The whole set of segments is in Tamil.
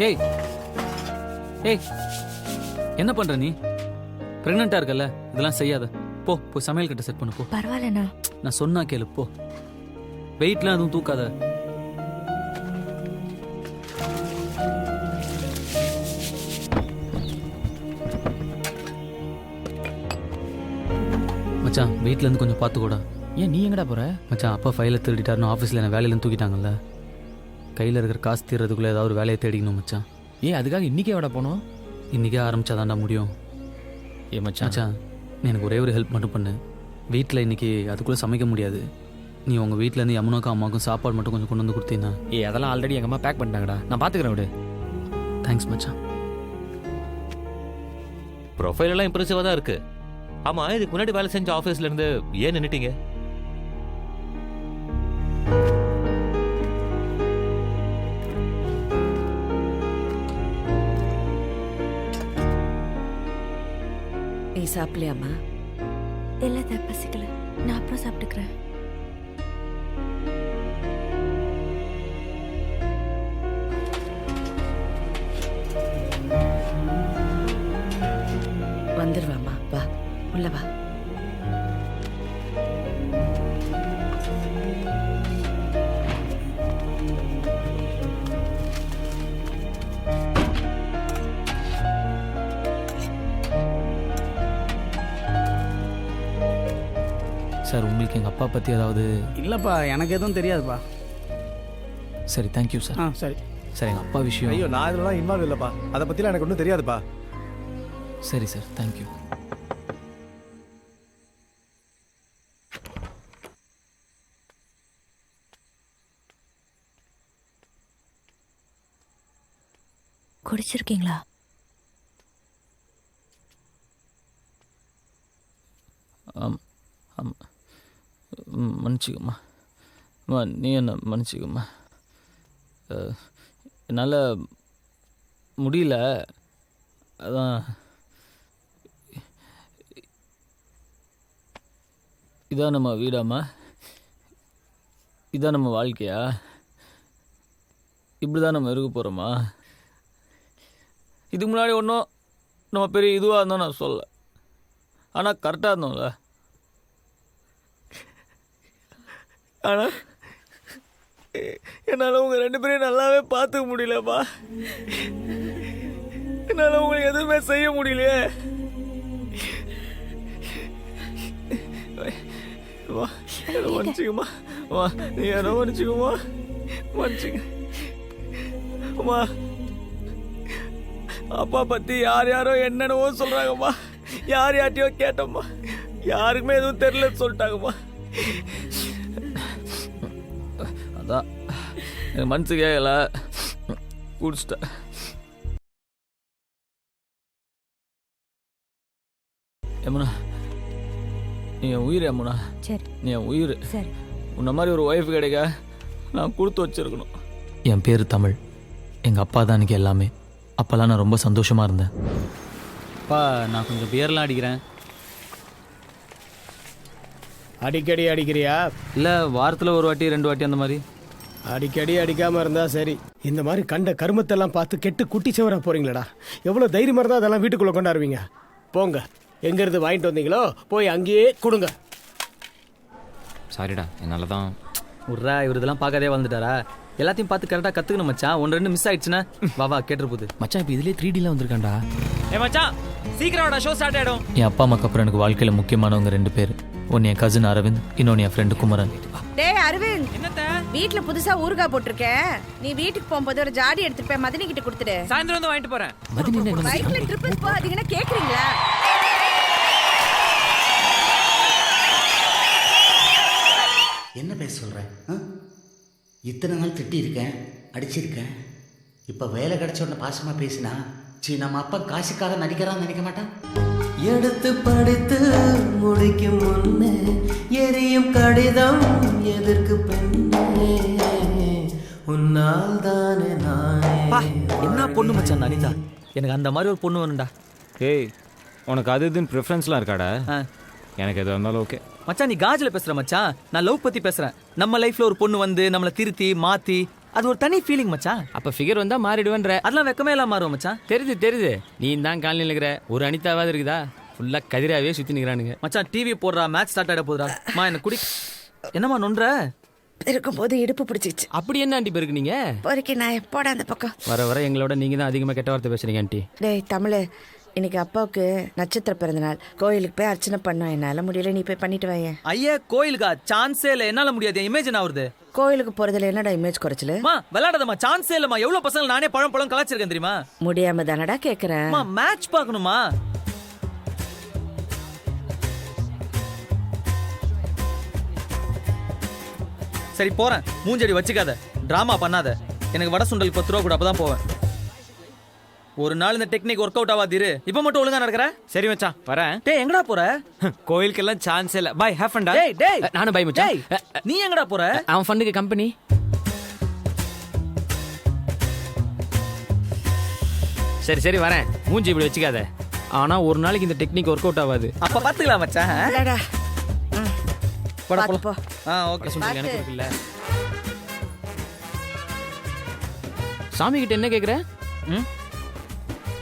ஏய் ஏய் என்ன பண்ற நீ? பிரெக்னெண்டா இருக்கல, இதெல்லாம் செய்யாத. போ போய் சமையல் கட்ட செட் பண்ணு போ. பரவாயில்லண்ணா. நான் சொன்னா கேளு போ. வெயிட்லாம் எதுவும் தூக்காத. மச்சான் வீட்ல இருந்து கொஞ்சம் பார்த்துக்கூடா. ஏன் நீ எங்கடா போற? மச்சான் அப்பா ஃபைலை திருடிட்டாருன்னு ஆஃபீஸில் என்ன வேலையிலேருந்து தூக்கிட்டாங்கல்ல. கையில் இருக்கிற காசு தீர்றதுக்குள்ளே ஏதாவது ஒரு வேலையை தேடிக்கணும் மச்சான். ஏன் அதுக்காக இன்னைக்கே விட போனோம்? இன்றைக்கே ஆரம்பிச்சாதான்டா முடியும். மச்சான் மச்சான் நீ எனக்கு ஒரே ஒரு ஹெல்ப் மட்டும் பண்ணு. வீட்டில் இன்றைக்கி அதுக்குள்ளே சமைக்க முடியாது. நீ உங்கள் வீட்டிலேருந்து யமுனாக்கும் அம்மாவுக்கும் சாப்பாடு மட்டும் கொஞ்சம் கொண்டு வந்து கொடுத்தீங்கன்னா. அதெல்லாம் ஆல்ரெடி எங்கள் அம்மா பேக் பண்ணிட்டாங்கடா, நான் பார்த்துக்கிறேன் விடு. தேங்க்ஸ் மச்சான். ப்ரொஃபைல் எல்லாம் இம்ப்ரெசிவாக தான் இருக்கு. ஆமாம், இதுக்கு முன்னாடி வேலை செஞ்ச ஆஃபீஸ்ல இருந்து ஏன் நின்னுட்டீங்க? நீ சாப்பிடலையாம்மா? இல்லை பசிக்கல, நான் அப்புறம் சாப்பிட்டுக்கிறேன். வந்துடுவாம்மா, வா உள்ள வா. சார் உங்களுக்கு எங்கள் அப்பா பற்றி ஏதாவது? இல்லைப்பா, எனக்கு எதுவும் தெரியாதுப்பா. சரி தேங்க்யூ சார். சரி சார் எங்கள் அப்பா விஷயம். ஐயோ, நான் இதெல்லாம் இன்வால்வ் இல்லைப்பா. அதை பற்றிலாம் எனக்கு ஒன்றும் தெரியாதுப்பா. சரி சார் தேங்க்யூ. குடிச்சிருக்கீங்களா? மன்னிச்சிக்கம்மா. நீ என்ன மன்னிச்சிக்கம்மா. என்னால் முடியல, அதான். இதான் நம்ம வீடாம்மா? இதான் நம்ம வாழ்க்கையா? இப்படி தான் நம்ம இருக்க போகிறோமா? இதுக்கு முன்னாடி ஒன்றும் நம்ம பெரிய இதுவாக இருந்தோம் நான் சொல்ல, ஆனால் கரெக்டாக இருந்தோம்ல. ஆனால் என்னால் உங்கள் ரெண்டு பேரையும் நல்லாவே பார்த்துக்க முடியலப்பா. என்னால் உங்களுக்கு எதுவுமே செய்ய முடியலையே. வா மன்னிச்சுக்கம்மா. வா நீ என்ன மன்னிச்சுக்கம்மா. மன்னிச்சுக்க அம்மா. அப்பா பற்றி யார் யாரோ என்னென்னவோ சொல்கிறாங்கம்மா. யார் யார்ட்டையோ கேட்டோம்மா, யாருக்குமே எதுவும் தெரியலன்னு சொல்லிட்டாங்கம்மா. அதான் எனக்கு மனசு கேட்கல, குடிச்சிட்டேன். யமுனா நீ என் உயிர். யமுனா சரி, நீ என் உயிர். சரி. உன்ன மாதிரி ஒரு ஒய்ஃப் கிடைக்க நான் கொடுத்து வச்சிருக்கணும். என் பேர் தமிழ். எங்கள் அப்பா தான் எனக்கு எல்லாமே. அப்போல்லாம் நான் ரொம்ப சந்தோஷமாக இருந்தேன். அப்பா நான் கொஞ்சம் பியர்லாம் அடிக்கிறேன். அடிக்கடி அடிக்கிறியா? இல்லை வாரத்தில் ஒரு வாட்டி 2 வாட்டி அந்த மாதிரி. அடிக்கடி அடிக்காம இருந்தா சரி. இந்த மாதிரி கண்ட கருமத்தெல்லாம் பார்த்து கெட்டு குட்டி சவரா போறீங்களடா. எவ்வளவு தைரியமா இருந்தா அதெல்லாம் வீட்டுக்குள்ள கொண்டாடுவீங்க. போங்க, எங்க இருந்து வாங்கிட்டு வந்தீங்களோ போய் அங்கேயே கொடுங்க. சாரிடா, என்னால தான். உர்ரா இவர் இதெல்லாம் பார்க்காதே வந்துட்டாரா? எல்லாத்தையும் பார்த்து கரெக்டாக கற்றுக்கணும் மச்சான். 1-2 மிஸ் ஆயிடுச்சுன்னா வா கேட்டுரு போகுது. மச்சான் இப்போ இதுலேயே 3Dலாம் வந்திருக்காண்டா. மச்சான் சீக்கிரம் ஷோ ஸ்டார்ட் ஆயிடும். என் அப்பா அம்மாக்கு அப்புறம் எனக்கு வாழ்க்கையில் முக்கியமானவங்க 2 பேர். ஒன்று என் கசின் அரவிந்த், இன்னொன்று என் ஃப்ரெண்டு குமரன். டேய் அரவிந்த், என்னத்த வீட்ல புதுசா ஊறுகாய் போட்டிருக்கேன். நீ வீட்டுக்கு போகும்போது ஒரு ஜாடி எடுத்துட்டு போய் மதினி கிட்ட கொடுத்துடு. சாயந்தரம் வந்து வாங்கிட்டு போறேன். மதினி என்ன பைக்ல ட்ரிப்பிள்ஸ் போகாதீங்கன்னா கேக்குறீங்களா? என்ன பேச சொல்கிறேன்? இத்தனை நாள் திட்டியிருக்கேன், அடிச்சிருக்கேன். இப்போ வேலை கிடைச்ச உடனே பாசமாக பேசினா நம்ம அப்பா காசுக்காக நடிக்கிறான்னு நினைக்க மாட்டான். எடுத்து படித்து முடிக்கும் முன்னே எரியும் கடிதம் எதற்கு பெண்ணே, உன்னால் தானே நானே. என்ன பொண்ணு மச்சான் அனிதா, எனக்கு அந்த மாதிரி ஒரு பொண்ணு வேணும்டா. ஏய், உனக்கு அது இதுன்னு ப்ரிஃபரன்ஸ்லாம் இருக்காடா? எனக்கு எது இருந்தாலும் ஓகே மச்சான். நீ காஜில் பேசுகிற மச்சான், நான் லவ் பற்றி பேசுகிறேன். நம்ம லைஃப்பில் ஒரு பொண்ணு வந்து நம்மளை திருத்தி மாற்றி அது ஒரு தனி ஃபீலிங் மச்சான். அப்போ ஃபிகர் வந்தால் மாறிடுவேன்ற. அதெல்லாம் வெக்கமே இல்லாம மாறுவோம் மச்சான். தெரியுது. நீ தான் காலனியில் இருக்கிற ஒரு அனிதாவாவது இருக்குதா? ஃபுல்லாக கதிராவே சுற்றி நிற்கிறானுங்க. மச்சான் டிவி போடுறா, மேட்ச் ஸ்டார்ட் ஆகிட போதுடா. மா என்ன குடி. என்னம்மா நொன்ற? இருக்கும்போது இடுப்பு பிடிச்சிச்சு. அப்படி என்ன ஆண்டி பேருக்கு நீங்க? பொறுக்கி நான் எப்போட அந்த பக்கம் வர எங்களோட நீங்க தான் அதிகமாக கெட்ட வார்த்தை பேசுறீங்க ஆண்டி. டேய் தமிழ், இன்னைக்கு அப்பாவுக்கு நட்சத்திர பிறந்தநாள். கோயிலுக்கு போய் அர்ச்சனை பண்ணோம். என்னால முடியல, நீ போய் பண்ணிட்டு வாங்க. ஐயா கோயிலுக்கா? சான்ஸே இல்லை, என்னால முடியாது. இமேஜ் என்ன வருது? கோயிலுக்கு போறதுல என்னடா இமேஜ் குறைச்சல? விளையாடாதம்மா, சான்ஸே இல்லம்மா. எவ்வளவு பசங்க நானே பழம் கலாச்சிருக்கேன் தெரியுமா? முடியாம தானடா கேக்குறேன். மேட்ச் பார்க்கணுமா? சரி போறேன், மூஞ்சடி வச்சுக்காத, டிராமா பண்ணாத. எனக்கு வடை சுண்டல் 10 ரூபா கூட, அப்பதான் போவேன். ஒரு நாள் இந்த டெக்னிக் ஒர்க் அவுட் ஆகாது. இப்ப மட்டும் ஒழுங்கா நடக்கிற? சரி மச்சான் வரேன். டேய் எங்கடா போற? கோயிலுக்கெல்லாம் சான்ஸ் இல்ல. பை, ஹேவ் ஃபன் டா. டேய் நானும் பை மச்சான். நீ எங்கடா போற? அவன் ஃபண்டுக்கு கம்பெனி. சரி வரேன். மூஞ்சி இப்படி வச்சுக்காத. ஆனா ஒரு நாளைக்கு இந்த டெக்னிக் ஒர்க் அவுட் ஆகாது. அப்ப பாத்துக்கலாம் மச்சான். இல்லடா. போடா போ. போ. ஓகே. சுண்டல் எனக்கு இருக்குல்ல. சாமி கிட்ட என்ன கேக்குற?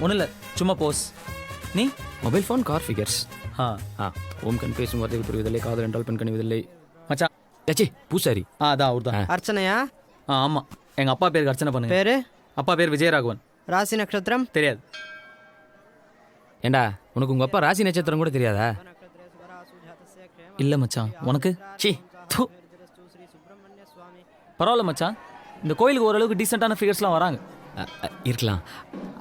ஒன்றும் இல்லை, சும்மா போஸ். நீ மொபைல் ஃபோன், கார், ஃபிகர்ஸ். ஓம் கண் பேசும் வார்த்தை புரிவதில்லை, காதல் என்றால் பெண் கணிவதில்லை. மச்சான் டச்சி பூசாரி. அதான் அவர் தான். அர்ச்சனையா? ஆமாம், எங்கள் அப்பா பேருக்கு அர்ச்சனை பண்ணுங்க. பேரு? அப்பா பேர் விஜயராகவன். ராசி நட்சத்திரம்? தெரியாது. ஏண்டா உனக்கு உங்கள் அப்பா ராசி நட்சத்திரம் கூட தெரியாதா? இல்லை மச்சான். உனக்கு? சி பரவாயில்ல மச்சான், இந்த கோயிலுக்கு ஓரளவுக்கு டீசெண்டான ஃபிகர்ஸ்லாம் வராங்க. இருக்கலாம்.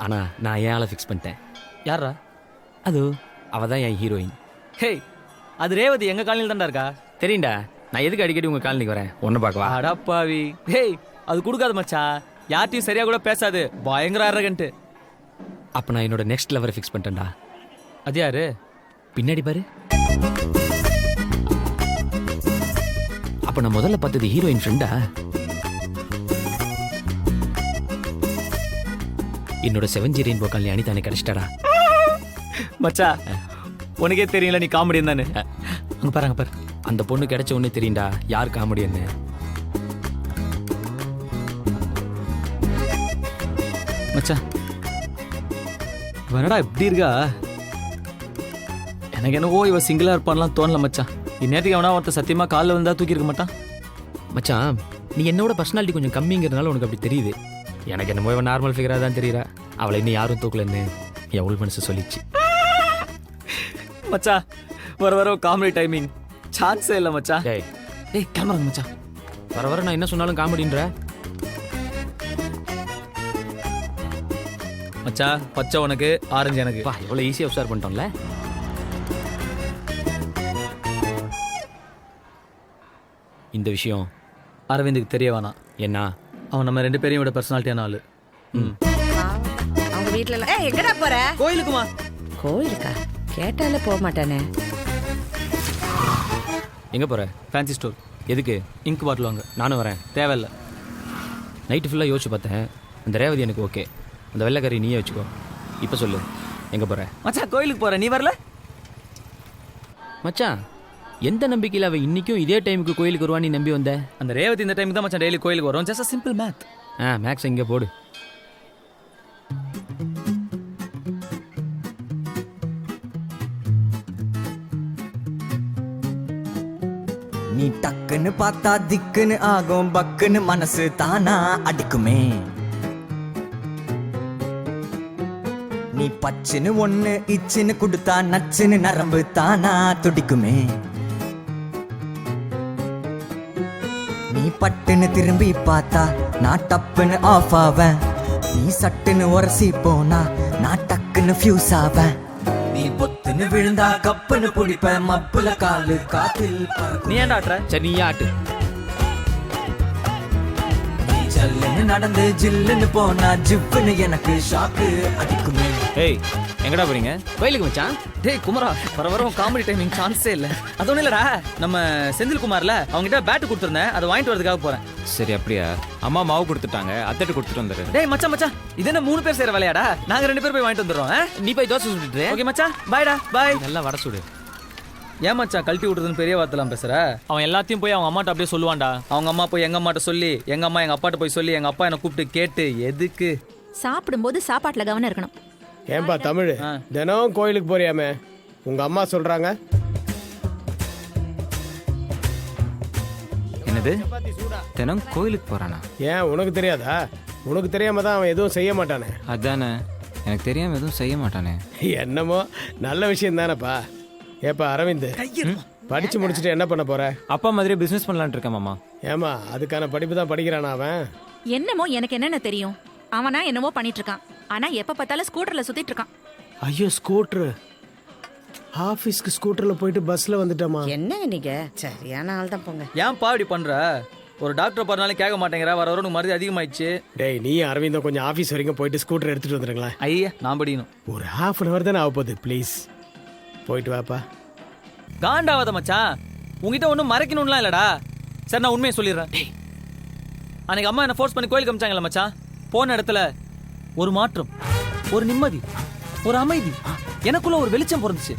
ஆனால் நான் ஏன் ஆளை ஃபிக்ஸ் பண்ணிட்டேன். யாரா அது? அவள் தான் என் ஹீரோயின். ஹே, அது ரேவதி எங்கள் காலனியில் தான்டா இருக்கா. தெரியும்டா. நான் எதுக்கு அடிக்கடி உங்கள் காலனிக்கு வரேன்? ஒன்று பார்க்கவா? அடப்பாவி. ஹேய், அது கொடுக்காது மச்சான். யார்ட்டையும் சரியாக கூட பேசாது, பயங்கர அரகன்ட்டு. அப்போ நான் என்னோட நெக்ஸ்ட் லெவரை ஃபிக்ஸ் பண்ணிட்டேன்டா. அது யாரு? பின்னாடி பாரு. அப்போ நான் முதல்ல பார்த்தது ஹீரோயின் ஃப்ரெண்டா? என்னோட 7G ரெயின்போ காலனி அனிதானே கிடைச்சிட்டாடா. மச்சா உனக்கே தெரியல நீ காமெடி தானே. அங்கே பாருங்க பாரு, அந்த பொண்ணு கிடைச்ச உடனே தெரியும்டா யார் காமெடியன்னு. மச்சான் வரடா, எப்படி இருக்கா? எனக்கு என்னவோ இவ சிங்கிளா இருப்பான்லாம் தோணல மச்சான். இந்நேரத்துக்கு எவனா ஒருத்தர் சத்தியமா காலில் வந்தா தூக்கி இருக்க மாட்டான். மச்சான் நீ என்னோட பர்சனாலிட்டி கொஞ்சம் கம்மிங்கிறதுனால உனக்கு அப்படி தெரியுது. எனக்கு என்னமோ இவன் நார்மல் ஃபிகராக தான் தெரியுறா. அவளை இன்னும் யாரும் தூக்கலன்னு எவ்வளோ மனசு சொல்லிச்சு. மச்சா வர காமெடி டைமிங் சான்ஸே இல்லை மச்சா. டேய் கேமரா மச்சா. வர நான் என்ன சொன்னாலும் காமெடின்ற. மச்சா பச்சை உனக்கு, ஆரஞ்சு எனக்கு. பா எவ்வளோ ஈஸியாக அப்சர்வ் பண்ணிட்டோம்ல. இந்த விஷயம் அரவிந்துக்கு தெரிய வேணாம். என்ன? அவன் நம்ம 2 பேரையும் விட பர்சனாலிட்டியான ஆளு. அவங்க வீட்ல எல்லாம் எங்கடா போற? கோயிலுக்குமா? கோயிலுக்கா? கேட்டாலே போக மாட்டானே. எங்கே போகிற? Fancy store. எதுக்கு? இங்க் பாட்டில் வாங்க. நானும் வரேன். தேவையில்லை. நைட்டு ஃபுல்லாக யோசிச்சு பார்த்தேன். அந்த ரேவதி எனக்கு ஓகே. அந்த வெள்ளைக்கறி நீயே வச்சுக்கோ. இப்போ சொல்லு, எங்கே போகிற? மச்சான் கோயிலுக்கு போறேன், நீ வரல? மச்சான் எந்த நம்பிக்கையில் அவள் இன்றைக்கும் இதே டைமுக்கு கோயிலுக்கு வருவான்னு நம்பி வந்த? அந்த ரேவதி இந்த டைம் தான் மச்சான் டெய்லி கோயிலுக்கு வரும். Just simple math. மேக்ஸ் இங்கே போடு. நீ டக்குன்னு பார்த்தா திக்குன்னு ஆகும், பக்குன்னு மனசு தானா அடிக்குமே. நீ பச்சுன்னு ஒண்ணு இச்சுன்னு கொடுத்தா நச்சுன்னு நரம்பு தானா துடிக்குமே. நீ பட்டுன்னு திரும்பி பார்த்தா நான் டப்புன்னு ஆஃப் ஆவேன். நீ சட்டுன்னு உரசி போனா நான் டக்குன்னு ஃபியூஸ் ஆவேன். நீ பொத்துன்னு விழுந்தா கப்புன்னு பிடிப்ப, மப்புல காலு காத்தில் பறக்கும். நீ ஏன்டா ஆட்டுற? சரி நீ ஆட்டு. நீ ஜல்லுன்னு நடந்து ஜில்லுன்னு போனா ஜிப்புன்னு எனக்கு ஷாக்கு அடிக்குமே. ஏய் எங்கடா போறீங்க? கோயிலுக்கு மச்சான். டேய் குமரா, வர வர காமெடி டைமிங் சான்ஸே இல்ல. அது ஒண்ணும் இல்லடா, நம்ம செந்தில் குமார்ல அவங்ககிட்ட பேட் கொடுத்துருந்தேன், அதை வாங்கிட்டு வரதுக்காக போறேன். சரி அப்படியா? அம்மா மாவு கொடுத்துட்டாங்க, அத்தட்டு கொடுத்துட்டு வந்துரு. டேய் மச்சான் மச்சான், இது என்ன 3 பேர் செய்யற வேலையாடா? நாங்க 2 பேர் போய் வாங்கிட்டு வந்துடுறோம். நீ போய் தோசை சுட்டுட்டு ஓகே மச்சான், பாய்டா பாய். நல்லா வடை சுடு. ஏன் மச்சான் கழட்டி விட்டுறதுன்னு பெரிய வார்த்தைலாம் பேசுற? அவன் எல்லாத்தையும் போய் அவங்க அம்மாட்ட அப்படியே சொல்லுவான்டா. அவங்க அம்மா போய் எங்க அம்மாட்ட சொல்லி, எங்க அம்மா எங்க அப்பாட்ட போய் சொல்லி, எங்க அப்பா என்ன கூப்பிட்டு கேட்டு எதுக்கு? சாப்பிடும்போது சாப்பாட்டுல கவனம் இருக்கணும். ஏன்பா தமிழ் தினம் கோயிலுக்கு போறியாமே, உங்க அம்மா சொல்றாங்க. என்னது? தினம் கோயிலுக்கு போறானா? ஏன் உனக்கு தெரியாதா? உனக்கு தெரியாம தான் அவன் எதுவும் செய்ய மாட்டானே. அதானே, எனக்கு தெரியாம எதுவும் செய்ய மாட்டானே. என்னமோ நல்ல விஷயம் தானேப்பா. ஏப்பா அரவிந்த், படிச்சு முடிச்சுட்டு என்ன பண்ண போற? அப்பா மாதிரி பிசினஸ் பண்ணலான்னு இருக்கேன் மாமா. ஏமா அதுக்கான படிப்பு தான் படிக்கிறானா அவன்? என்னமோ எனக்கு என்னென்ன தெரியும். அவனா என்னமோ பண்ணிட்டு இருக்கான். ஆனா எப்ப பார்த்தாலும் ஸ்கூட்டர்ல சுத்திட்டு இருக்கான். ஐயோ ஸ்கூட்டர், ஆபீஸ்க்கு ஸ்கூட்டர்ல போயிட்டு பஸ்ல வந்துட்டோமா? என்னங்க நீங்க சரியான ஆள் தான் போங்க. ஏன்பா இப்படி பண்ற? ஒரு டாக்டர் பண்ணாலும் கேட்க மாட்டேங்கிற, வர வர மருந்து அதிகமாயிடுச்சு. டேய் நீ அரவிந்தம் கொஞ்சம் ஆபீஸ் வரைக்கும் போயிட்டு ஸ்கூட்டர் எடுத்துட்டு வந்துருங்களேன். ஐயா நான் படிக்கணும். ஒரு ½ அன் அவர் தானே ஆக போகுது, ப்ளீஸ் போயிட்டு வாப்பா. காண்டாவாத மச்சான், உங்ககிட்ட ஒன்றும் மறைக்கணும்லாம் இல்லடா. சரி நான் உண்மையை சொல்லிடுறேன். அன்னைக்கு அம்மா என்ன ஃபோர்ஸ் பண்ணி கோயிலுக்கு அமிச்சாங்கல்ல மச்சான், போன இடத்துல ஒரு மாற்றம், ஒரு நிம்மதி, ஒரு அமைதி, எனக்குள்ள ஒரு வெளிச்சம் பிறந்துச்சு,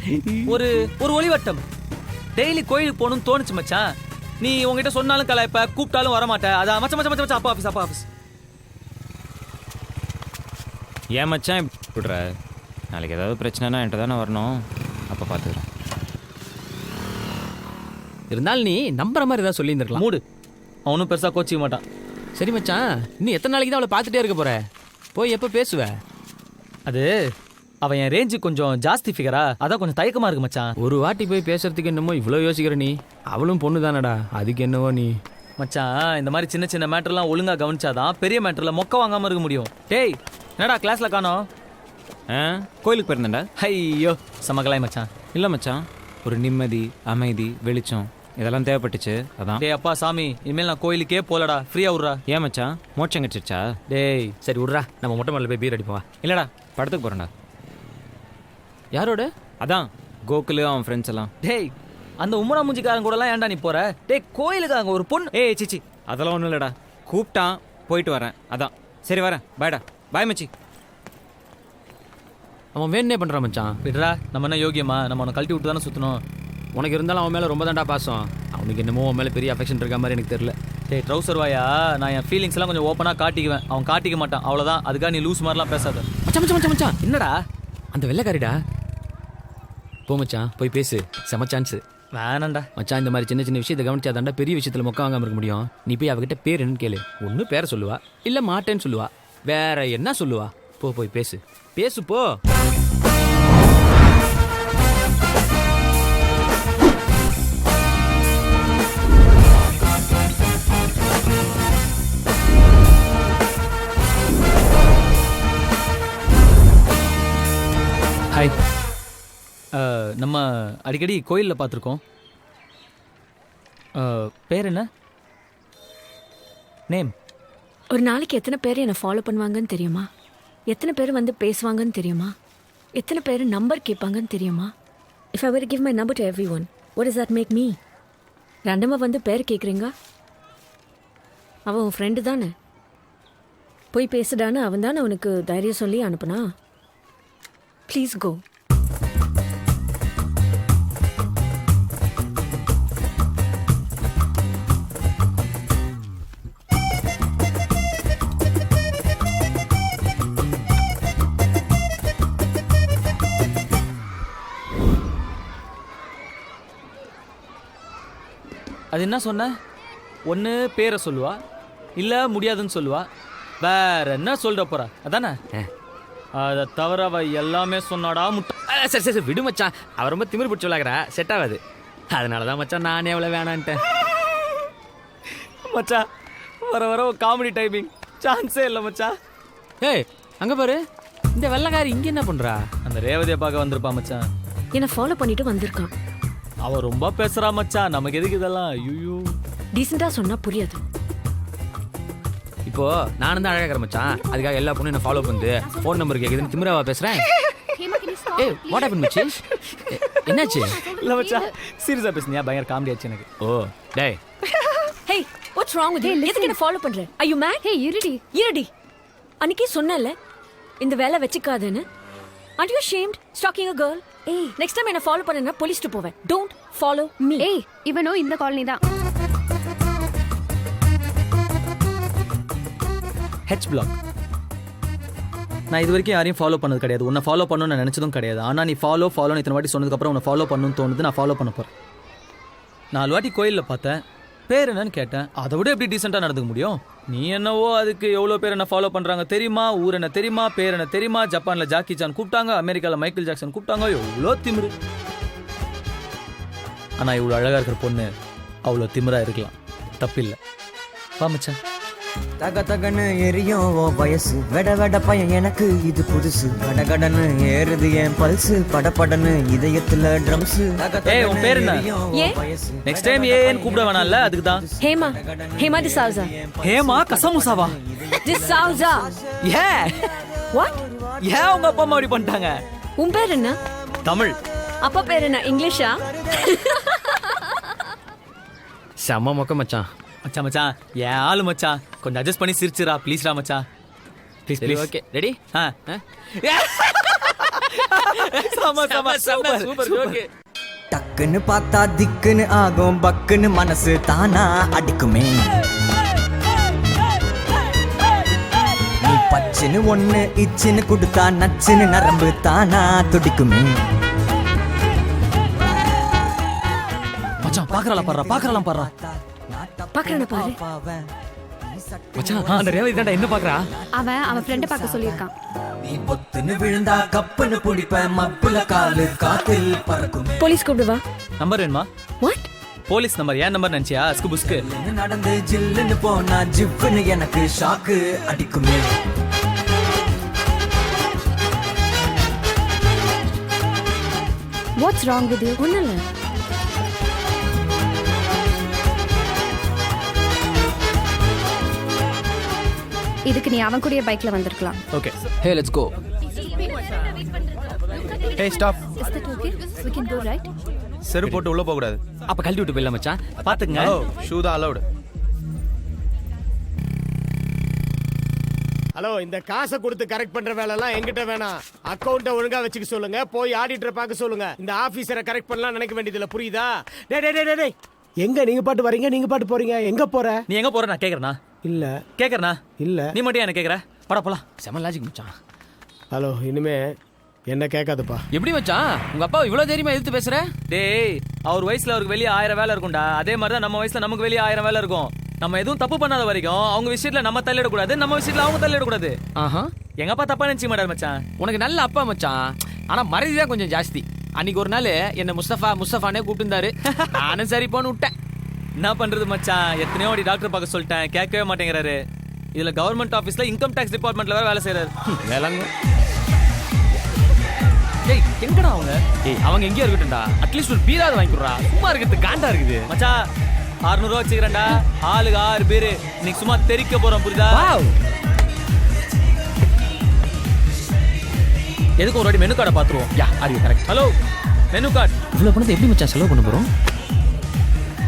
ஒரு ஒரு ஒளிவட்டம். டெய்லி கோயிலுக்கு போகணும்னு தோணுச்சு மச்சான். நீ உங்ககிட்ட சொன்னாலும் கலாய்ப்ப, கூப்பிட்டாலும் வரமாட்டேன். அதான் மச்சான் மச்சான் மச்சான் அப்பா ஆஃபீஸ் அப்பா ஆஃபீஸ். ஏன் மச்சான் இப்படி விடுற? நாளைக்கு ஏதாவது பிரச்சனைனா என்கிட்ட தானே வரணும், அப்போ பார்த்துக்கிறேன். இருந்தாலும் நீ நம்புற மாதிரி ஏதாவது சொல்லியிருந்திருக்கலாம். மூடு, அவனும் பெருசாக கோச்சிக்க மாட்டான். சரி மச்சான், இன்னும் எத்தனை நாளைக்கு தான் அவளை பார்த்துட்டே இருக்க போற? போய் எப்போ பேசுவ? அது அவன் என் ரேஞ்சு கொஞ்சம் ஜாஸ்தி ஃபிகரா, அதான் கொஞ்சம் தயக்கமா இருக்கு மச்சான். ஒரு வாட்டி போய் பேசுறதுக்கு என்னமோ இவ்வளோ யோசிக்கிற நீ. அவளும் பொண்ணு தானடா, அதுக்கு என்னவோ நீ. மச்சான் இந்த மாதிரி சின்ன சின்ன மேட்டர்லாம் ஒழுங்கா கவனிச்சாதான் பெரிய மேட்டர்ல மொக்க வாங்காம இருக்க முடியும். டேய் என்னடா கிளாஸ்ல காணோம்? கோயிலுக்கு போயிருந்தேன்டா. ஐயோ சமகலாய் மச்சான். இல்லை மச்சான், ஒரு நிம்மதி, அமைதி, வெளிச்சம் இதெல்லாம் தேவைப்பட்டுச்சு, அதான். டேய் அப்பா சாமி, இனிமேல் நான் கோயிலுக்கே போலடா, ஃப்ரீயா விட்றா. ஏன் மச்சான் மோட்சம் கிடச்சிருச்சா? டேய் சரி விட்றா, நம்ம மொட்டை மேலே போய் பீர் அடிப்போம். இல்லைடா, படத்துக்கு போகிறேன்டா. யாரோட? அதான் கோகுலு அவன் ஃப்ரெண்ட்ஸ் எல்லாம். டேய் அந்த உம்மரா மூஞ்சிக்காரன் கூடலாம் ஏன்டா நீ போற? டேய் கோயிலுக்கு அங்கே ஒரு பொண்ணு. ஏய் சிச்சி, அதெல்லாம் ஒன்றும் இல்லைடா, கூப்பிட்டான் போயிட்டு வரேன், அதான். சரி வரேன், பாய்டா. பாய் மச்சி. அவன் வேணே பண்ணுறான் மச்சான். விட்றா, நம்ம என்ன யோகியமா? நம்ம அவனை கழட்டி விட்டு தானே சுற்றணும். உனக்கு இருந்தாலும் அவன் மேலே ரொம்ப தாண்டா பாசம். அவனுக்கு என்னமோ அவன் மேலே பெரிய அஃபெக்ஷன் இருக்க மாதிரி எனக்கு தெரியல. டேய் ட்ரௌசர் வாயா, நான் என் ஃபீலிங்ஸ் எல்லாம் கொஞ்சம் ஓப்பனாக காட்டிக்குவேன், அவன் காட்டிக்க மாட்டான், அவ்வளோதான். அதுக்காக நீ லூஸ் மாதிரிலாம் பேசாத. மச்சான் மச்சான் மச்சான் மச்சான், என்னடா? அந்த வெள்ளைக்காரிடா. போ மச்சான், போய் பேசு, செம சான்ஸு. வேணாண்டா மச்சான், இந்த மாதிரி சின்ன சின்ன விஷயத்தை கவனிச்சாதாண்டா பெரிய விஷயத்தில் மொக்க வாங்காமல் இருக்க முடியும். நீ போய் அவகிட்ட பேர் என்னன்னு கேளு. ஒன்று பேரை சொல்லுவா, இல்லை மாட்டேன்னு சொல்லுவா, வேற என்ன சொல்லுவா? போ போய் பேசு, பேசு போ. ஹாய். நம்ம அடிக்கடி கோயிலில் பார்த்துருக்கோம். பேர் என்ன? நேம்? ஒரு நாளைக்கு எத்தனை பேர் என்னை ஃபாலோ பண்ணுவாங்கன்னு தெரியுமா? எத்தனை பேர் வந்து பேசுவாங்கன்னு தெரியுமா? எத்தனை பேர் நம்பர் கேட்பாங்கன்னு தெரியுமா? If I were give my number to everyone, what is that make me? ரெண்டமாக வந்து பேர் கேட்குறீங்க? அவன் உன் ஃப்ரெண்டு தானே, போய் பேசுடான்னு அவன் தானே உனக்கு தைரியம் சொல்லி அனுப்புனா. Please go. அது என்ன சொன்ன? ஒன்று பேரை சொல்லுவா, இல்லை முடியாதுன்னு சொல்லுவா, வேற என்ன சொல்ற போறா அதானே? அதை தவிர அவ எல்லாமே சொன்னாடா முட்டை. சரி சரி விடு மச்சான், அவ ரொம்ப திமிரு பிடிச்சி விளாக்குறா, செட் ஆகாது. அதனால தான் மச்சான் நானே எவ்வளோ வேணான்ட்டேன். மச்சா வர வர காமெடி டைமிங் சான்ஸே இல்லை மச்சா. ஏய் அங்கே பாரு, இந்த வெள்ளைக்காரி இங்கே என்ன பண்ணுறா? அந்த ரேவதியை பார்க்க வந்திருப்பா மச்சான். என்னை ஃபாலோ பண்ணிட்டு வந்திருக்கான். அவ ரொம்ப பேசுறா மச்சான், நமக்கு எதுக்கு இதெல்லாம்? ஐயோ டீசெண்டாக சொன்னால் புரியாது. இப்போ நானும் தான் அழகாக மச்சான், அதுக்காக எல்லா பொண்ணும் என்ன ஃபாலோ பண்ணுது, ஃபோன் நம்பர் கேட்குதுன்னு திமிராவா பேசுகிறேன். ஏய் வாட் ஹேப்பன் மச்சி? என்னாச்சு? இல்லை மச்சா சீரியஸாக பேசுனியா? பயங்கர காமெடி ஆச்சு எனக்கு. ஓ டேய் Hey, what's wrong with you? எதுக்கு என்ன ஃபாலோ பண்ற? Are you mad? Hey, இருடி. அன்னைக்கே சொன்னேன்ல இந்த வேலை வெச்சிக்காதேன்னு. Aren't you ashamed stalking a girl? Hey, next time என்ன ஃபாலோ பண்ணனா போலீஸ்க்கு போவேன். Don't follow me. ஏய், இவனோ இந்த காலனி தான். H block. நான் இது வரைக்கும் யாரையும் ஃபாலோ பண்ணது கிடையாது. உன்னை ஃபாலோ பண்ணணும்னு நான் நினச்சதும் கிடையாது. ஆனால் நீ ஃபாலோன்னு இத்தனை வாட்டி சொன்னதுக்கப்புறம் உன்னை ஃபாலோ பண்ணணும்னு தோணுது. நான் ஃபாலோ பண்ண போகிறேன். 4 வாட்டி கோயிலில் பார்த்தேன், பேர் என்னன்னு கேட்டேன். அதை விட எப்படி டீசெண்டாக நடந்துக்க முடியும்? நீ என்னவோ அதுக்கு எவ்வளோ பேர் என்ன ஃபாலோ பண்ணுறாங்க தெரியுமா, ஊர் என்ன தெரியுமா, பேர் என்ன தெரியுமா, ஜப்பானில் ஜாக்கி சான் கூப்பிட்டாங்க, அமெரிக்காவில் மைக்கேல் ஜாக்சன் கூப்பிட்டாங்க, எவ்வளோ திமிரு. ஆனால் இவ்வளோ அழகாக இருக்கிற பொண்ணு அவ்வளோ திமிராக இருக்கலாம், தப்பில்லை. வா மச்சான். தக தகன்னு எரியும் ஓ வயசு, வெட வெட பையன் எனக்கு இது புதுசு, கடகடன்னு ஏறுது என் பல்சு, படபடன்னு இதயத்துல ட்ரம்ஸ். ஏய் உன் பேர் என்ன? நெக்ஸ்ட் டைம் ஏன்னு கூப்பிட வேணாம்ல, அதுக்கு தான். ஹேமா டிசவுசா. ஹேமா கசமுசாவா? டிசவுசா. ஏ What? ஏன் உங்க அப்பா அம்மா அப்படி பண்ணிட்டாங்க? உன் பேர் என்ன? தமிழ். அப்பா பேர் என்ன? இங்கிலீஷா? செம்ம மொக்க மச்சான். மச்சான் மச்சான் ஏன் ஆளு மச்சான், கொஞ்சம் அட்ஜஸ்ட் பண்ணி சிரிச்சுரா ப்ளீஸ்ரா மச்சான். Please please. Okay ready? Super okay. டக்குன்னு பார்த்தா திக்குன்னு ஆகும், பக்குன்னு மனசு தானா அடிக்குமே. நீ பச்சுன்னு ஒண்ணு இச்சுன்னு கொடுத்தா நச்சுன்னு நரம்பு தானா துடிக்குமே. மச்சான் பாக்குறலாம் பாடுறா. பாக்குறேன் பாரு. மச்சான் அந்த ரேவதி தான்டா என்ன பார்க்கறா? அவன் ஃப்ரெண்டை பார்க்க சொல்லியிருக்கான். நீ பொத்துன்னு விழுந்தா கப்புன்னு புடிப்ப, மப்புல காலு காத்தில் பறக்குமே. போலீஸ் கூப்பிடுவா. நம்பர் வேணுமா? What? போலீஸ் நம்பர் ஏன் நம்பர் நினைச்சியா? அஸ்கு புஸ்கு. நடந்து ஜில்லுன்னு போனா ஜிப்புன்னு எனக்கு shock அடிக்குமே. What's wrong with you? ஒண்ணுல்ல. இதுக்கு நீ அவன் கூடயே பைக்ல வந்திருக்கலாம். Okay hey let's go. Hey stop. Is that okay? We can go, right? செரு போட்டு உள்ள போக கூடாது. அப்ப கழட்டி விட்டு போயிடலாம் மச்சான். பாத்துங்க. ஹலோ ஷூ தான் அலௌட். ஹலோ, இந்த காசை கொடுத்து கரெக்ட் பண்ற வேலை எல்லாம் எங்கிட்ட வேணாம். அக்கௌண்ட்டை ஒழுங்கா வச்சுக்க சொல்லுங்க, போய் ஆடிட்டரை பார்க்க சொல்லுங்க. இந்த ஆபீசரை கரெக்ட் பண்ணலாம் நினைக்க வேண்டியதுல, புரியுதா? டேய் எங்க நீங்க பாட்டு வரீங்க, நீங்க பாட்டு போறீங்க, எங்க போற? நீ எங்க போற? நான் கேக்குறேனா? இல்ல கேக்குறனா? இல்ல. நீ மட்டும் என்ன கேக்குற? பட போலாம். செம்ம லாஜிக் மச்சான். ஹலோ, இனிமே என்ன கேட்காதுப்பா. எப்படி மச்சான் உங்க அப்பா இவ்வளவு தைரியமா எதிர்த்து பேசுற? டேய் அவர் வயசுல அவருக்கு வெளியே 1000 வேலை இருக்கும்டா. அதே மாதிரி தான் நம்ம வயசுல நமக்கு வெளியே 1000 வேலை இருக்கும். நம்ம எதுவும் தப்பு பண்ணாத வரைக்கும் அவங்க விஷயத்துல நம்ம தள்ளிடக்கூடாது, நம்ம விஷயத்துல அவங்க தள்ளிடக்கூடாது. ஆஹா, எங்க அப்பா தப்பா நினைச்சு மாட்டார் மச்சான். உனக்கு நல்ல அப்பா மச்சான், ஆனா மரியாதை தான் கொஞ்சம் ஜாஸ்தி. அன்னைக்கு ஒரு நாள் என்ன முஸ்தஃபானே கூப்பிட்டுருந்தாரு, நானும் சரி போன்னு விட்டேன். என்ன பண்றது மச்சான், எத்தனையோ வாட்டி டாக்டர் பார்க்க சொல்லிட்டேன், கேட்கவே மாட்டேங்கிறாரு. இதுல கவர்மெண்ட் ஆபீஸ்ல இன்கம் டாக்ஸ் டிபார்ட்மெண்ட்ல வேற வேலை செய்யறாரு. வேலைங்க. டேய் எங்கடா அவங்க? ஏய் அவங்க எங்கேயா இருக்கட்டும்டா, அட்லீஸ்ட் ஒரு பீராது வாங்கி கொடுறா, சும்மா இருக்கிறது காண்டா இருக்குது. மச்சான் 600 ரூபா வச்சுக்கிறேன்டா, ஆளுக்கு 6 பேரு. இன்னைக்கு சும்மா தெறிக்க போறோம், புரியுதா? எதுக்கு ஒரு வாட்டி மெனு கார்டை பாத்துருவோம். Yeah are you correct? Hello menu card. இவ்வளவு பணத்தை எப்படி மச்சான் செலவு பண்ண போறோம்?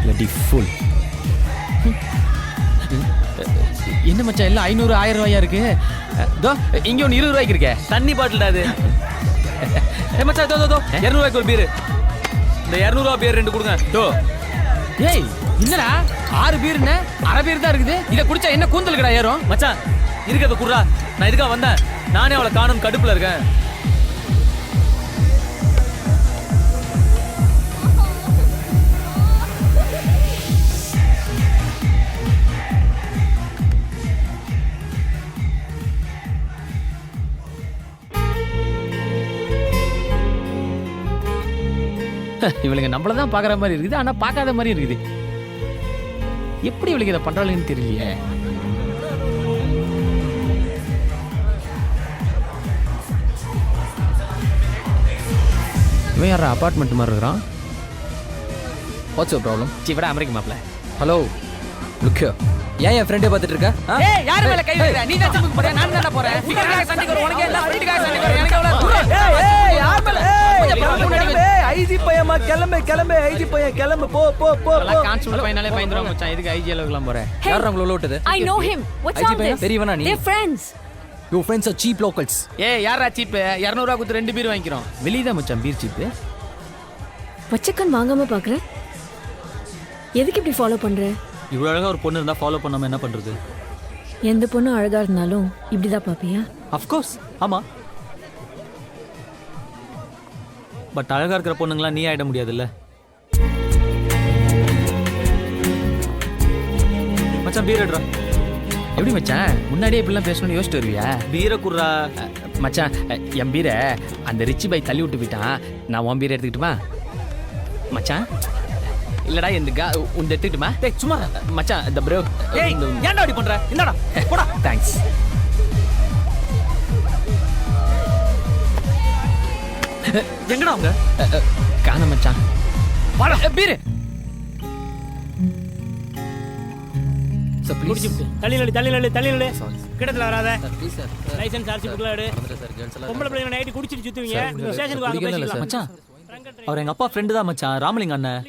லட்டி ஃபுல். என்ன மச்சான் எல்லாம் 500 1000 ரூபாயா இருக்கு? தோ இங்க ஒன்று 20 ரூபாய்க்கு இருக்கே. தண்ணி பாட்டில்டா அது. ஏ மச்சான் தோ 200 ரூபாய்க்கு ஒரு பீர். இந்த 200 ரூபாய் பீர் 2 கொடுங்க. டோ. ஏய் என்னடா 6 பீர்னு அரை பீர் தான் இருக்குது. இதை குடிச்சா என்ன கூந்தலுக்குடா ஏறும்? மச்சான் இருக்கத குடுறா. நான் இதுக்கா வந்தேன். நானே அவளை காணும் கடுப்புல இருக்கேன். இவளுங்க நம்மள தான் பார்க்குற மாதிரி இருக்குது, ஆனால் பார்க்காத மாதிரி இருக்குது. எப்படி இவளுக்கு இதை பண்ணுறாளுன்னு தெரியலையே. இவன் யாரா அப்பார்ட்மெண்ட் மாதிரி இருக்கிறான்? What's your problem? விட அமெரிக்க மாப்பிள்ள. ஹலோ லுக், ஏன் என் ஃப்ரெண்டே பார்த்துட்டு இருக்க? ஏய் யார் மேல கை வைக்கிற? நீ தான் சம்புக்கு போற, நான் தான போறேன். ஃபிகர்காக சண்டைக்கு வர உனக்கு எல்லாம் ஃப்ரெண்டுகாக சண்டைக்கு வர எனக்கு எவ்வளவு தூரம்? ஏய் யார் மேல? ஐஜி பையமா கிளம்பு ஐஜி பையன் கிளம்பு போ போ போ. எல்லாம் கான்ஸ்டபிள் பையனாலே பயந்துறோம் மச்சான். இதுக்கு ஐஜி அளவுக்குலாம் போறேன். யார் உங்களை உள்ள விட்டது? I know him. What's all this? தெரியவனா நீ? They're friends. Your friends are cheap locals. ஏய் யாரா சீப்? 200 ரூபாய் கொடுத்து 2 பீர் வாங்கிக்கிறோம். வெளிய தான் மச்சான் பீர் சீப். வச்சக்கன் வாங்காம பாக்குற? எதுக்கு இப்படி ஃபாலோ பண்ற? இவ்வளவு அழகா ஒரு பொண்ணு இருந்தா ஃபாலோ பண்ணாம என்ன பண்றது? எந்த பொண்ணு அழகா இருந்தாலும் இப்படிதான் பாப்பியா? Of course. ஆமா. பட் அழகா இருக்கிற பொண்ணுங்களா நீ ஆயிட முடியாதுல்ல. மச்சான் பீர் எடுறா. எப்படி மச்சான் முன்னாடியே இப்படிலாம் பேசணும்னு யோசிச்சுட்டு வருவியா? பீரை குடுறா. மச்சான் என் பீரை அந்த ரிச்சி பாய் தள்ளி விட்டு போயிட்டான். நான் உன் பீரை எடுத்துக்கிட்டுமா மச்சான்? இல்லடா இந்த உந்த எடுத்துக்கிட்டுமா? டேய் சும்மா மச்சான் இந்த ப்ரோ. ஏய் ஏன்டா அப்படி பண்ற? இந்தடா போடா. தேங்க்ஸ். எங்கடா அவங்க? காண மச்சான். வாடா பீர். தள்ளி கிட்டத்துல வராத. லைசென்ஸ் ஆர்சி புக்லாம் எடு. பொம்பளை பிள்ளைங்க நைட்டு குடிச்சிட்டு சுத்துவீங்க. ஸ்டேஷனுக்கு வாங்க பேசிக்கலாம். மச்சான் அவர் எங்க அப்பா ஃப்ரெண்டு தான் மச்சான், ராமலிங்க அண்ணன்.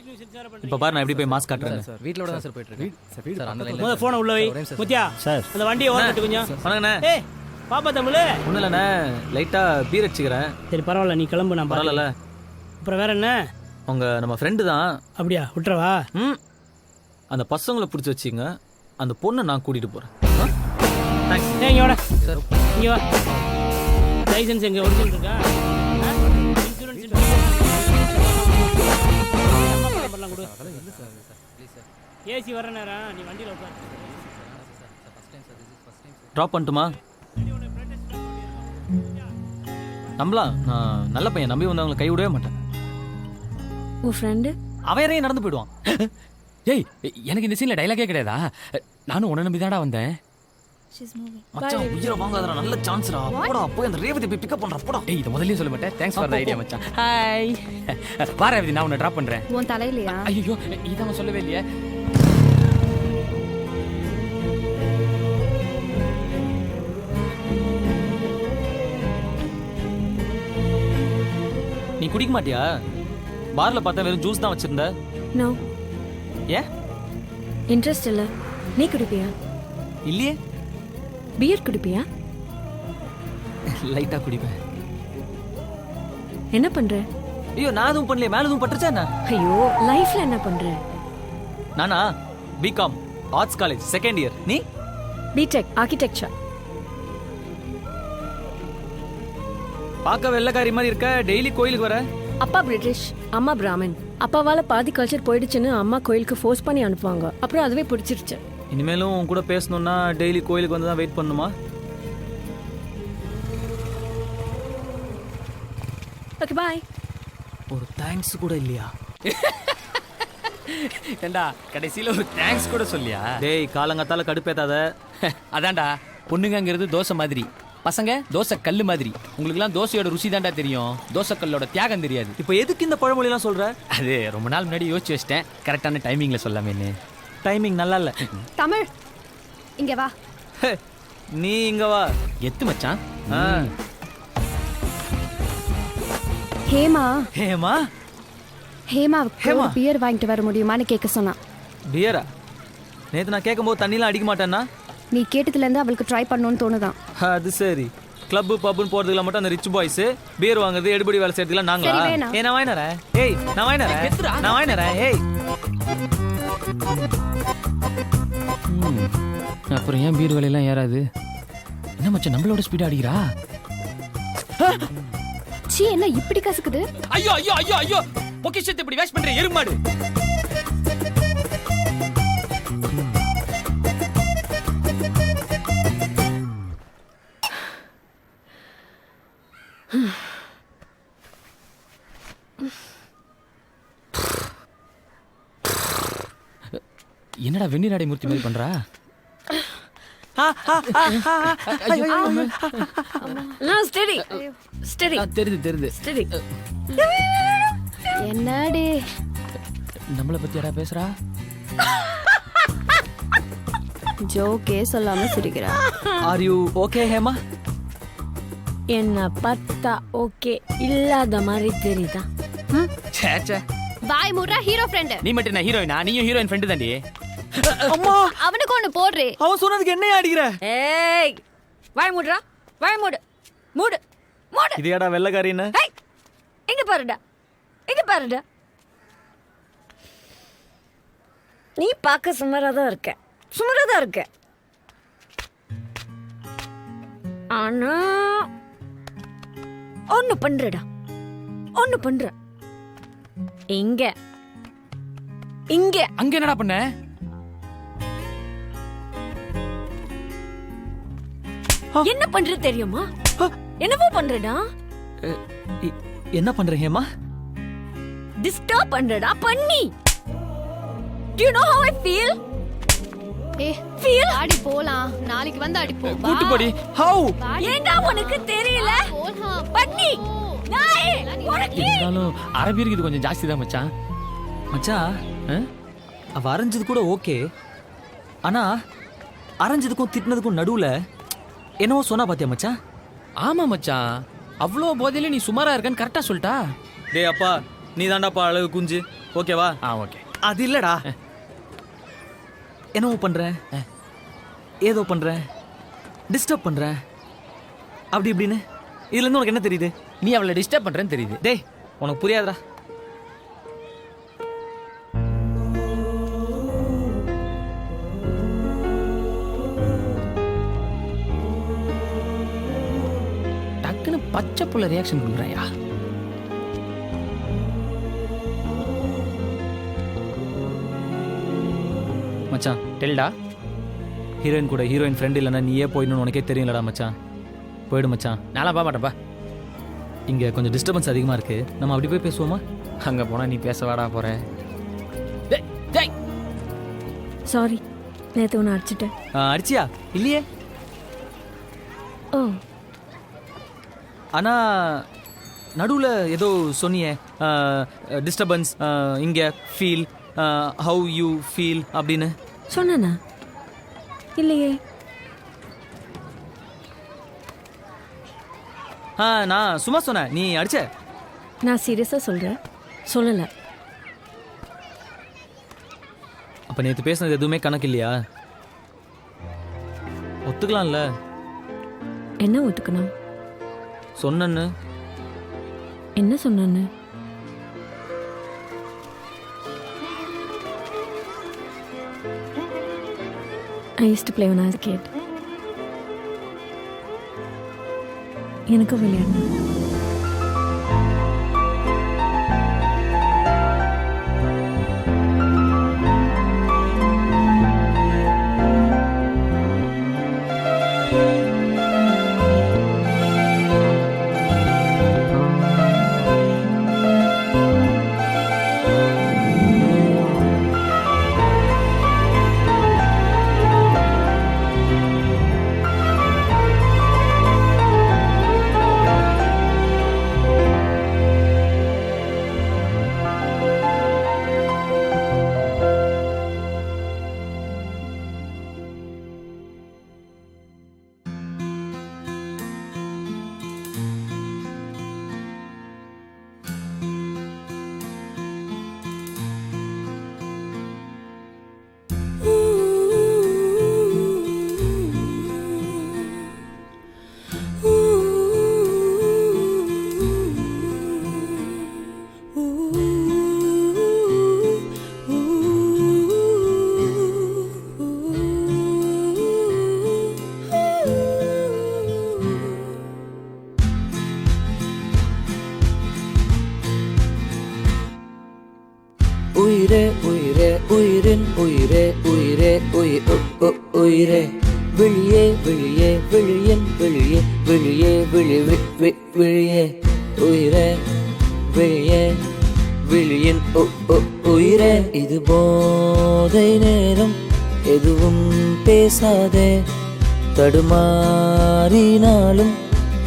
இப்ப பாரு நான் எப்படி போய் மாஸ்க் காட்டுறேன். வீட்லோட தான் சார் போயிட்டு இருக்கு. சார் அந்த முதல்ல போனை உள்ள வை. முத்தியா சார் அந்த வண்டியை ஓரத்து கொஞ்சம். வணங்கண்ணே. ஏய் பாப்பா தமிழ். ஒன்றும் இல்லைண்ணே லைட்டா பீர் அடிச்சுக்கிறேன். சரி பரவாயில்ல நீ கிளம்பு. நான் பரவாயில்ல. அப்புறம் வேற என்ன? அவங்க நம்ம ஃப்ரெண்டு தான். அப்படியா விட்டுறவா? அந்த பசங்களை பிடிச்சி வச்சுங்க. அந்த பொண்ணை நான் கூட்டிட்டு போறேன். இங்க வாடா சார். இங்க வா. லைசென்ஸ் எங்க ஒரிஜினல் இருக்கா? இன்சூரன்ஸ் பண்ணலாம் கொடு. ஏசி வர நேரம் நீ வண்டியில உட்காரு. ட்ராப் பண்ணட்டுமா? நம்பலாம். நான் நல்ல பையன், நம்பி வந்தவங்களை கை விடவே மாட்டேன். உன் ஃப்ரெண்டு அவன் யாரையும் நடந்து போயிடுவான். ஏய் எனக்கு இந்த சீன்ல டைலாகே கிடையாதா? நானும் உன்னை நம்பி தான்டா வந்தேன். மச்சான் உயிரை வாங்காதடா, நல்ல சான்ஸ்டா. போடா போய் அந்த ரேவதி போய் பிக்கப் பண்றா போடா. ஏய் இத முதல்லயே சொல்ல மாட்டேன். தேங்க்ஸ் ஃபார் தி ஐடியா மச்சான். ஹாய் வா ரேவதி, நான் உன்னை டிராப் பண்றேன். உன் தலையிலையா? ஐயோ இதான் சொல்லவே இல்லையே. நீ குடிக்க மாட்டியா? பார்ல பார்த்தா வெறும் ஜூஸ் தான் வச்சிருந்த. நோ. ஏன்? இன்ட்ரெஸ்ட் இல்ல. நீ குடிப்பியா? இல்லையே. பியர் குடிப்பியா? லைட்டா குடிப்பேன். என்ன பண்ற? ஐயோ நான் எதுவும் பண்ணல. மேல எதுவும் பட்டுச்சா என்ன? ஐயோ லைஃப்ல என்ன பண்ற? நானா BCom arts college second year. நீ? BTech architecture. பார்க்க வெள்ளக்காரி மாதிரி இருக்க. டெய்லி கோயிலுக்கு வர. அப்பா பிரிட்டிஷ், அம்மா பிராமின். அப்பாவால பாதி கல்ச்சர் போயிடுச்சுன்னு அம்மா கோயிலுக்கு ஃபோர்ஸ் பண்ணி அனுப்புவாங்க. அப்புறம் அதுவே பிடிச்சிருச்சு. இனிமேலும் உன் கூட பேசணும்னா டெய்லி கோயிலுக்கு வந்து தான் வெயிட் பண்ணுமா? Okay bye. ஒரு தேங்க்ஸ் கூட இல்லையா? ஏண்டா கடைசியில ஒரு தேங்க்ஸ் கூட சொல்லியா? டேய் காலங்கத்தால கடுப்பேத்தாத. அதான்டா பொண்ணுங்கிறது தோசை மாதிரி, பசங்க தோசை கல்லு மாதிரி. உங்களுக்குலாம் தோசையோட ருசி தான்டா தெரியும், தோசை கல்லோட தியாகம் தெரியாது. இப்போ எதுக்கு இந்த பழமொழிலாம் சொல்ற? அது ரொம்ப நாள் முன்னாடி யோசிச்சு வச்சிட்டேன். கரெக்டான டைமிங்ல சொல்லாமேன்னு. டைமிங் நல்லா இல்ல. தமிழ் இங்க வா. நீ இங்க வா. எத்து மச்சான். ஹேமா ஹேமா ஹேமாவுக்கு ஒரு பியர் வாங்கிட்டு வர முடியுமான்னு கேட்க சொன்னான். பியரா? நேத்து நான் கேட்கும்போது தண்ணிலாம் அடிக்க மாட்டேன்னா? நீ கேட்டதுல இருந்து அவளுக்கு ட்ரை பண்ணணும்னு தோணுதான். அது சரி. கிளப் பப்னு போறதுக்குலாம் மட்டும் அந்த ரிச் பாய்ஸ் பீர் வாங்குறது எடுபடி வேலை செய்யறதுக்குலாம் நாங்களா? சரி, வேணாம். நான் வாங்கினறேன். ஏய் நான் வாங்கினறேன். நான் வாங்கினறேன். ஏய் அப்புறம் ஏன் பீர் விலையெல்லாம் ஏறாது? என்ன மச்சான் நம்மளோட ஸ்பீட் அடிக்கிறா? சீ என்ன இப்படி கசக்குது? ஐயோ ஐயோ ஐயோ ஐயோ பொக்கிஷத்தை இப்படி வேஸ்ட் பண்ற எருமாடு. என்னடா வெந்நீர் மூர்த்தி மாதிரி பண்றா? ஸ்டெடி ஸ்டெடி தெரியுது தெரியுது. ஸ்டெடி. என்னடி நம்மளை பத்தி யாரா பேசுறா? ஜோக்கே சொல்லாம சிரிக்கிறா. Are you okay Hema? என்ன பார்த்தா ஓகே இல்லாத மாதிரி தெரியுதா? சேச்சே பாய் முர்ரா ஹீரோ ஃப்ரெண்ட். நீ மட்டும் நான் ஹீரோயினா? நீயும் ஹீரோயின் ஃப்ரெண்டு தாண்டி. அம்மா அவனுக்கு ஒன்னு போடுறே. அவன் சொன்னதுக்கு என்ன அடிக்கிற? ஏய் வாய் மூடுடா, வாய் மூடு, மூடு மூடு. இது ஏடா வெள்ளக்காரின்னு? ஏய் இங்க பாருடா, இங்க பாருடா. நீ பார்க்க சுமாரா தான் இருக்க, சுமாரா தான் இருக்க. ஆனா ஒன்னு பண்றடா, ஒன்னு பண்ற. இங்க இங்க அங்க என்னடா பண்ண? என்ன பண்ற தெரியுமா? என்னவோ பண்றடா. என்ன பண்ற ஹேமா? டிஸ்டர்ப் பண்றடா பண்ணி. Do you know how I feel? Feel? ஆடி போலாம். நாளைக்கு வந்து அடிப்போம். கூட்டி போடி. How? ஏண்டா உனக்கு தெரியல? பண்ணி. நாய் உனக்கு இருந்தாலும் அரபியருக்கு இது கொஞ்சம் ஜாஸ்தி தான் மச்சான். மச்சான் அவ அரைஞ்சது கூட ஓகே. ஆனா அரைஞ்சதுக்கும் திட்டினதுக்கும் நடுவுல என்னவோ சொன்னா பாத்தியா மச்சான்? ஆமா மச்சான், அவ்வளோ போதையில நீ சுமாரா இருக்கன்னு கரெக்டா சொல்லிட்டா. டேய் அப்பா நீ தாண்டாப்பா அழகு குஞ்சு, ஓகேவா? ஓகே. அது இல்லடா, என்னவோ பண்ற, ஏதோ பண்ற, டிஸ்டர்ப் பண்ற, அப்படி இப்படின்னு. இதுல இருந்து உனக்கு என்ன தெரியுது? நீ அவளை டிஸ்டர்ப் பண்றேன்னு தெரியுது. டேய் உனக்கு புரியாதுடா. டக்குன்னு பச்சை புள்ள ரியாக்ஷன் கொடுக்குறாயா? மச்சான் டெல்டா. ஹீரோயின் கூட ஹீரோயின் ஃப்ரெண்ட் இல்லைன்னா நீயே போயிடணும்னு உனக்கே தெரியும்லடா மச்சான். போயிடு மச்சான். நான்லாம் போக மாட்டேன்ப்பா. இங்கே கொஞ்சம் டிஸ்டர்பன்ஸ் அதிகமாக இருக்கு, நம்ம அப்படி போய் பேசுவோமா? அங்கே போனால் நீ பேச வாடா போற. சாரி, நேத்து உன்னை அடிச்சிட்டேன். அடிச்சியா? இல்லையே. ஓ ஆனா நடுவில் ஏதோ சொன்னியே, டிஸ்டர்பன்ஸ் இங்கே ஃபீல், ஹவு யூ ஃபீல் அப்படின்னு சொன்னா? இல்லையே. நான் சும்மா சொன்னேன், நீ அடிச்ச. நான் சீரியஸா சொல்றேன், சொல்லல. அப்ப நேத்து பேசுனது எதுவுமே கணக்கு இல்லையா? ஒத்துக்கலாம்ல? என்ன ஒத்துக்கணும்? சொன்னன்னு. என்ன சொன்னு? I used to play when I was a kid. எனக்கு விளையாடணும். உயிரே உயிரே உயிரே விழியே விழியே விழியின் விழியே விழியே விழியே உயிரே விழியே விழியின் உயிரே. இது போதை நேரம், எதுவும் பேசாதே, தடுமாறினாலும்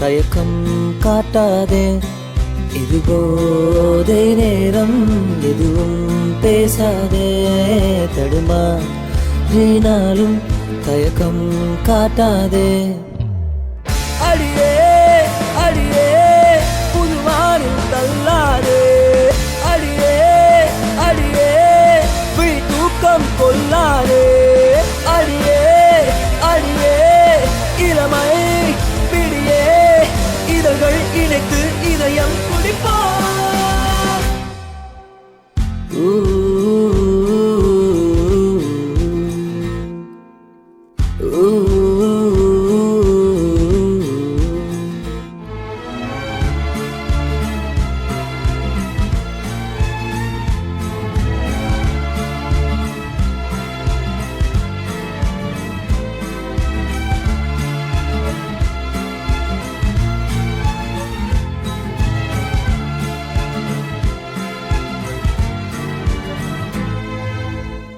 தயக்கம் காட்டாதே. இது போதை நேரம், எதுவும் பேசாதே, தடுமாறினாலும் தயக்கம் காட்டாதே. அடியே அடியே புதுவானில் தள்ளாதே, அடியே அடியே விழி தூக்கம் கொள்ளாதே. அடியே அடியே இளமை பிடியே, இதழ்கள் இணைத்து இதயம் குடிப்பா.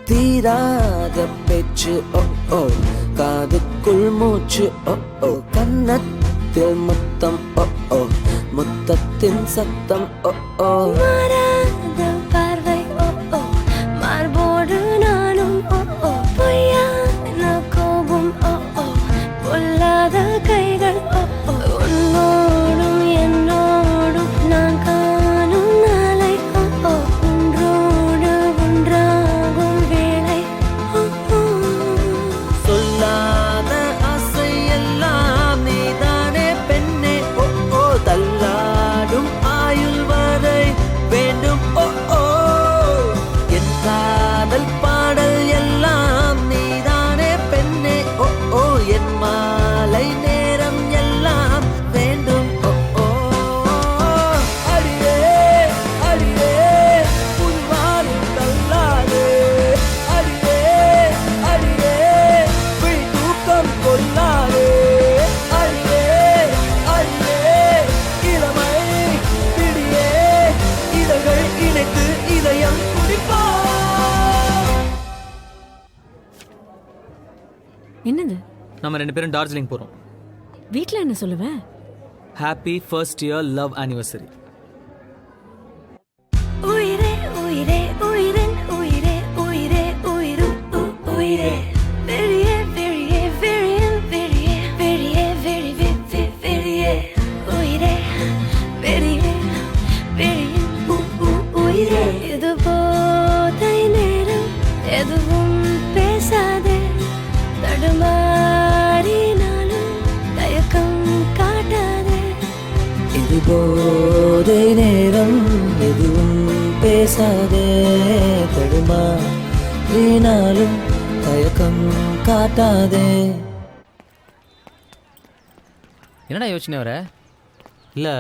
தீராத பேச்சு ஓ ஓ, காதுக்குள் மூச்சு ஓ ஓ, கன்னத்தில் முத்தம் ஓ ஓ, முத்தத்தின் சத்தம் ஓ ஓ. மாறாத பார்வை ஓ ஓ, மார்போடு நானும் ஓ ஓ, பொய்யான கோபம் ஓ ஓ, பொல்லாத கைகள் ஓ ஓ, உன்னோடும் என்னோடும் நான் காணும் நாளை ஓ ஓ, ஒன்றோடு ஒன்றாகும் வேளை ஓ ஓ. சொல்லாத ஆசை எல்லாம் நீதானே பெண்ணே ஓ ஓ, தள்ளாடும் ஆயுள் வரை வேண்டும் ஓ ஓ. என் காதல் பாடல் எல்லாம் நீதானே பெண்ணே ஓ ஓ, என் மாலை நேரம் எல்லாம் வேண்டும் ஓ ஓ. அடியே அடியே புதுவானில் தள்ளாதே, அடியே அடியே விழி தூக்கம் கொள்ளாதே. அடியே அடியே இளமை பிடியே, இதழ்கள் இணைத்து இதயம் குடிப்பா. என்னது? நம்ம 2 பேரும் டார்ஜிலிங் போறோம். வீட்டில் என்ன சொல்லுவேன்? Happy first year love anniversary. உயிரே உயிரே உயிரின் உயிரே உயிரே உயிரும் உயிரே, வெளியே வெளியே வெளியின் வெளியே வெளியே வெளி வெளியே உயிரே வெளியே வெளியின் உயிரே. இது போதை நேரம், எதுவும் பேசாதே, தடுமாறினாலும் தயக்கம் காட்டாதே. இது போதை நேரம், எதுவும் பேசாதே, தடுமாறினாலும் தயக்கம் காட்டாதே. என்னடா யோசனை வர? இல்லை,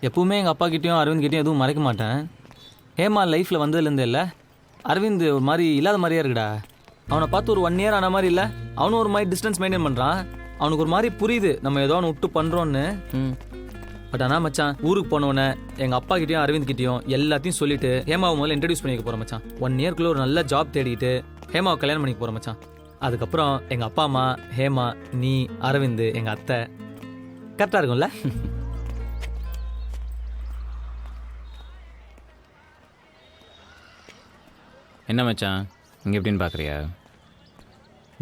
எப்பவுமே எங்கள் அப்பா கிட்டேயும் அரவிந்த் கிட்டேயும் எதுவும் மறைக்க மாட்டேன். ஹேமா லைஃப்பில் வந்ததுலேருந்து இல்லை, அரவிந்த் ஒரு மாதிரி இல்லாத மாதிரியே இருக்குடா. அவனை பார்த்து ஒரு 1 year ஆன மாதிரி இல்லை, அவனும் ஒரு மாதிரி டிஸ்டன்ஸ் மெயின்டைன் பண்ணுறான். அவனுக்கு ஒரு மாதிரி புரியுது நம்ம ஏதோ அவனை விட்டு பண்ணுறோன்னு. பட் ஆனால் மச்சான், ஊருக்கு போனோடனே எங்கள் அப்பா கிட்டேயும் அரவிந்த் கிட்டேயும் எல்லாத்தையும் சொல்லிட்டு ஹேமாவை முதல்ல இன்ட்ரடியூஸ் பண்ணிக்க போகிறோம் மச்சான். 1 yearக்குள்ளே ஒரு நல்ல ஜாப் தேடிக்கிட்டு ஹேமாவை கல்யாணம் பண்ணிக்க போகிறோம் மச்சான். அதுக்கப்புறம் எங்கள் அப்பா அம்மா, ஹேமா, நீ, அரவிந்த், எங்கள் அத்தை, கரெக்டாக இருக்கும்ல? என்ன மச்சான் இங்கே எப்படின்னு பார்க்குறியா?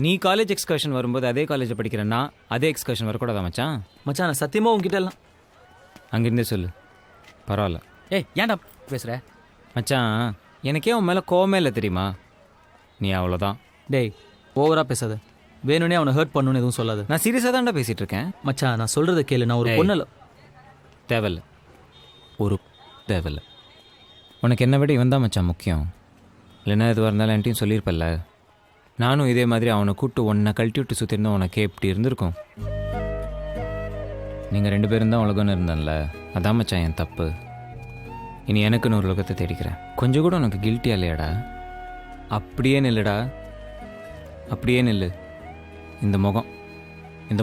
நீ காலேஜ் எக்ஸ்கர்ஷன் வரும்போது அதே காலேஜில் படிக்கிறேன்னா அதே எக்ஸ்கர்ஷன் வரக்கூடாதா மச்சான்? மச்சான் நான் சத்தியமாக உங்ககிட்ட எல்லாம் அங்கேருந்தே சொல்லு, பரவாயில்ல. ஏய் ஏன்டா பேசுகிற? மச்சான் எனக்கே உன் மேலே கோவமே இல்லை தெரியுமா? நீ அவ்வளோதான். டேய் ஓவராக பேசாத, வேணும்னே அவனை ஹர்ட் பண்ணணும்னு எதுவும் சொல்லாது. நான் சீரியஸாக தான்டா பேசிகிட்டு இருக்கேன். மச்சான் நான் சொல்கிறத கேளு, நான் ஒரு பொண்ணில் தேவையில்ல, ஒரு தேவையில்ல. உனக்கு என்ன விட இவன் தான் மச்சான் முக்கியம். இல்லைன்னா எதுவாக இருந்தாலும் என்கிட்டையும் சொல்லியிருப்பல்ல. நானும் இதே மாதிரி அவனை கூப்பிட்டு ஒன்றை கழட்டி விட்டு சுற்றிருந்தோம், உனக்கு எப்படி இருந்திருக்கும்? நீங்கள் 2 பேரும் தான் உலகம்னு இருந்தேன்ல, அதான் மச்சான் என் தப்பு. இனி எனக்குன்னு ஒரு உலகத்தை தேடிக்கிறேன். கொஞ்சம் கூட உனக்கு கில்ட்டியா இல்லையாடா? அப்படியே நில்லுடா, அப்படியே நில்லு. இந்த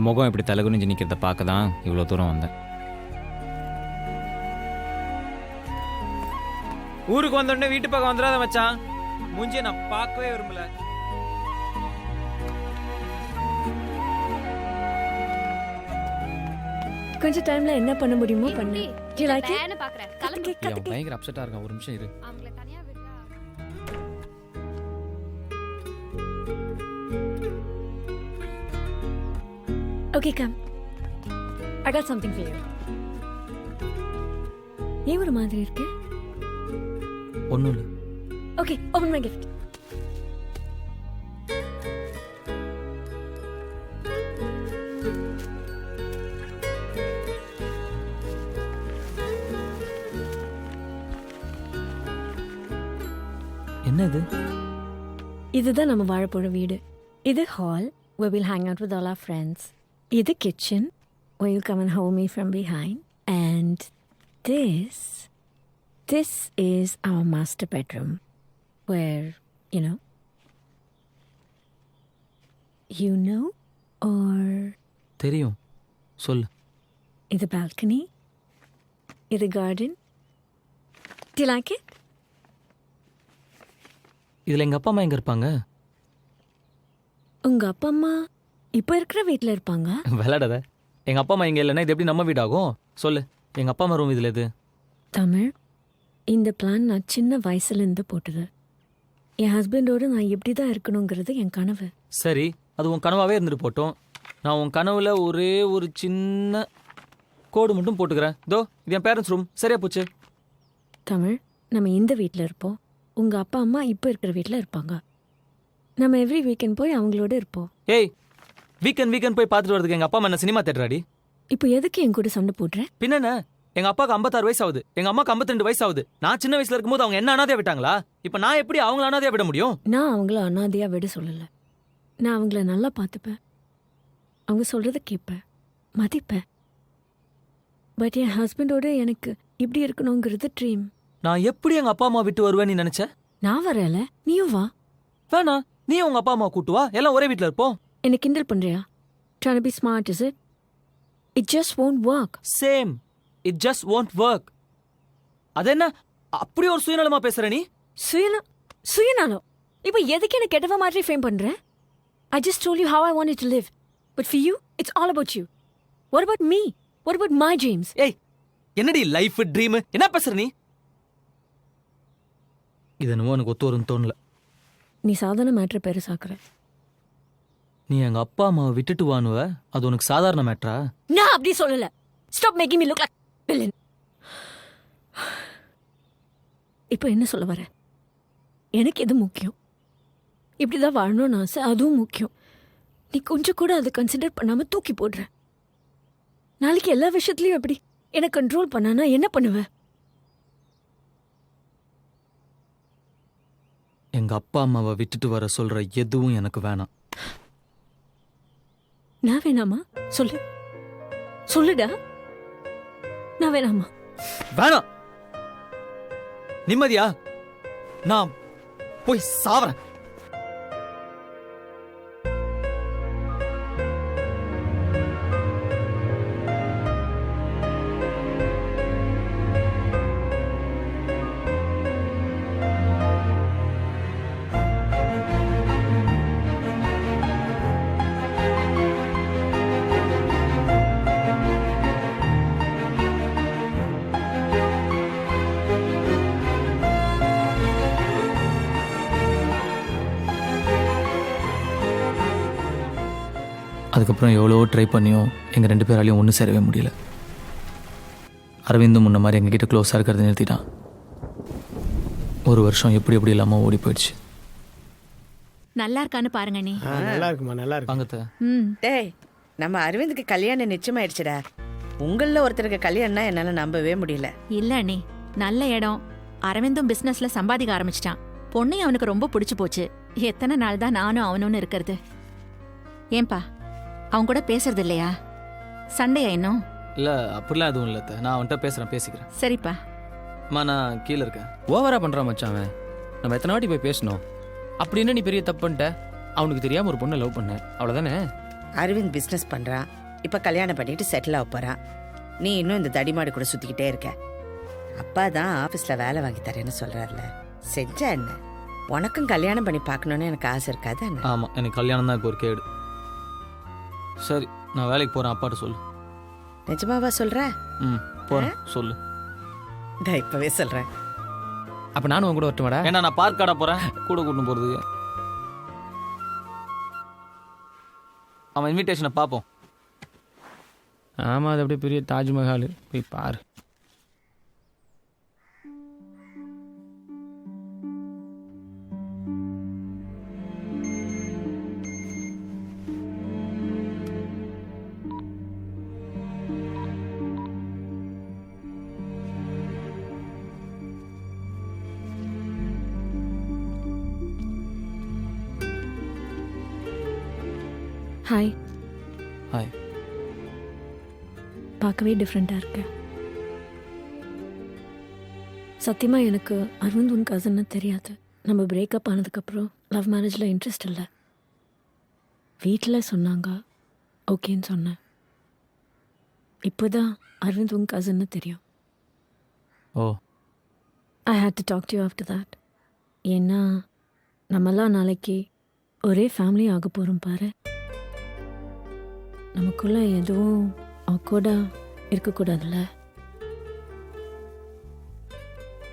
முகம் இப்படி தலகுனிஞ்சு நிற்கிறத பார்க்க தான் இவ்வளோ தூரம் வந்தேன். ஊருக்கு வந்தோடனே வீட்டு பக்கம் வந்துடாத மச்சான். மூஞ்சியை நான் பார்க்கவே விரும்பல. கொஞ்சம் டைம்ல என்ன பண்ண முடியுமோ பண்ணு. Do you like it? அவன் பயங்கர அப்செட்டாக இருக்கான், ஒரு நிமிஷம் இரு. Okay, come. I got something for you. ஏன் ஒரு மாதிரி இருக்கு? ஒன்றும் இல்லை. Okay, open my gift. என்ன இது? இதுதான் நம்ம வாழ போற வீடு. இது hall where we'll hang out with all our friends. இது kitchen where you'll come and hold me from behind. And this is our master bedroom where, you know or தெரியும், சொல்லு. இது balcony, இது garden. Do you like it? இதில் எங்கள் அப்பா அம்மா எங்கே இருப்பாங்க? உங்க அப்பா அம்மா இப்போ இருக்கிற வீட்டில் இருப்பாங்க. விளையாடாத. எங்கள் அப்பா அம்மா இங்கே இல்லைன்னா இது எப்படி நம்ம வீடாகும்? சொல்லு, எங்கள் அப்பா அம்மா ரூம் இதில் எது? தமிழ், இந்த பிளான் நான் சின்ன வயசுலேருந்து போட்டது. என் ஹஸ்பண்டோடு நான் எப்படி தான் இருக்கணுங்கிறது என் கனவு. சரி, அது உன் கனவாகவே இருந்துட்டு போட்டோம். நான் உன் கனவில் ஒரே ஒரு சின்ன கோடு மட்டும் போட்டுக்கிறேன். இதோ இது என் பேரண்ட்ஸ் ரூம். சரியா போச்சு. தமிழ், நம்ம இந்த வீட்டில் இருப்போம். உங்கள் அப்பா அம்மா இப்போ இருக்கிற வீட்டில் இருப்பாங்க. நம்ம எவ்ரி வீக்கெண்ட் போய் அவங்களோட இருப்போம். ஏய், வீக்கெண்ட் போய் பார்த்துட்டு வரதுக்கு எங்கள் அப்பா அம்மா என்ன சினிமா தேட்டராடி? இப்போ எதுக்கு என் கூட சண்டை போடுறேன்? பின்னென்ன, எங்கள் அப்பாவுக்கு 56 வயசு ஆகுது, எங்கள் அம்மாவுக்கு 52 வயசு ஆகுது. நான் சின்ன வயசுல இருக்கும்போது அவங்க என்ன அனாதையா விட்டாங்களா? இப்போ நான் எப்படி அவங்கள அனாதையா விட முடியும்? நான் அவங்கள அனாதையாக விட சொல்லலை. நான் அவங்கள நல்லா பார்த்துப்பேன், அவங்க சொல்கிறத கேட்பேன், மதிப்பேன். பட் என் ஹஸ்பண்டோட எனக்கு இப்படி இருக்கணுங்கிறது ட்ரீம். நான் எப்படி எங்கள் அப்பா அம்மா விட்டு வருவேன் நீ நினச்ச? நான் வரல, நீயும் வா. வேணா, நீ உங்கள் அப்பா அம்மா கூட்டு வா, எல்லாம் ஒரே வீட்டில் இருப்போம். என்ன கிண்டல் பண்ணுறியா? Trying to be smart, is it? It just won't work. Same, it just won't work. அது என்ன அப்படி ஒரு சுயநலமா பேசுற நீ? சுயநலம்? இப்போ எதுக்கு என்ன கெட்டவ மாதிரி ஃபேம் பண்ற? I just told you how I wanted to live. But for you, it's all about you. What about me? What about my dreams? ஏய், என்னடி லைஃப் ட்ரீம் என்ன பேசுற நீ? இது என்னமோ எனக்கு ஒத்து வரும்னு தோணல. நீ சாதாரண மேட்ரை பெருசாக்குற. நீ எங்க அப்பா அம்மாவை விட்டுட்டு வானுவ, அது உனக்கு சாதாரண மேட்ரா? நான் அப்படி சொல்லல. Stop making me look like villain. இப்போ என்ன சொல்ல வர? எனக்கு எது முக்கியம்? இப்படிதான் வாழணும்னு ஆசை, அதுவும் முக்கியம். நீ கொஞ்சம் கூட அதை கன்சிடர் பண்ணாம தூக்கி போடுற. நாளைக்கு எல்லா விஷயத்துலயும் எப்படி என்ன கண்ட்ரோல் பண்ணானா என்ன பண்ணுவ? எங்க அப்பா அம்மாவை விட்டுட்டு வர சொல்ற எதுவும் எனக்கு வேணாம். நான் வேணாமா? சொல்லுடா. நான் வேணாமா? வேணாம். நிம்மதியா நான் போய் சாவறேன். அதுக்கப்புறம் எவ்வளோ ட்ரை பண்ணியும் எங்கள் 2 பேராலையும் ஒன்றும் சேரவே முடியல. அரவிந்தும் முன்ன மாதிரி எங்ககிட்ட க்ளோஸாக இருக்கிறத நிறுத்திட்டான். 1 வருஷம் எப்படி இல்லாமல் ஓடி போயிடுச்சு. நல்லா இருக்கான்னு பாருங்க. நீ நல்லா இருக்குமா? நல்லா இருக்கு. வாங்கத்த. டேய், நம்ம அரவிந்துக்கு கல்யாணம் நிச்சயமாயிடுச்சுடா. உங்களில் ஒருத்தருக்கு கல்யாணம்னா என்னால் நம்பவே முடியல. இல்ல அண்ணே, நல்ல இடம். அரவிந்தும் பிசினஸ்ல சம்பாதிக்க ஆரம்பிச்சிட்டான். பொண்ணையும் அவனுக்கு ரொம்ப பிடிச்சு போச்சு. எத்தனை நாள் தான் நானும் அவனும் இருக்கிறது? ஏன்பா அவன் கூட பேசுறது இல்லையா? சண்டையா இன்னும்? இல்லை, அப்படிலாம் எதுவும் இல்லை. நான் அவன்கிட்ட பேசிக்கிறேன். சரிப்பா. நான் கீழே இருக்கேன். ஓவரா பண்ணுறான் மச்சான் அவன். நம்ம எத்தனை வாட்டி போய் பேசணும்? அப்படி என்ன நீ பெரிய தப்பு பண்ணிட்ட? அவனுக்கு தெரியாம ஒரு பொண்ணை லவ் பண்ண, அவ்வளவுதானே? அரவிந்த் பிசினஸ் பண்றான், இப்ப கல்யாணம் பண்ணிட்டு செட்டில் ஆக போறான். நீ இன்னும் இந்த தடிமாடு கூட சுத்திக்கிட்டே இருக்க. அப்பா தான் ஆபீஸ்ல வேலை வாங்கி தரேன்னு சொல்றாருல, செஞ்சா என்ன? உனக்கும் கல்யாணம் பண்ணி பார்க்கணும்னு எனக்கு ஆசை இருக்காது என்ன? ஆமாம், எனக்கு கல்யாணம் தான் இப்போ ஒரு கேடு. சரி, நான் வேலைக்கு போகிறேன், அப்பாட்ட சொல்லு. நிஜமாவா சொல்ற? ம், போகிறேன், சொல்லு. நான் இப்பவே சொல்றேன். அப்ப நானும் உன் கூட வரட்டுமாடா? ஏன்னா நான் பார்க் காட போகிறேன், கூட கூட்டின்னு போகிறதுக்கு. அவன் இன்விடேஷனை பார்ப்போம். ஆமா, அது அப்படியே பெரிய தாஜ்மஹால், போய் பாரு. ஹாய். ஹாய். பார்க்கவே டிஃப்ரெண்ட்டாக இருக்கு. சத்தியமாக எனக்கு அரவிந்த் உன் கசன்னு தெரியாது. நம்ம பிரேக்கப் ஆனதுக்கப்புறம் லவ் மேரேஜில் இன்ட்ரெஸ்ட் இல்லை. வீட்டில் சொன்னாங்க, ஓகேன்னு சொன்னேன். இப்போ தான் அரவிந்த் உன் கசன்னு தெரியும். Oh. I hate to talk to you after that. ஏன்னா நம்மெல்லாம் நாளைக்கு ஒரே ஃபேமிலி ஆக போகிறோம் பாரு. நமக்குள்ளே எதுவும் ஆக்வர்டாக இருக்கக்கூடாதுல்ல?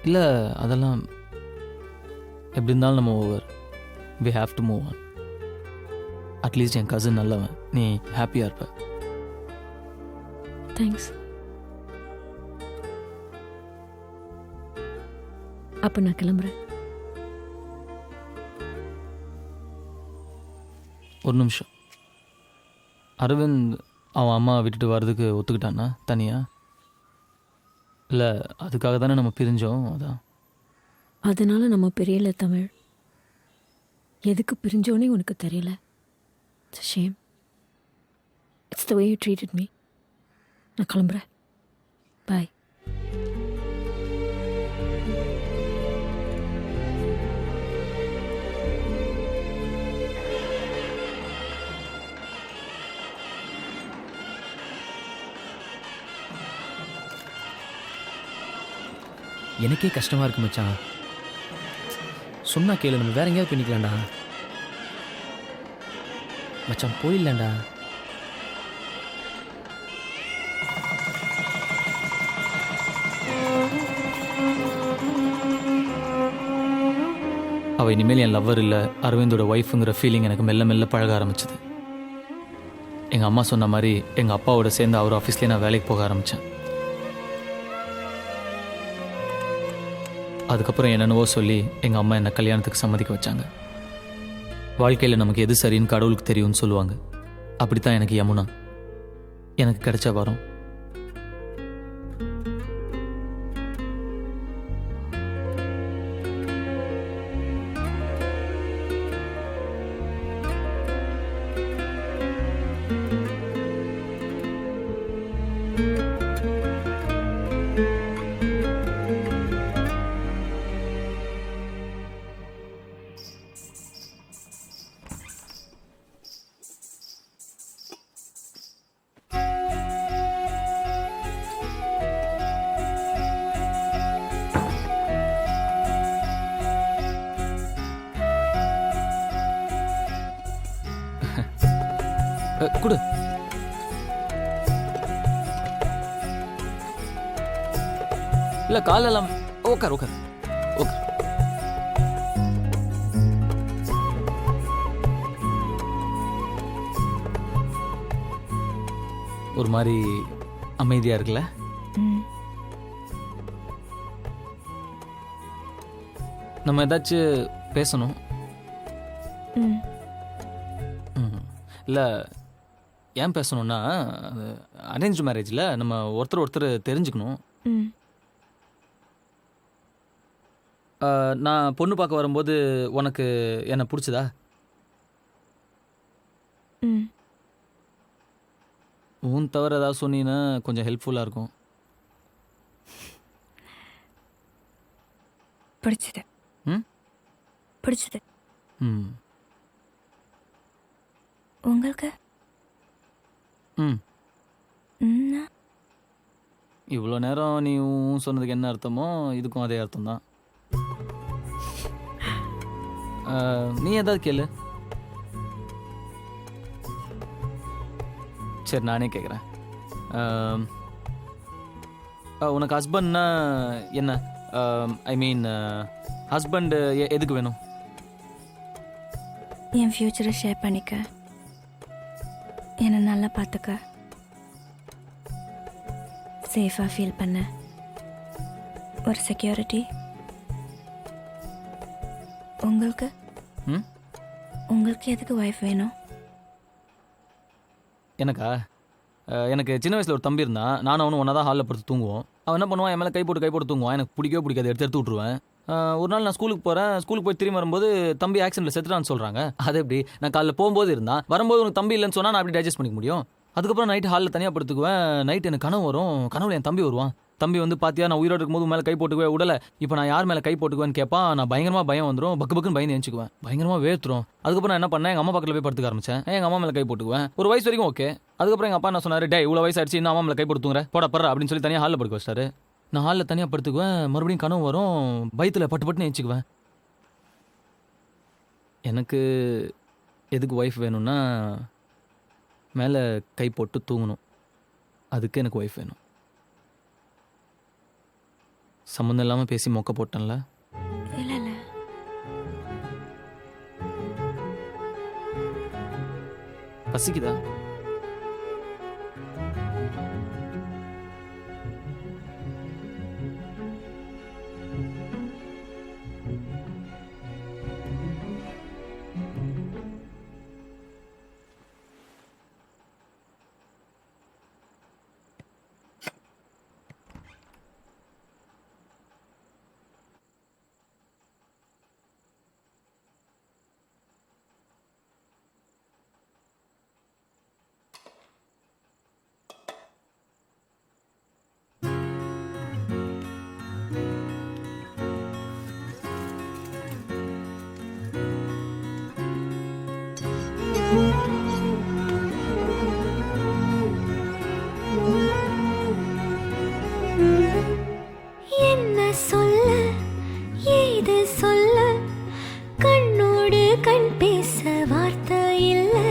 இல்லை, அதெல்லாம் எப்படி இருந்தாலும் நம்ம over. We have to move on. At least என் கசின் நல்லவன், நீ ஹாப்பியாக இருப்ப. தேங்க்ஸ். அப்போ நான் கிளம்புறேன். ஒரு நிமிஷம். அரவிந்த் அவன் அம்மா விட்டுட்டு வர்றதுக்கு ஒத்துக்கிட்டானா தனியா? இல்லை, அதுக்காக தானே நம்ம பிரிஞ்சோம், அதான். அதனால நம்ம பிரியல தமிழ். எதுக்கு பிரிஞ்சோன்னே உனக்கு தெரியல. It's shame. It's the way you treated me. நான் கிளம்புறேன். பாய். எனக்கே கஷ்டமாக இருக்கு மச்சான். சொன்னா கேளு, நம்ம வேற எங்கேயாவது பண்ணிக்கலாம்டா மச்சான். போயிடலாம்டா. அவள் இனிமேல் என் லவ்வர் இல்லை, அரவிந்தோட ஒய்ஃபுங்கிற ஃபீலிங் எனக்கு மெல்ல மெல்ல பழக ஆரம்பிச்சது. எங்கள் அம்மா சொன்ன மாதிரி எங்கள் அப்பாவோட சேர்ந்து அவர் ஆஃபீஸ்லேயே நான் வேலைக்கு போக ஆரம்பித்தேன். அதுக்கப்புறம் என்னென்னவோ சொல்லி எங்கள் அம்மா என்னை கல்யாணத்துக்கு சம்மதிக்க வச்சாங்க. வாழ்க்கையில் நமக்கு எது சரின்னு கடவுளுக்கு தெரியும்னு சொல்லுவாங்க. அப்படித்தான் எனக்கு யமுனா எனக்கு கிடைச்ச வரம். கொடு. இல்ல காலெல்லாம் உட்கார் உட்கார் உட்கார். ஒரு மாதிரி அமைதியா இருக்குல்ல? நம்ம ஏதாச்சும் பேசணும். இல்லை, ஏன் பேசணும்னா, அரேஞ்ச் மேரேஜில் நம்ம ஒருத்தர் தெரிஞ்சுக்கணும். நான் பொண்ணு பார்க்க வரும்போது உனக்கு என்ன பிடிச்சதா? உன் தவிர ஏதாவது சொன்னீங்கன்னா கொஞ்சம் ஹெல்ப்ஃபுல்லாக இருக்கும். பிடிச்சது. பிடிச்சது. ம் உங்களுக்கு ம் ம்னா? இவ்வளோ நேரம் நீ ஊன் சொன்னதுக்கு என்ன அர்த்தமோ இதுக்கும் அதே அர்த்தம் தான். நீ ஏதாவது கேளு. சரி நானே கேட்குறேன். உனக்கு ஹஸ்பண்ட்னா என்ன? ஐ மீன் ஹஸ்பண்ட் எதுக்கு வேணும்? என் ஃப்யூச்சரை ஷேர் பண்ணிக்க, என்னை நல்லா பார்த்துக்க, சேஃபாக ஃபீல் பண்ண ஒரு செக்யூரிட்டி. உங்களுக்கு ம் உங்களுக்கு எதுக்கு ஒய்ஃப் வேணும்? எனக்கா? எனக்கு சின்ன வயசில் ஒரு தம்பி இருந்தான். நானும் அவனும் ஒன்றா தான் ஹாலில் படுத்து தூங்குவோம். அவன் என்ன பண்ணுவான், என் மேலே கை போட்டு தூங்குவான். எனக்கு பிடிக்கவே பிடிக்காது, எடுத்து விட்ருவேன். ஒரு நாள் நான் ஸ்கூலுக்கு போகிறேன். ஸ்கூலுக்கு போய் திரும்பி வரும்போது தம்பி ஆக்சிடென்ட்டில் செத்துட்டான்னு சொல்கிறாங்க. அது எப்படி? நான் காலைல போகும்போது இருந்தான், வரும்போது உனக்கு தம்பி இல்லைன்னு சொன்னால் நான் அப்படி டைஜஸ்ட் பண்ணிக்க முடியும்? அதுக்கப்புறம் நைட்டு ஹாலில் தனியாக படுத்துக்குவேன். நைட்டு எனக்கு கனவு வரும். கனவுல என் தம்பி வருவான். தம்பி வந்து பார்த்தியா நான் உயிரோடு இருக்கும்போது மேலே கை போட்டுக்குவேன், விடலை, இப்போ நான் யார் மேலே கை போட்டுக்குவேன்னு கேட்பான். நான் பயங்கரமாக பயம் வந்துடும், பக்குன்னு பயந்து எழுச்சிக்குவேன், பயங்கரமாக வேர்த்துரும். அதுக்கப்புறம் நான் என்ன பண்ணேன், எங்கள் அம்மா பக்கத்தில் போய் படுத்துக்க ஆரம்பிச்சேன். எங்கள் அம்மா மேலே கை போட்டுக்குவேன். ஒரு வயசு வரைக்கும் ஓகே. அதுக்கப்புறம் எங்கள் அப்பா என்ன சொன்னார், டே இவ்வளோ வயசு ஆயிடுச்சு, இன்னும் அம்மா மேலே கை போட்டுங்கிற போட படுற அப்படின்னு சொல்லி தனியாக ஹாலில் படுக்க வச்சிட்டாரு. நான் ஹாலில் தனியாக படுத்துக்குவேன். மறுபடியும் கனவு வரும், பயத்தில் பட்டுன்னு எழுச்சிக்குவேன். எனக்கு எதுக்கு ஒய்ஃப் வேணும்னா, மேலே கை போட்டு தூங்கணும். அதுக்கு எனக்கு ஒய்ஃப் வேணும். சம்மந்தம் இல்லாமல் பேசி மொக்க போட்டேன்ல. இல்லை இல்லை, பசிக்குதா? என்ன சொல்ல ஏது சொல்ல, கண்ணோடு கண் பேச வார்த்தை இல்லை.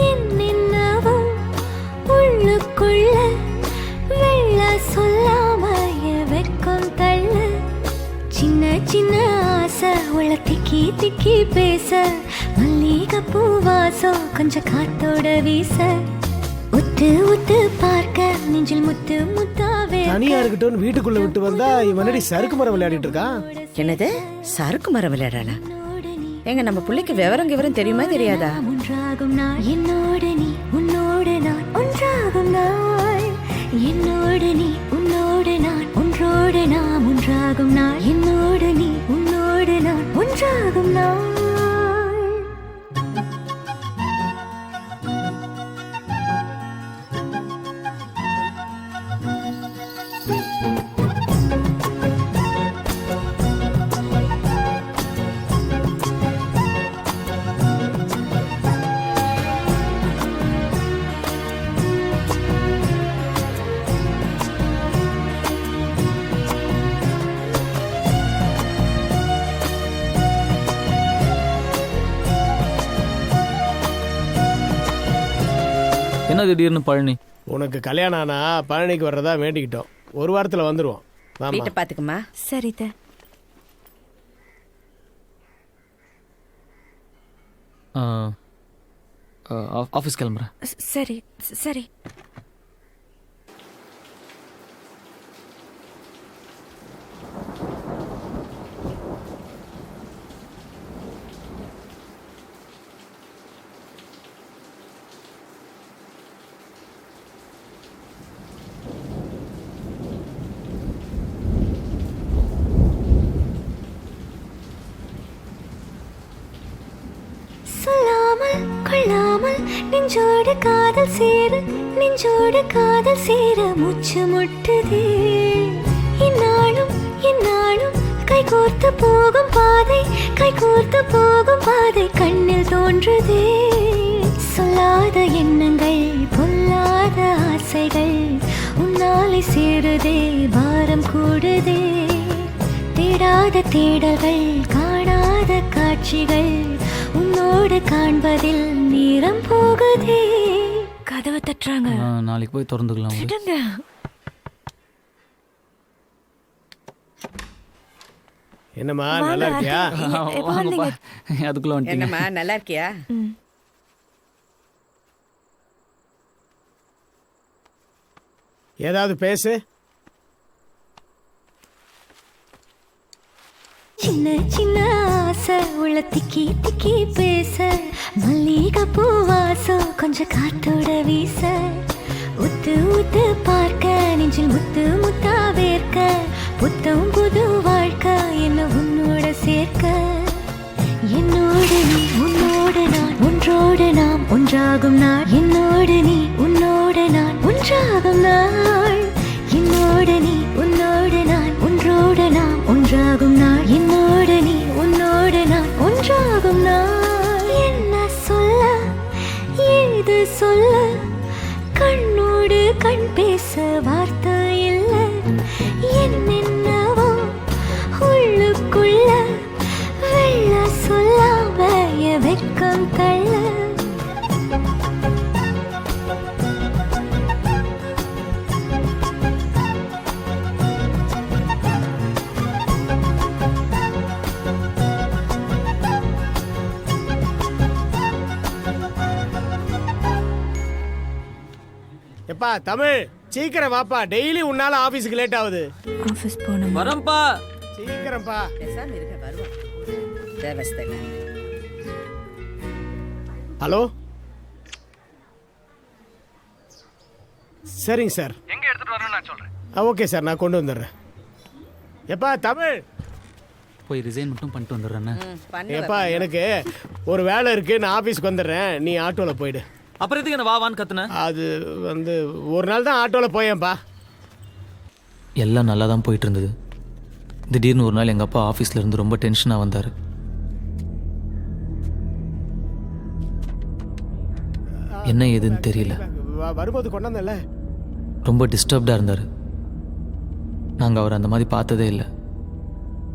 என்னென்னவோ உள்ளுக்குள்ள வெள்ள சொல்லாம வெக்கம் தள்ள. சின்ன சின்ன ஆசை உள்ள திக்கி திக்கி பேச, மல்லிகை பூவாசம் கொஞ்சம் காத்தோட வீச. உத்து உத்து பார்க்க நெஞ்சில் முத்து முத்தாவே. தனியா இருக்கட்டும் வீட்டுக்குள்ள விட்டு வந்தா இவனடி சறுக்கு மரம் விளையாடிட்டு இருக்கான். என்னது சறுக்கு மரம் விளையாடலாம்? எங்க நம்ம பிள்ளைக்கு விவரம் தெரியுமா தெரியாதா? ஒன்றாகும் நாள் என்னோட நீ உன்னோட நான் ஒன்றாகும் நாள். என்னோட நீ உன்னோட நான் ஒன்றோட நாம் ஒன்றாகும் நாள். என்னோட நீ உன்னோட நான் ஒன்றாகும் நாள். என்ன திடீர்னு பழனி? உனக்கு கல்யாணம் ஆனா பழனிக்கு வர்றதா வேண்டிக்கிட்டோம். ஒரு வாரத்துல வந்துருவோம். வீட்டை பாத்துக்குமா? சரிதா. ஆஃபீஸ் கிளம்புறேன். சரி சரி. சொல்லாமல் கொள்ளாமல் நெஞ்சோடு காதல் சேர, நெஞ்சோடு காதல் சேர மூச்சு முட்டுதே. இந்நாளும் இந்நாளும் கை கோர்த்து போகும் பாதை கை கோர்த்து போகும் பாதை கண்ணில் தோன்றுதே சொல்லாத எண்ணங்கள் பொல்லாத ஆசைகள் உன்னாலே சேருதே பாரம் கூடுதே தேடாத தேடல்கள் காணாத காட்சிகள் உன்னோடு காண்பதில் நேரம் போகுதே கதவை தட்டுறாங்க நாளைக்கு போய் திறந்துக்கலாம் விடுங்க என்னம்மா நல்லா இருக்கியா? அதுக்குள்ள வந்துட்டீங்க. என்னம்மா நல்லா இருக்கியா? ஏதாவது பேசு. சின்ன சின்ன ஆசை உள்ள திக்கி திக்கி பேச மல்லிகை பூ வாசம் கொஞ்சம் காத்தோட வீச உத்து உத்து பார்க்க நெஞ்சில் முத்து முத்தா வேர்க்க புத்தம் புது வாழ்க்கை என்ன உன்னோட சேர்க்க என்னோடு நீ உன்னோடு நான் ஒன்றோடு நாம் ஒன்றாகும் நாள் என்னோடு நீ உன்னோடு நான் ஒன்றாகும் நாள் என்னோடு நீ உன்னோடு நான் ஒன்றோடு நாம் ஒன்றாகும் நாள் என்னோடு நீ உன்னோடு நான் ஒன்றாகும் நாள் என்ன சொல்ல ஏது சொல்ல கண்ணோடு கண் பேச வார்த்தை இல்லை என்னென்னவோ உள்ளுக்குள்ள வெள்ள சொல்லாம என் வெட்கம் தள்ள எப்பா தமிழ் சீக்கிரம் வாப்பா, டெய்லி உன்னால ஆபீஸ்க்கு லேட் ஆகுது. ஆஃபீஸ் போகணும் வரேன்ப்பா. சீக்கிரம்ப்பா. பேசாம இருக்க வருவோம். தேவஸ்தை. ஹலோ சரிங்க சார். எங்க எடுத்துட்டு வரணும் நான் சொல்றேன். ஓகே சார், நான் கொண்டு வந்துடுறேன். எப்பா தமிழ் போய் ரிசைன் மட்டும் பண்ணிட்டு வந்துடுறேன். எப்பா எனக்கு ஒரு வேலை இருக்கு, நான் ஆபீஸ்க்கு வந்துடுறேன், நீ ஆட்டோல போயிடு. அப்புறம் எதுக்கு என்ன வாவான்னு கத்துன? அது வந்து ஒரு நாள் தான் ஆட்டோல போயேன்ப்பா. எல்லாம் நல்லா தான் போயிட்டு இருந்தது. திடீர்னு ஒரு நாள் எங்கள் அப்பா ஆஃபீஸில் இருந்து ரொம்ப டென்ஷனாக வந்தார். என்ன ஏதுன்னு தெரியல, வரும்போது கொண்டாந்தல ரொம்ப டிஸ்டர்ப்டாக இருந்தார். நாங்கள் அவர் அந்த மாதிரி பார்த்ததே இல்லை.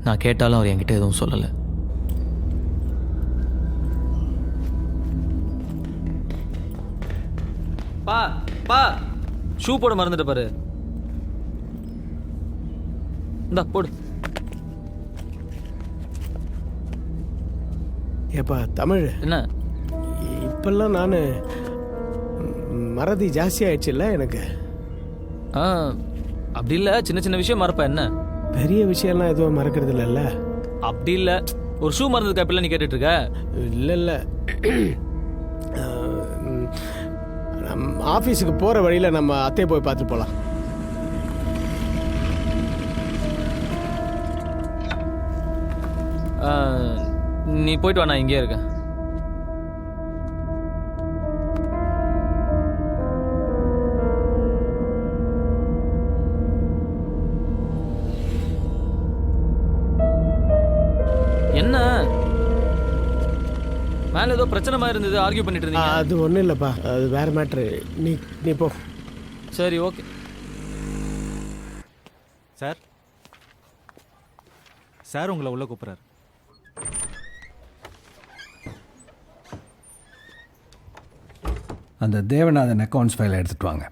நான் கேட்டாலும் அவர் என்கிட்ட எதுவும் சொல்லலை. பா பா ஷூ போட மறந்துட்டு பாரு. இந்தா போடு. ஏப்பா தமிழ், என்ன இப்பெல்லாம் நான் மறதி ஜாஸ்தி ஆயிடுச்சுல்ல எனக்கு. அப்படி இல்லை, சின்ன சின்ன விஷயம் மறப்பேன். என்ன பெரிய விஷயம்லாம் எதுவும் மறக்கிறது இல்லைல்ல? அப்படி இல்லை, ஒரு ஷூ மறந்ததுக்கு அப்படிலாம் நீ கேட்டுட்டு இருக்க? இல்லை இல்லை, ஆஃபீஸுக்கு போகிற வழியில் நம்ம அத்தையை போய் பார்த்துட்டு போகலாம். நீ போயிட்டு வா, நான் இங்கே இருக்கேன். என்ன மேலே ஏதோ பிரச்சனை மாதிரி இருந்தது, ஆர்கியூ பண்ணிட்டு இருந்தீங்க. அது ஒன்றும் இல்லைப்பா, அது வேறு மேட்ரு. நீ போ. சரி ஓகே. சார் சார் உங்களை உள்ள கூப்பிட்றாரு. அந்த தேவநாதன் அக்கௌண்ட்ஸ் ஃபைலை எடுத்துட்டு வாங்க.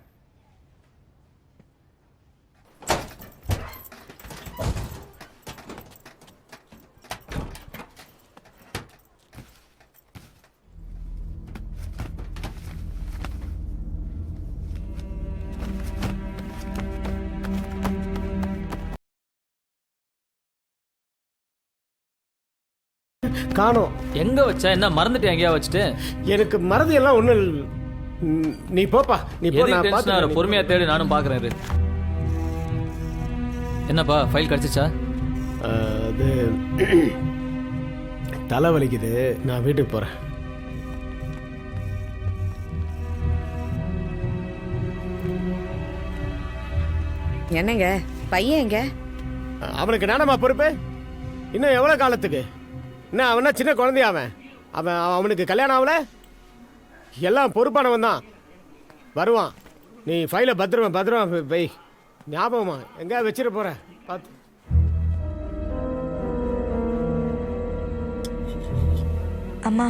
காணோம். எங்க வச்சா? என்ன மறந்துட்டு எங்கேயா வச்சுட்டு? எனக்கு மறதி எல்லாம் ஒன்றும். நீ போப்பா, நீ போ. நான் பார்த்து பொறுமையா தேடி நானும் பார்க்குறேன். இரு. என்னப்பா ஃபைல் கிடச்சிச்சா? அது தலை வலிக்குது, நான் வீட்டுக்கு போகிறேன். என்னங்க பையன் எங்க? அவனுக்கு நானம்மா பொறுப்பு. இன்னும் எவ்வளோ காலத்துக்கு? என்ன அவனா சின்ன குழந்தையா அவன்? அவனுக்கு கல்யாணம் ஆகல? எல்லாம் பொறுப்பானவன் தான். வருவான். நீ ஃபைலை பத்திரமா வை. ஞாபகமா எங்கே வச்சிட போற பார்த்து. அம்மா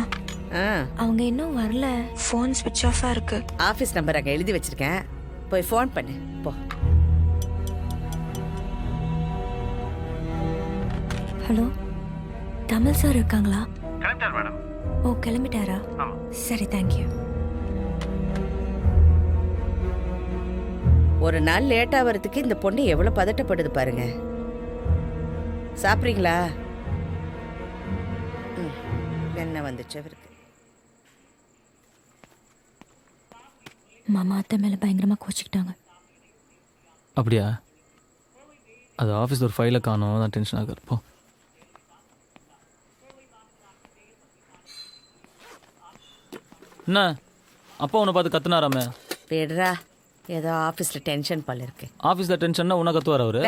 ஆ அவங்க இன்னும் வரல. ஃபோன் ஸ்விட்ச் ஆஃபா இருக்கு. ஆஃபீஸ் நம்பர் அங்கே எழுதி வச்சிருக்கேன், போய் ஃபோன் பண்ணு போ. ஹலோ, தமிழ் சார் இருக்காங்களா? கிளம்பிட்டார் மேடம். ஓ, கிளம்பிட்டாரா? சரி, தேங்க்யூ. ஒரு நாள் லேட்டா வரதுக்கு இந்த பொண்ணு எவ்வளவு பதட்டப்படுது பாருங்க. சாப்பிட்றீங்களா? என்ன வந்துச்சு அவருக்கு? மாமா அத்தை மேல பயங்கரமா கோச்சிக்கிட்டாங்க. அப்படியா? அது ஆஃபீஸில் ஒரு ஃபைலை காணோம், தான் டென்ஷன் ஆகுது. போ. என்ன அப்பா உன்னை பார்த்து கத்துனாராமே? விடுறா, ஏதோ ஆஃபீஸில் டென்ஷன் போல இருக்கு. ஆஃபீஸில் டென்ஷன்னா உன்னை கத்துவார் அவரு?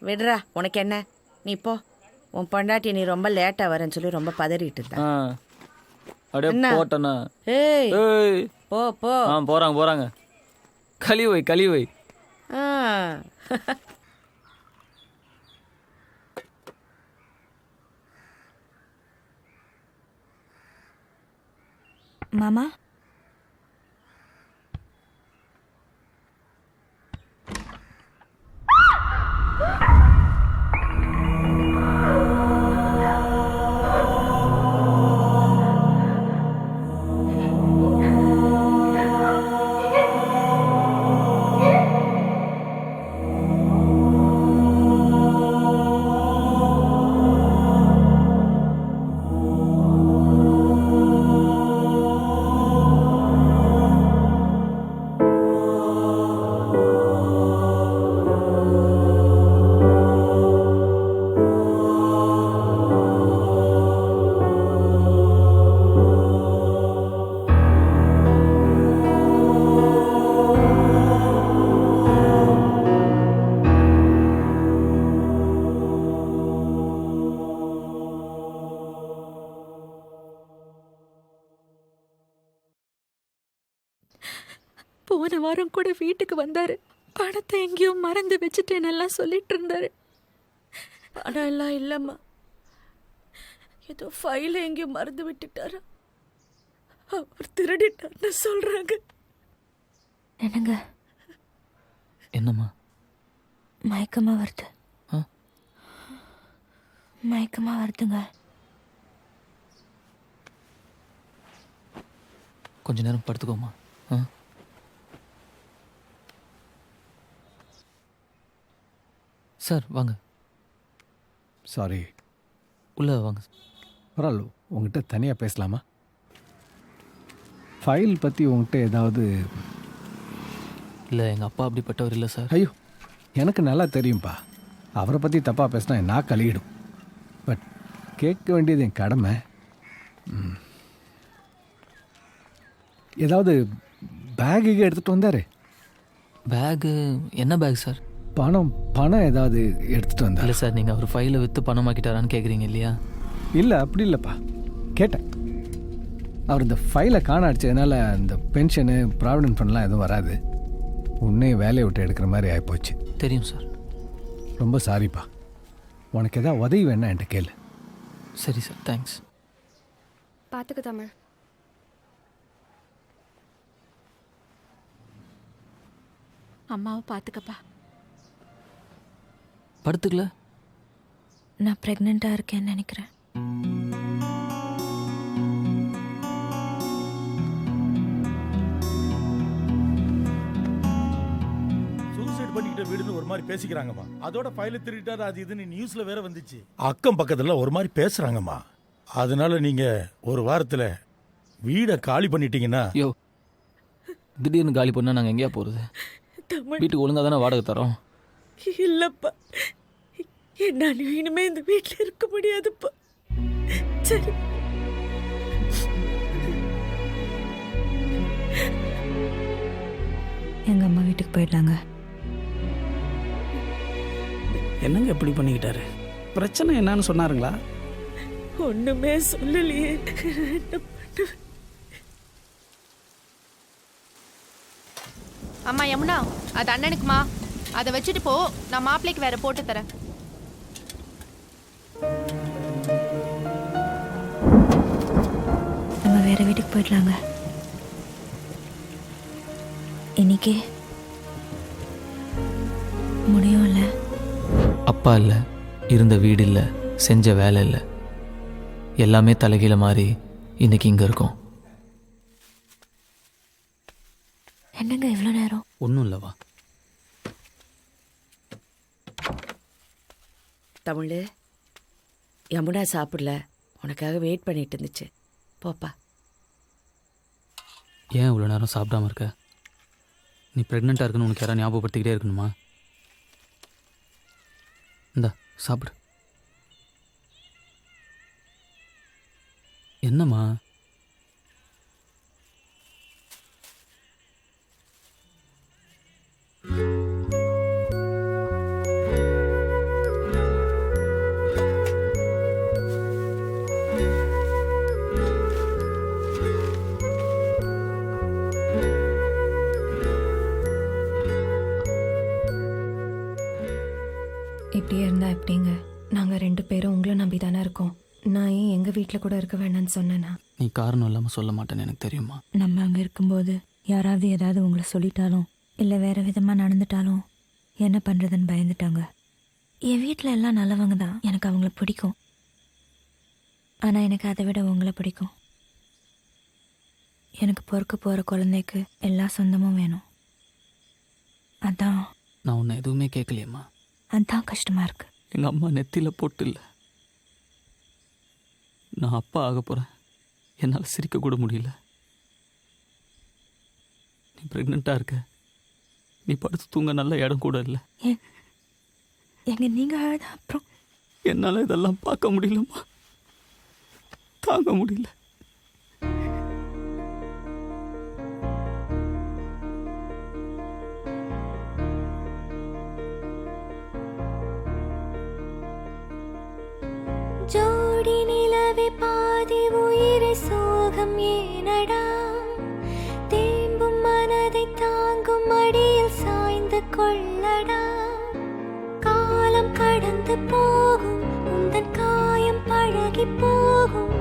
விடுறா, உனக்கு என்ன? நீ போ. உன் பொண்டாட்டி நீ ரொம்ப லேட்டா வரேன்னு சொல்லி ரொம்ப பதறிட்டு இருந்தா. அப்படியே போட்டேண்ணா. ஏய் ஏய், போ போ. போறாங்க. கழி வை. ஆ மாமா, போன வாரம் கூட வீட்டுக்கு வந்தாரு. பணத்தை எங்கேயோ மறந்து வச்சுட்டேன்னு எல்லாம் சொல்லிட்டு இருந்தாரு. பணம் எல்லாம் இல்லம்மா, ஏதோ ஃபைல எங்கேயோ மறந்து விட்டுட்டாரா. அவர் திருடிட்டார்னு சொல்றாங்க. என்னங்க? என்னம்மா? மயக்கமா வருது. மயக்கமா வருதுங்க. கொஞ்ச நேரம் படுத்துக்கோமா. சார் வாங்க. சாரி. உள்ள வாங்க. பரவாயில்ல, உங்ககிட்ட தனியாக பேசலாமா? ஃபைல் பற்றி உங்ககிட்ட ஏதாவது? இல்லை, எங்கள் அப்பா அப்படிப்பட்டவர் இல்லை சார். ஐயோ, எனக்கு நல்லா தெரியும்ப்பா. அவரை பற்றி தப்பாக பேசினா நான் கழியிடும். பட் கேட்க வேண்டியது என் கடமை. ஏதாவது பேகு எடுத்துகிட்டு வந்தார்? பேகு? என்ன பேக் சார்? பணம் ஏதாவது எடுத்துகிட்டு வந்தார்? இல்லை சார், நீங்கள் அவர் ஃபைலை விற்று பணமாக்கிட்டாரான்னு கேட்குறீங்க இல்லையா? இல்லை, அப்படி இல்லைப்பா. கேட்டேன். அவர் இந்த ஃபைலை காண அடிச்சதுனால இந்த பென்ஷனு ப்ராவிடென்ட் ஃபண்ட்லாம் எதுவும் வராது. உன்னையும் வேலையை விட்டு எடுக்கிற மாதிரி ஆகிப்போச்சு. தெரியும் சார். ரொம்ப சாரிப்பா. உனக்கு எதாவது உதவி வேணா என்கிட்ட கேளு. சரி சார், தேங்க்ஸ். பார்த்துக்க தமிழ். அம்மாவை பார்த்துக்கப்பா. படுத்துக்கல? நான் ப்ரெக்னெண்ட்டாக இருக்கேன்னு நினைக்கிறேன். சூசைட் பண்ணிக்கிட்ட வீடுன்னு ஒரு மாதிரி பேசிக்கிறாங்கம்மா. அதோட ஃபைல திருட்டாரு அது இதுன்னு நியூஸ்ல வேற வந்துச்சு. அக்கம் பக்கத்துல ஒரு மாதிரி பேசுறாங்கம்மா. அதனால நீங்க ஒரு வாரத்துல வீடை காலி பண்ணிட்டீங்கன்னா. யோ, திடீர்னு காலி பண்ணால் நாங்கள் எங்கேயா போகிறது? வீட்டுக்கு ஒழுங்காக தானே வாடகை தரோம். இல்லப்பா, நான் இனிமே இந்த வீட்டில் இருக்க முடியாதுப்பா. சரி, எங்க அம்மா வீட்டுக்கு போயிடலாங்க. என்னங்க எப்படி பண்ணிக்கிட்டாரு? பிரச்சனை என்னன்னு சொன்னாருங்களா? ஒண்ணுமே சொல்லலையே. அம்மா யமுனா, அது அண்ணனுக்குமா, அதை வச்சுட்டு போ, நான் மாப்பிள்ளைக்கு வேற போட்டு தரேன். நம்ம வேற வீட்டுக்கு போயிடலாங்க இன்னைக்கு. முடியும்ல? அப்பா இல்லை, இருந்த வீடு இல்லை, செஞ்ச வேலை இல்லை, எல்லாமே தலைகீழ மாறி இன்னைக்கு இங்கே இருக்கோம். என்னங்க இவ்வளோ நேரம்? ஒன்றும் இல்லைவா? தமிழ், யமுனா சாப்பிடல, உனக்காக வெயிட் பண்ணிட்டு இருந்துச்சு. போப்பா. ஏன் இவ்வளோ நேரம் சாப்பிடாம இருக்க? நீ ப்ரெக்னெண்ட்டாக இருக்குன்னு உனக்கு யாராவது ஞாபகப்படுத்திக்கிட்டே இருக்கணுமா? இந்தா சாப்பிடு. என்னம்மா? இப்படியே இருந்தா எப்படிங்க? நாங்கள் 2 பேரும் உங்களை நம்பி தானே இருக்கோம். நான் ஏன் எங்கள் வீட்டில் கூட இருக்க வேண்டாம்னு சொன்னேன்னா? நீ காரணம் இல்லாமல் சொல்ல மாட்டேன்னு எனக்கு தெரியுமா? நம்ம அங்கே இருக்கும்போது யாராவது ஏதாவது உங்களை சொல்லிட்டாலும் இல்லை வேறு விதமாக நடந்துட்டாலும் என்ன பண்ணுறதுன்னு பயந்துட்டாங்க. என் வீட்டில் எல்லாம் நல்லவங்க தான், எனக்கு அவங்கள பிடிக்கும். ஆனால் எனக்கு அதை விட உங்களை பிடிக்கும். எனக்கு பொறுக்க போகிற குழந்தைக்கு எல்லா சொந்தமும் வேணும். அதான் நான் உன்னை எதுவுமே கேட்கலையம்மா. அதான் கஷ்டமாக இருக்கு. எங்கள் அம்மா நெத்தியில் போட்டு இல்லை, நான் அப்பா ஆக போகிறேன். என்னால் சிரிக்க கூட முடியல. நீ ப்ரெக்னெண்ட்டாக இருக்க, நீ படுத்து தூங்க நல்ல இடம் கூட இல்லை. எங்க நீங்கள் அழுத அப்புறம் என்னால் இதெல்லாம் பார்க்க முடியலம்மா, தாங்க முடியல. ஜோடி நிலவே பாதி உயிரை சோகம் ஏனடா, தேம்பும் மனதை தாங்கும் அடியில் சாய்ந்து கொள்ளடா. காலம் கடந்து போகும், உந்தன் காயம் பழகி போகும்,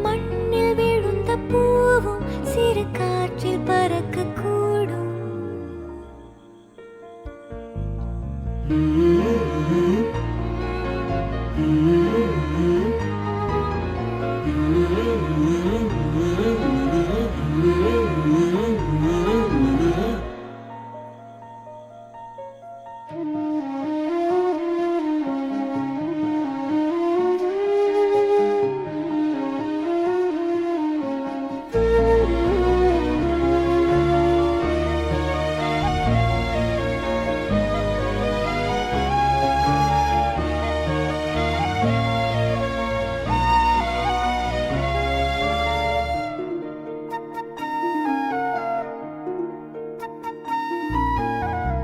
மண்ணில் விழுந்த பூவும் சிறு காற்றில் பறக்க கூடும்.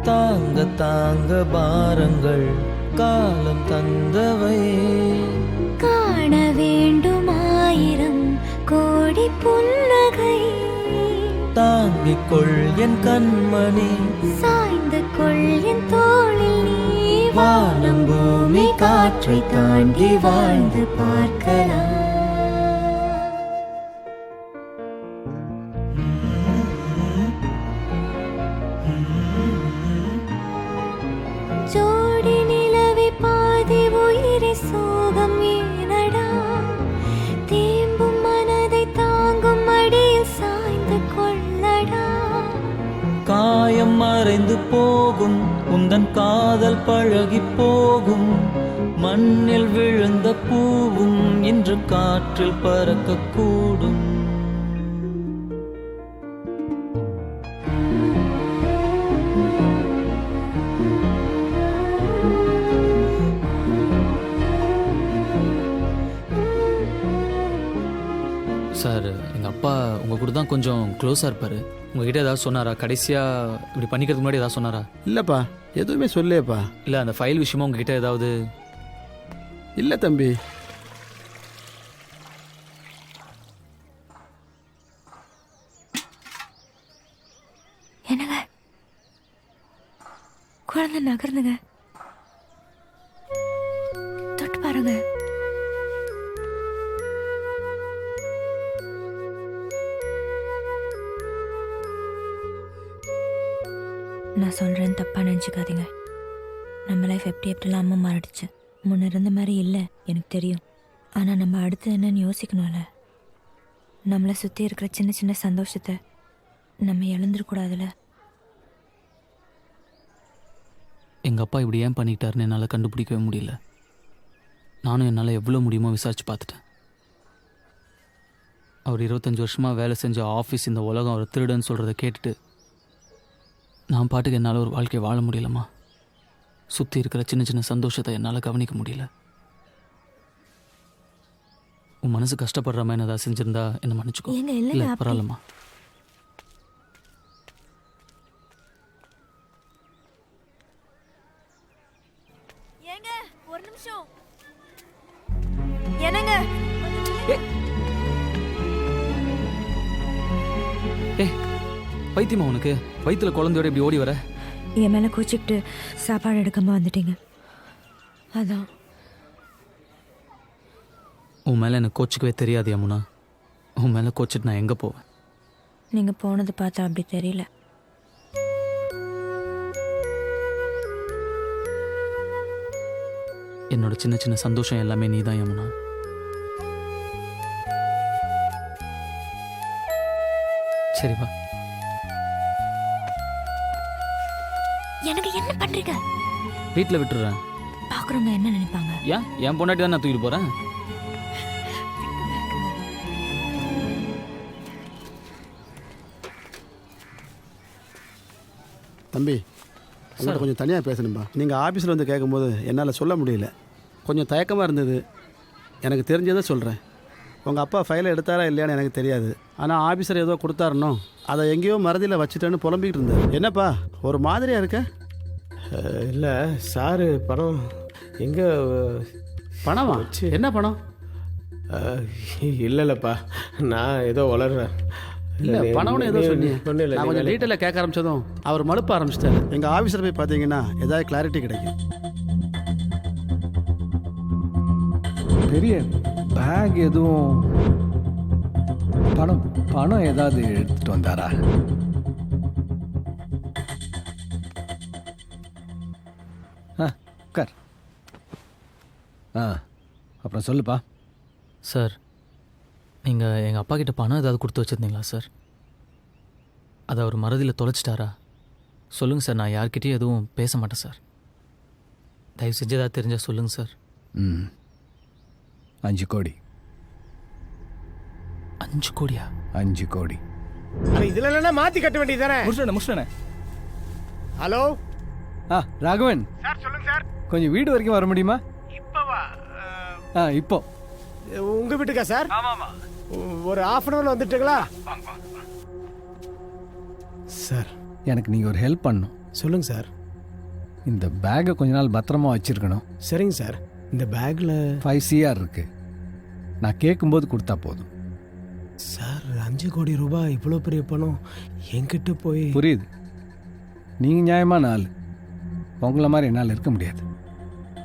தாங்க தாங்க பாரங்கள் காலம் தந்தவை, காண வேண்டும் 1000 கோடி புன்னகை. தாங்கிக் கொள் என் கண்மணி, சாய்ந்து கொள் என் தோளில் நீ. வானம் பூமி காற்றை தாண்டி வாழ்ந்து பார்க்கலாம். ஜோடி நிலவே பாதி உயிரை சோகம் ஏனடா, தேம்பும் மனதை தாங்கும் அடியில் சாய்ந்து கொள்ளடா. காயம் மறைந்து போகும், உந்தன் காதல் பழகி போகும், மண்ணில் விழுந்த பூவும் இன்று காற்றில் பறக்கக்கூடும். சார், எங்கள் அப்பா உங்கள் கூட தான் கொஞ்சம் க்ளோஸாக இருப்பார். உங்ககிட்ட ஏதாவது சொன்னாரா? கடைசியாக இப்படி பண்ணிக்கிறதுக்கு முன்னாடி ஏதாவது சொன்னாரா? இல்லைப்பா, எதுவுமே சொல்லையப்பா. இல்லை, அந்த ஃபைல் விஷயமா உங்ககிட்ட ஏதாவது? இல்லை தம்பி. என்னங்க குழந்தை நகர்ந்துங்க, தொட்டு பாருங்க. நான் சொல்றேன், தப்பா நினச்சிக்காதீங்க. நம்ம லைஃப் எப்படிலாம் அம்மா மாறிடுச்சு. முன்ன இருந்த மாதிரி இல்லை எனக்கு தெரியும். ஆனால் நம்ம அடுத்து என்னன்னு யோசிக்கணும்ல. நம்மளை சுற்றி இருக்கிற சின்ன சின்ன சந்தோஷத்தை நம்ம இழந்துடக்கூடாதுல்ல. எங்கள் அப்பா இப்படி ஏன் பண்ணிக்கிட்டாருன்னு என்னால் கண்டுபிடிக்கவே முடியல. நானும் என்னால் எவ்வளோ முடியுமோ விசாரிச்சு பார்த்துட்டேன். அவர் 25 வருஷமாக வேலை செஞ்ச ஆஃபீஸ், இந்த உலகம் அவர் திருடன்னு சொல்கிறத கேட்டுட்டு நான் பாட்டுக்கு என்னால் ஒரு வாழ்க்கையை வாழ முடியலம்மா. சுற்றி இருக்கிற சின்ன சின்ன சந்தோஷத்தை என்னால் கவனிக்க முடியல. உன் மனசு கஷ்டப்படுற மாதிரி ஏதாவது செஞ்சிருந்தா என்ன மன்னிச்சுக்கோ. இல்லை பரவாயில்லம்மா. ஏங்க ஒரு நிமிஷம். என்னங்க பைத்தியமா உனக்கு? வயிற்றுல குழந்தையோட இப்படி ஓடி வர? என் மேலே கோச்சிக்கிட்டு சாப்பாடு எடுக்காம வந்துட்டீங்க, அதான். உன் மேலே எனக்கு கோச்சிக்கவே தெரியாது யமுனா. உன் மேலே கோச்சிட்டு நான் எங்கே போவேன்? நீங்கள் போனது பார்த்தா அப்படி தெரியல. என்னோட சின்ன சின்ன சந்தோஷம் எல்லாமே நீ தான் யமுனா. சரி வா. எனக்கு என்ன பண்றீங்க? வீட்டில் விட்டுறேன். பார்க்குறவங்க என்ன நினைப்பாங்க? ஏன் என் பொண்டாட்டி தான் நான் தூக்கிட்டு போகிறேன். தம்பி, உங்கள்கிட்ட கொஞ்சம் தனியாக பேசணும்பா. நீங்கள் ஆஃபீஸில் வந்து கேட்கும்போது என்னால் சொல்ல முடியல. கொஞ்சம் தயக்கமாக இருந்தது. எனக்கு தெரிஞ்சதை சொல்கிறேன். உங்கள் அப்பா ஃபைலை எடுத்தாரா இல்லையான்னு எனக்கு தெரியாது. ஆனால் ஆஃபீஸர் ஏதோ கொடுத்தாருனோ அதை எங்கேயோ மறதியில் வச்சுட்டேன்னு புலம்பிக்கிட்டு இருந்தேன். என்னப்பா ஒரு மாதிரியாக இருக்க? இல்லை சாரு, பணம் எங்கே? பணமா? என்ன பணம்? இல்லைல்லப்பா, நான் ஏதோ வளர்றேன். இல்லை பணம்னு ஏதோ சொன்னீங்க. ஒன்றும் இல்லை. நான் கொஞ்சம் டீட்டெயிலாக கேட்க ஆரம்பிச்சதும் அவர் மழுப்ப ஆரம்பிச்சிட்டார். எங்கள் ஆஃபீஸர் போய் பார்த்தீங்கன்னா ஏதாவது கிளாரிட்டி கிடைக்கும். பெரிய பேக் எதுவும் பணம் ஏதாவது எடுத்துட்டு வந்தாரா? உட்கார். அப்புறம் சொல்லுப்பா. சார், நீங்கள் எங்கள் அப்பா கிட்ட பணம் ஏதாவது கொடுத்து வச்சுருந்தீங்களா சார்? அதை அவர் மறதியில் தொலைச்சிட்டாரா? சொல்லுங்கள் சார். நான் யார்கிட்டயும் எதுவும் பேச மாட்டேன் சார். தயவு செஞ்சு ஏதாவது தெரிஞ்சால் சொல்லுங்கள் சார். 5 கோடி. 5 கோடியா? 5 கோடி. இதில் இல்லைன்னா மாற்றி கட்ட வேண்டியது தானே? முடிச்சிட்டேன். ஹலோ ராகவன் சார், சொல்லுங்க சார். கொஞ்சம் வீடு வரைக்கும் வர முடியுமா? இப்போவா? இப்போ உங்கள் வீட்டுக்கா சார்? ஒரு ½ அன் ஹவரில் வந்துட்டுங்களா சார்? எனக்கு நீங்கள் ஒரு ஹெல்ப் பண்ணணும். சொல்லுங்கள் சார். இந்த பேக்கை கொஞ்ச நாள் பத்திரமா வச்சுருக்கணும். சரிங்க சார். இந்த பேக்கில் 5 CR இருக்கு. நான் கேட்கும்போது கொடுத்தா போதும். சார், 5 கோடி ரூபாய் இவ்வளோ பெரிய பணம் என்கிட்ட போய். புரியுது, நீங்கள் நியாயமான ஆள். உங்களை மாதிரி என்னால் இருக்க முடியாது.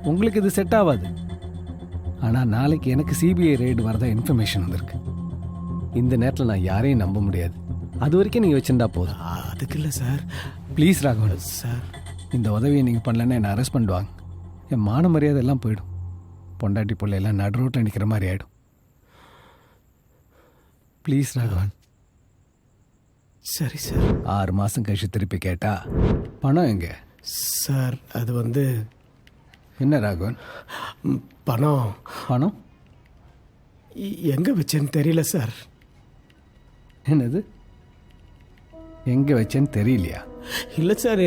உங்களுக்கு இது செட் ஆகாது. ஆனால் நாளைக்கு எனக்கு CBI ரெய்டு வரதா இன்ஃபர்மேஷன் வந்திருக்கு. இந்த நேரத்தில் நான் யாரையும் நம்ப முடியாது. அது வரைக்கும் நீங்கள் வச்சுருந்தா போதும். அதுக்கு இல்லை சார். ப்ளீஸ் ராகவன் சார், இந்த உதவியை நீங்கள் பண்ணலன்னா என்னை அரெஸ்ட் பண்ணுவாங்க. என் மான மரியாதை எல்லாம் போயிடும். பொண்டாட்டி பிள்ளை எல்லாம் நடு ரோட்டில் நிற்கிற மாதிரி ஆகிடும். ப்ளீஸ் ராகவன். சரி சார். 6 மாதம் கழிச்சு திருப்பி கேட்டா பணம் எங்க? சார், அது வந்து என்ன ராகவன்? பணம் எங்கே வச்சேன்னு தெரியல சார். என்னது எங்கே வச்சேன்னு தெரியலையா? இல்லை சார்,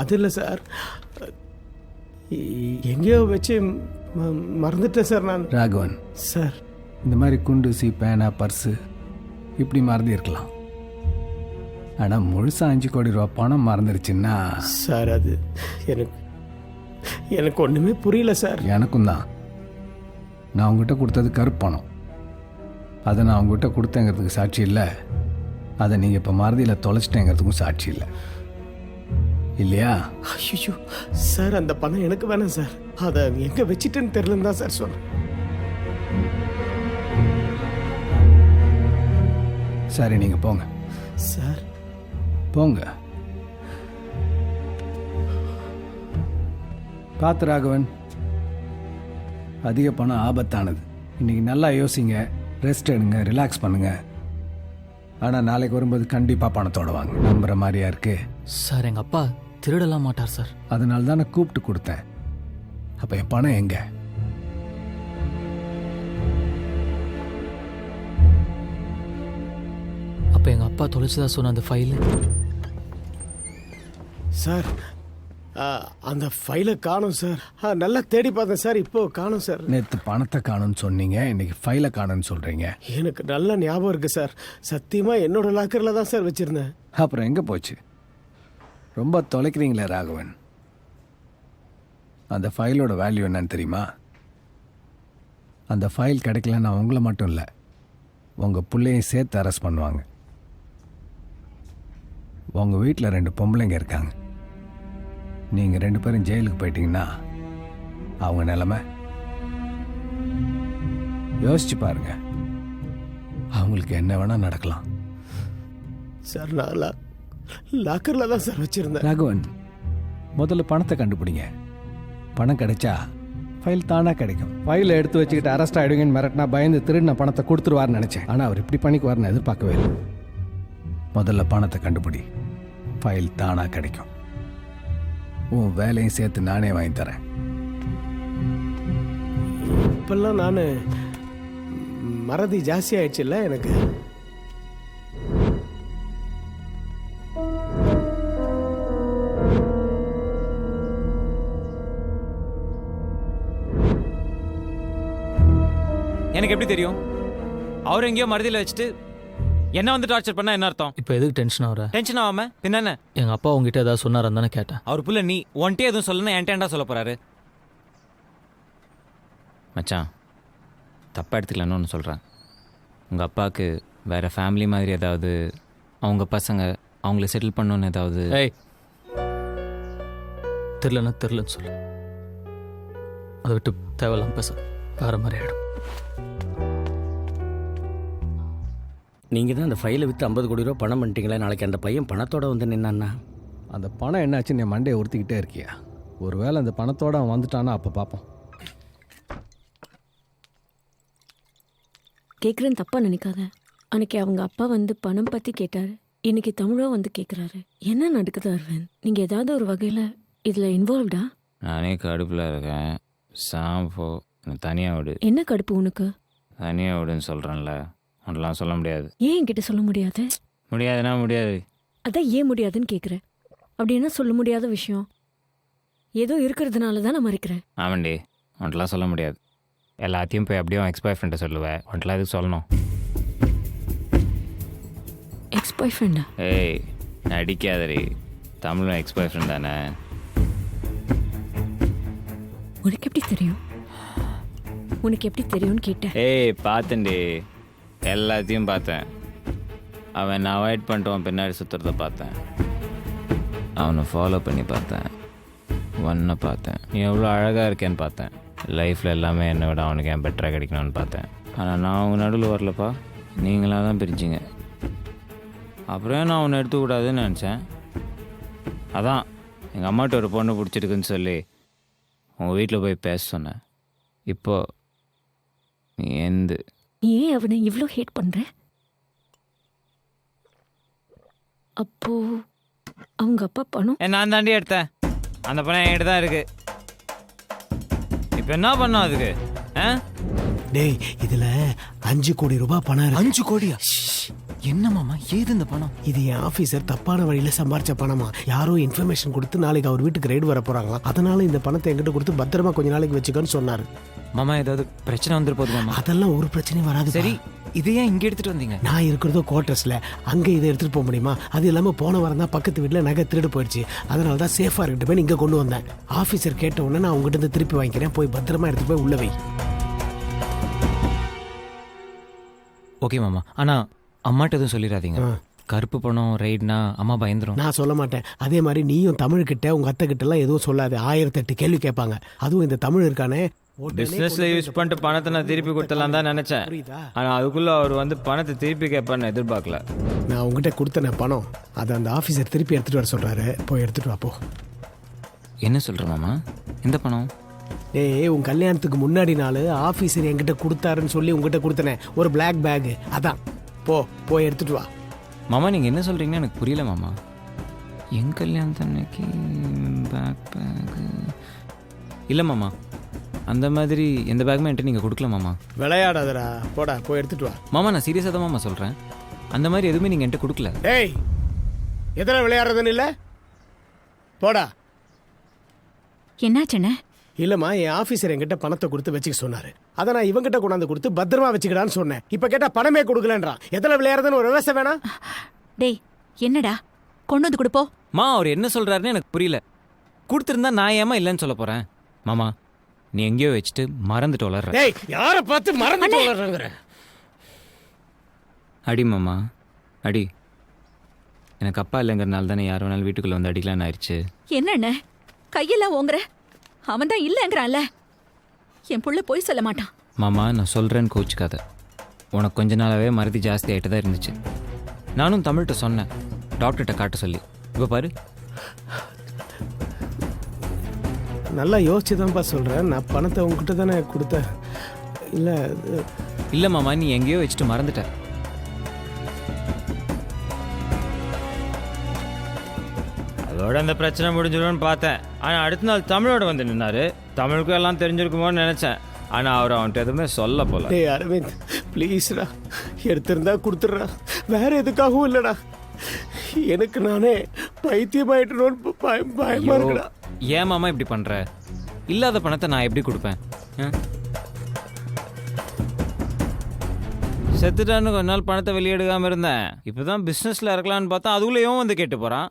அது இல்லை சார். எங்கேயோ வச்சு மறந்துட்டேன் சார் நான். ராகவன் சார், இந்த மாதிரி குண்டூசி, பேனா, பர்ஸு இப்படி மறந்து இருக்கலாம். ஆனால் முழுசாக 5 கோடி ரூபா பணம் மறந்துருச்சுன்னா சார், அது எனக்கு எனக்கு ஒன்றுமே புரியல சார். எனக்கும் தான். நான் உங்ககிட்ட கொடுத்தது கருப்பணம். அதை நான் உங்ககிட்ட கொடுத்தேங்கிறதுக்கு சாட்சி இல்லை. அதை நீங்கள் இப்போ மறதியில் தொலைச்சிட்டேங்கிறதுக்கும் சாட்சி இல்லை இல்லையா? ஐயோ சார், அந்த பணம் எனக்கு வேணாம் சார். அதை எங்கே வச்சுட்டேன்னு தெரியலன்னு தான் சார் சொன்னேன். சரி, நீங்கள் போங்க சார். போங்க. பார்த்து ராகவன், அதிக பணம் ஆபத்தானது. இன்னைக்கு நல்லா யோசிங்க, ரெஸ்ட் எடுங்க, ரிலாக்ஸ் பண்ணுங்க. ஆனால் நாளைக்கு வரும்போது கண்டிப்பாக பணத்தோட வாங்க. நம்புற மாதிரியா இருக்கு? சார் எங்கள் அப்பா திருடலாம் மாட்டார் சார். அதனால தான் நான் கூப்பிட்டு கொடுத்தேன். அப்போ என் பணம் எங்க? அப்போ எங்கள் அப்பா தொலைச்சதா சொன்ன அந்த ஃபைலு சார், அந்த ஃபைலை காணும் சார். நல்லா தேடி பார்த்தேன் சார், இப்போ காணும் சார். நேற்று பணத்தை காணும்னு சொன்னீங்க, இன்னைக்கு ஃபைலை காணும்னு சொல்கிறீங்க. எனக்கு நல்ல ஞாபகம் இருக்கு சார். சத்தியமாக என்னோட லாக்கரில் தான் சார் வச்சுருந்தேன். அப்புறம் எங்கே போச்சு? ரொம்ப தொலைக்கிறீங்களே ராகவன். அந்த ஃபைலோட வேல்யூ என்னன்னு தெரியுமா? அந்த ஃபைல் கிடைக்கலன்னா உங்களை மட்டும் இல்லை, உங்கள் பிள்ளையும் சேர்த்து அரெஸ்ட் பண்ணுவாங்க. உங்கள் வீட்டில் 2 பொம்பளைங்க இருக்காங்க. நீங்கள் 2 பேரும் ஜெயிலுக்கு போயிட்டீங்கன்னா அவங்க நிலைமை யோசிச்சு பாருங்க. அவங்களுக்கு என்ன வேணால் நடக்கலாம். சார், நான் லாக்கரில் தான் சார் வச்சுருந்தேன். ராகவன், முதல்ல பணத்தை கண்டுபிடிங்க. பணம் கிடைச்சா ஃபைல் தானாக கிடைக்கும். ஃபைலை எடுத்து வச்சுக்கிட்டு அரெஸ்ட் ஆகிடுங்கன்னு மிரட்டினா பயந்து திருடின பணத்தை கொடுத்துருவார்னு நினச்சேன். ஆனால் அவர் இப்படி பண்ணிக்குவார்னு எதிர்பார்க்கவே இல்லை. முதல்ல பணத்தை கண்டுபிடி, ஃபைல் தானாக கிடைக்கும். உன் வேலையும் சேர்த்து நானே வாங்கி தரேன். இப்பெல்லாம் நான் மறதி ஜாஸ்தி ஆயிடுச்சுல்ல எனக்கு. எனக்கு எப்படி தெரியும்? அவர் எங்கேயோ மறதியில் வச்சுட்டு என்ன வந்து டார்ச்சர் பண்ணா என்ன அர்த்தம்? இப்போ எதுக்கு டென்ஷன் ஆகுற? டென்ஷன் ஆகாம பின்ன எங்கள் அப்பா உங்ககிட்ட ஏதாவது சொன்னார் தானே கேட்டேன். அவர் புள்ள நீ ஒன்ட்டே எதுவும் சொல்லணும், என்டேண்டா சொல்ல போறாரு. மச்சான், தப்பாக எடுத்துக்கலான்னு ஒன்று சொல்கிறேன். உங்கள் அப்பாவுக்கு வேறு ஃபேமிலி மாதிரி ஏதாவது, அவங்க பசங்க அவங்கள செட்டில் பண்ணணுன்னு ஏதாவது? ஏய், தெரிலன்னா தெரிலன்னு சொல்லு. அதை விட்டு தேவையில்லாம பேச வேறு மாதிரி ஆகிடும். நீங்கள் தான் அந்த ஃபைலை விற்று 50 கோடி ரூபா பணம் பண்ணிட்டீங்களே. நாளைக்கு அந்த பையன் பணத்தோட வந்து நின்னான்னா அந்த பணம் என்னாச்சுன்னு என் மண்டையை உறுத்திக்கிட்டே இருக்கியா? ஒருவேளை அந்த பணத்தோடு அவன் வந்துட்டானா அப்போ பார்ப்போம். கேட்குறேன்னு தப்பாக நினைக்காத. அன்னைக்கு அவங்க அப்பா வந்து பணம் பற்றி கேட்டார். இன்னைக்கு தமிழோ வந்து கேட்குறாரு. என்ன நடக்குது அரவிந்த்? நீங்கள் ஏதாவது ஒரு வகையில் இதில் இன்வால்வ்டா? நானே கடுப்பில் இருக்கேன். சாம்போ தனியாக விடு. என்ன கடுப்பு உனக்கு? தனியாக விடுன்னு சொல்கிறேன்ல, ஒன்றெல்லாம் சொல்ல முடியாது. ஏன் என்கிட்ட சொல்ல முடியாது? முடியாதுன்னா முடியாது. அதான் ஏன் முடியாதுன்னு கேட்குறேன். அப்படி என்ன சொல்ல முடியாத விஷயம்? ஏதோ இருக்கிறதுனால தான் நான் மறைக்கிறேன். ஆமாண்டி, ஒன்றெல்லாம் சொல்ல முடியாது. எல்லாத்தையும் போய் அப்படியே எக்ஸ் பாய் ஃப்ரெண்டை சொல்லுவேன். ஒன்றெல்லாம் எதுக்கு சொல்லணும்? எக்ஸ் பாய் ஃப்ரெண்டா? ஏய், நடிக்காதரி. தமிழும் எக்ஸ் பாய் ஃப்ரெண்ட் தானே. உனக்கு எப்படி தெரியும்? உனக்கு எப்படி தெரியும்னு கேட்டேன். ஏய், பார்த்தேன்டி, எல்லாத்தையும் பார்த்தேன். அவன் நான் அவாய்ட் பண்ணிட்டு பின்னாடி சுற்றுறத பார்த்தேன். அவனை ஃபாலோ பண்ணி பார்த்தேன். ஒன்றை பார்த்தேன். நீ எவ்வளோ அழகாக இருக்கேன்னு பார்த்தேன். லைஃப்பில் எல்லாமே என்னை விட அவனுக்கு ஏன் பெட்டராக கிடைக்கணும்னு பார்த்தேன். ஆனால் நான் அவங்க நடுவில் வரலப்பா, நீங்களாக தான் பிரிச்சிங்க. அப்புறம் நான் அவனை எடுத்துக்கூடாதுன்னு நினச்சேன். அதான் எங்கள் அம்மாட்ட ஒரு பொண்ணு பிடிச்சிருக்குன்னு சொல்லி உங்கள் வீட்டில் போய் பேச சொன்னேன். இப்போ நீ ஏன் அவனை இவ்வளோ ஹேட் பண்ற? அப்போ அவங்க அப்பா பணம் நான் தாண்டி எடுத்தேன். அந்த பணம் என்கிட்ட தான் இருக்கு. இப்போ என்ன பண்ணோம் அதுக்கு? டேய், இதுல 5 கோடி ரூபாய் பணம் இருக்கு. 5 கோடியா? என்ன மாமா, ஏது இந்த பணம்? இது என் ஆபீசர் தப்பான வழியில சம்பாரிச்ச பணமா. யாரோ இன்ஃபர்மேஷன் கொடுத்து நாளைக்கு அவர் வீட்டுக்கு ரைடு வர போறாங்களாம். அதனால இந்த பணத்தை என்கிட்ட கொடுத்து பத்திரமா கொஞ்ச நாளைக்கு வச்சுக்கன்னு சொன்னாரு. மாமா, ஏதாவது பிரச்சனை வந்துரு போகுது மாமா? அதெல்லாம் ஒரு பிரச்சனையும் வராது. சரி, இதை ஏன் இங்கே எடுத்துகிட்டு வந்தீங்க? நான் இருக்கிறதோ குவார்ட்டர்ஸில், அங்கே இதை எடுத்துகிட்டு போக முடியுமா? அது இல்லாமல் போன வாரம் தான் பக்கத்து வீட்டில் நகை திருடு போயிடுச்சு. அதனால தான் சேஃபாக இருக்கட்டும் போய் இங்கே கொண்டு வந்தேன். ஆஃபீஸர் கேட்ட உடனே நான் உங்ககிட்ட இருந்து திருப்பி வாங்கிக்கிறேன். போய் பத்திரமா எடுத்துகிட்டு போய் உள்ள வை. ஓகே மாமா, ஆனால் அம்மாட்ட எதுவும் சொல்லிடாதீங்க. கருப்பு பணம் ரைட்னா அம்மா பயந்துரும். நான் சொல்ல மாட்டேன். அதே மாதிரி நீயும் தமிழ்கிட்ட உங்கள் அத்தை கிட்டலாம் எதுவும் சொல்லாது. 1008 கேள்வி கேட்பாங்க. அதுவும் இந்த தமிழ் இருக்கானே, பிஸ்னஸில் யூஸ் பண்ணிட்டு பணத்தை நான் திருப்பி கொடுத்தலாம் தான் நினச்சேன். ஆனால் அதுக்குள்ளே அவர் வந்து பணத்தை திருப்பி கேட்பான்னு எதிர்பார்க்கல. நான் உங்ககிட்ட கொடுத்தன பணம், அதை அந்த ஆஃபீஸர் திருப்பி எடுத்துகிட்டு வர சொல்கிறாரு. போய் எடுத்துகிட்டு வா போ. என்ன சொல்கிற மாமா? எந்த பணம்? டேய், உன் கல்யாணத்துக்கு முன்னாடி நாள் ஆஃபீஸர் என்கிட்ட கொடுத்தாருன்னு சொல்லி உங்ககிட்ட கொடுத்தனேன், ஒரு பிளாக் பேகு. அதான் போய் எடுத்துகிட்டு வா. மாமா நீங்கள் என்ன சொல்கிறீங்கன்னு எனக்கு புரியல மாமா. என் கல்யாணத்தன்னைக்கு பேக்கு இல்லை மாமா, அந்த மாதிரி எந்த பேக்குமே என்கிட்ட நீங்கள் கொடுக்கல மாமா. விளையாடாதடா, போடா போய் எடுத்துகிட்டு வா. மாமா நான் சீரியஸாக தான் மாமா சொல்கிறேன். அந்த மாதிரி எதுவுமே நீங்கள் என்கிட்ட கொடுக்கல. டேய், எதில் விளையாடுறதுன்னு இல்லை, போடா. என்னாச்சுண்ணே? இல்லைம்மா, என் ஆஃபீஸர் என்கிட்ட பணத்தை கொடுத்து வச்சுக்க சொன்னார். அதை நான் இவங்கிட்ட கொண்டாந்து கொடுத்து பத்திரமா வச்சுக்கிடான்னு சொன்னேன். இப்போ கேட்டால் பணமே கொடுக்கலன்றான். எதில் விளையாடுறதுன்னு ஒரு விவசாயம் வேணாம். டேய் என்னடா, கொண்டு வந்து கொடுப்போ. மா அவர் என்ன சொல்கிறாருன்னு எனக்கு புரியல. கொடுத்துருந்தா நான் ஏமா இல்லைன்னு சொல்ல போகிறேன். மாமா நீ எங்கேயோ வச்சுட்டு மறந்துட்டு வளர்ற. டேய், யாரை பார்த்து மறந்துட்டு வளர்றங்கிற? அடி மாமா அடி. எனக்கு அப்பா இல்லைங்கிறனால தானே யார் வேணாலும் வீட்டுக்குள்ளே வந்து அடிக்கலான்னு ஆயிடுச்சு. என்னண்ணே கையெல்லாம் ஓங்குற? அவன் தான் இல்லைங்கிறான்ல. என் புள்ள போய் சொல்ல மாட்டான். மாமா நான் சொல்கிறேன்னு கோச்சிக்காத. உனக்கு கொஞ்ச நாளாகவே மறதி ஜாஸ்தி ஆகிட்டு தான் இருந்துச்சு. நானும் தமிழ்கிட்ட சொன்னேன், டாக்டர்கிட்ட காட்ட சொல்லி. இப்போ பாரு. நல்லா யோசிச்சு தான்ப்பா சொல்கிறேன். நான் பணத்தை உங்ககிட்ட தானே கொடுத்தேன். இல்லை மாமா, நீ எங்கேயோ வச்சுட்டு மறந்துட்ட. அதோட அந்த பிரச்சனை முடிஞ்சிடும்னு பார்த்தேன். ஆனால் அடுத்த நாள் தமிழோட வந்து நின்னாரு. தமிழுக்கும் எல்லாம் தெரிஞ்சிருக்குமோன்னு நினச்சேன். ஆனால் அவர் அவன்கிட்ட எதுவுமே சொல்ல போல. டேய் அரவிந்த், ப்ளீஸ்டா, எடுத்திருந்தா கொடுத்துட்றா. வேற எதுக்காகவும் இல்லைடா. எனக்கு நானே பைத்தியமாயிட்டணும்னு பயமா இருக்குடா. ஏன் மாமா இப்படி பண்ணுற? இல்லாத பணத்தை நான் எப்படி கொடுப்பேன்? செத்துட்டான்னு கொஞ்ச நாள் பணத்தை வெளியெடுக்காமல் இருந்தேன். இப்போ தான் பிஸ்னஸில் இருக்கலான்னு பார்த்தா அதுக்குள்ளேயும் வந்து கேட்டு போகிறான்.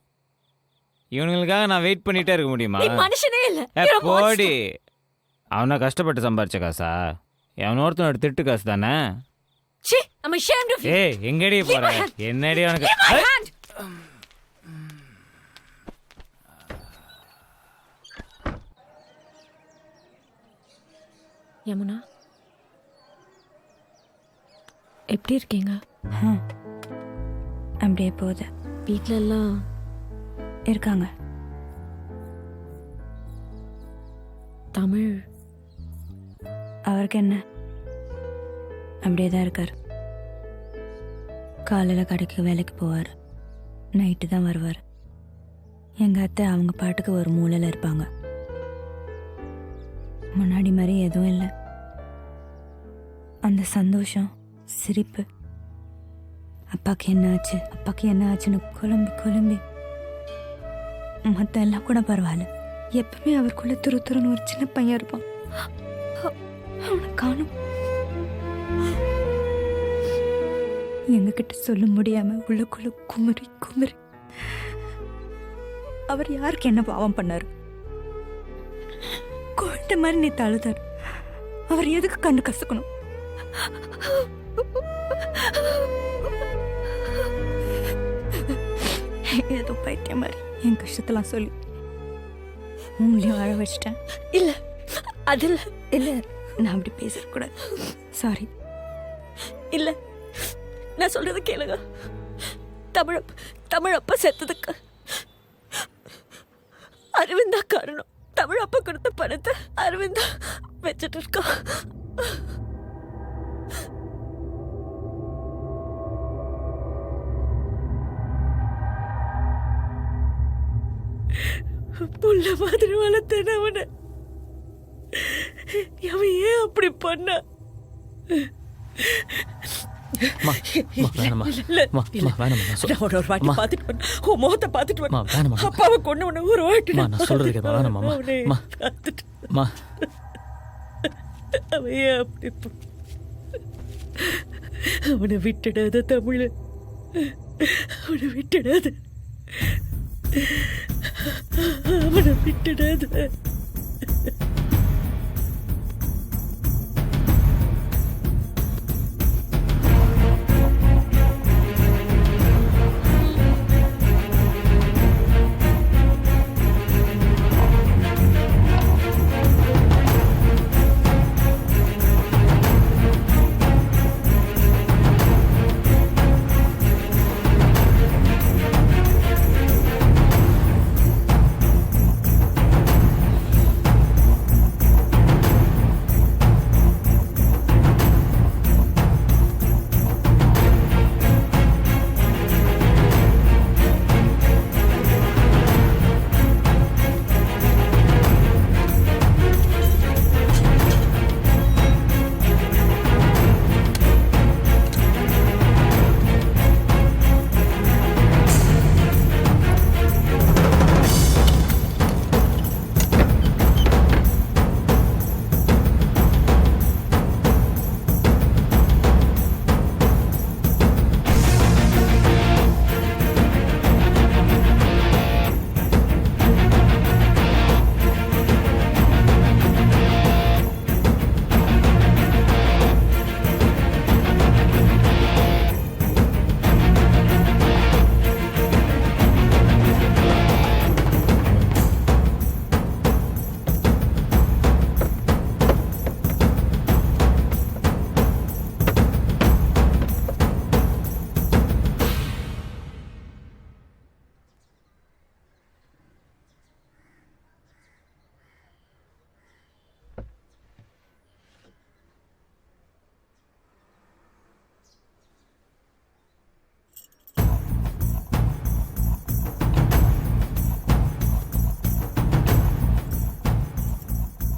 இவனுங்களுக்காக நான் வெயிட் பண்ணிகிட்டே இருக்க முடியுமா? மனுஷனே இல்லை. போடி. அவனை கஷ்டப்பட்டு சம்பாரிச்ச காசா? எவனோர்த்தனோட திட்டு காசு தானே. ஏய் எங்கடி போற? என்னடி உனக்கு? யமுனா, எப்படி இருக்கீங்க? அப்படியே போகுது. வீட்ல எல்லாம் இருக்காங்க. தமிழ் அவருக்கு என்ன, அப்படியே தான் இருக்கார். காலையில் கடைக்கு வேலைக்கு போவார், நைட்டு தான் வருவார். எங்கள் அத்தை அவங்க பாட்டுக்கு ஒரு மூலையில் இருப்பாங்க. முன்னாடி மாதிரி எதுவும் இல்லை. அந்த சந்தோஷம், சிரிப்பு, அப்பாவுக்கு என்ன ஆச்சுன்னு குழம்பி மற்ற எல்லாம் கூட பரவாயில்ல. எப்பவுமே அவருக்குள்ள துருன்னு ஒரு சின்ன பையன் இருப்பான். அவனை காணும். எங்ககிட்ட சொல்ல முடியாம உள்ளுக்குள்ள குமரி அவர் யாருக்கு என்ன பாவம் பண்ணாரு? குழந்தை மாதிரி நீ தழுதாரு. அவர் எதுக்கு கண்டு கசக்கணும்? ஏதோ பைத்தியம் மாதிரி என் கஷ்டத்தெல்லாம் சொல்லி உங்களையும் அழ வச்சிட்டேன். இல்லை அதில் இல்லை, நான் அப்படி பேசக்கூடாது. சாரி. இல்லை, நான் சொல்றது கேளுங்க. தமிழ் அப்பா செத்ததுக்கு அரவிந்தா காரணம். தமிழ் அப்பா கொடுத்த பணத்தை அரவிந்தா வச்சுட்டு இருக்கா. புள்ள மாதிரி வளர்த்தேன் அவனை. அவன் ஏன் அப்படி பண்ண? அப்பாவை கொண்டு ஒரு வாட்டி அவன் ஏன் அப்படி அவனை விட்டுடாத தமிழ், அவனை விட்டுடாத, அவனை விட்டுடாத.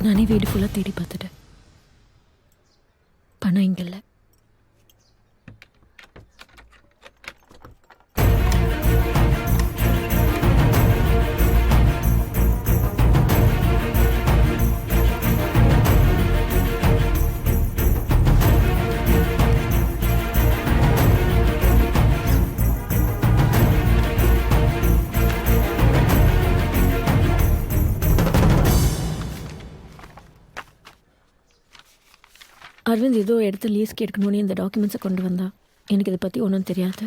நானே வீடு ஃபுல்லாக தேடி பார்த்துட்டேன். பணம் இங்கே இல்லை. அரவிந்த் ஏதோ எடுத்து லீஸ்க்கு எடுக்கணும்னு இந்த டாக்குமெண்ட்ஸை கொண்டு வந்தா. எனக்கு இதை பற்றி ஒன்றும் தெரியாது.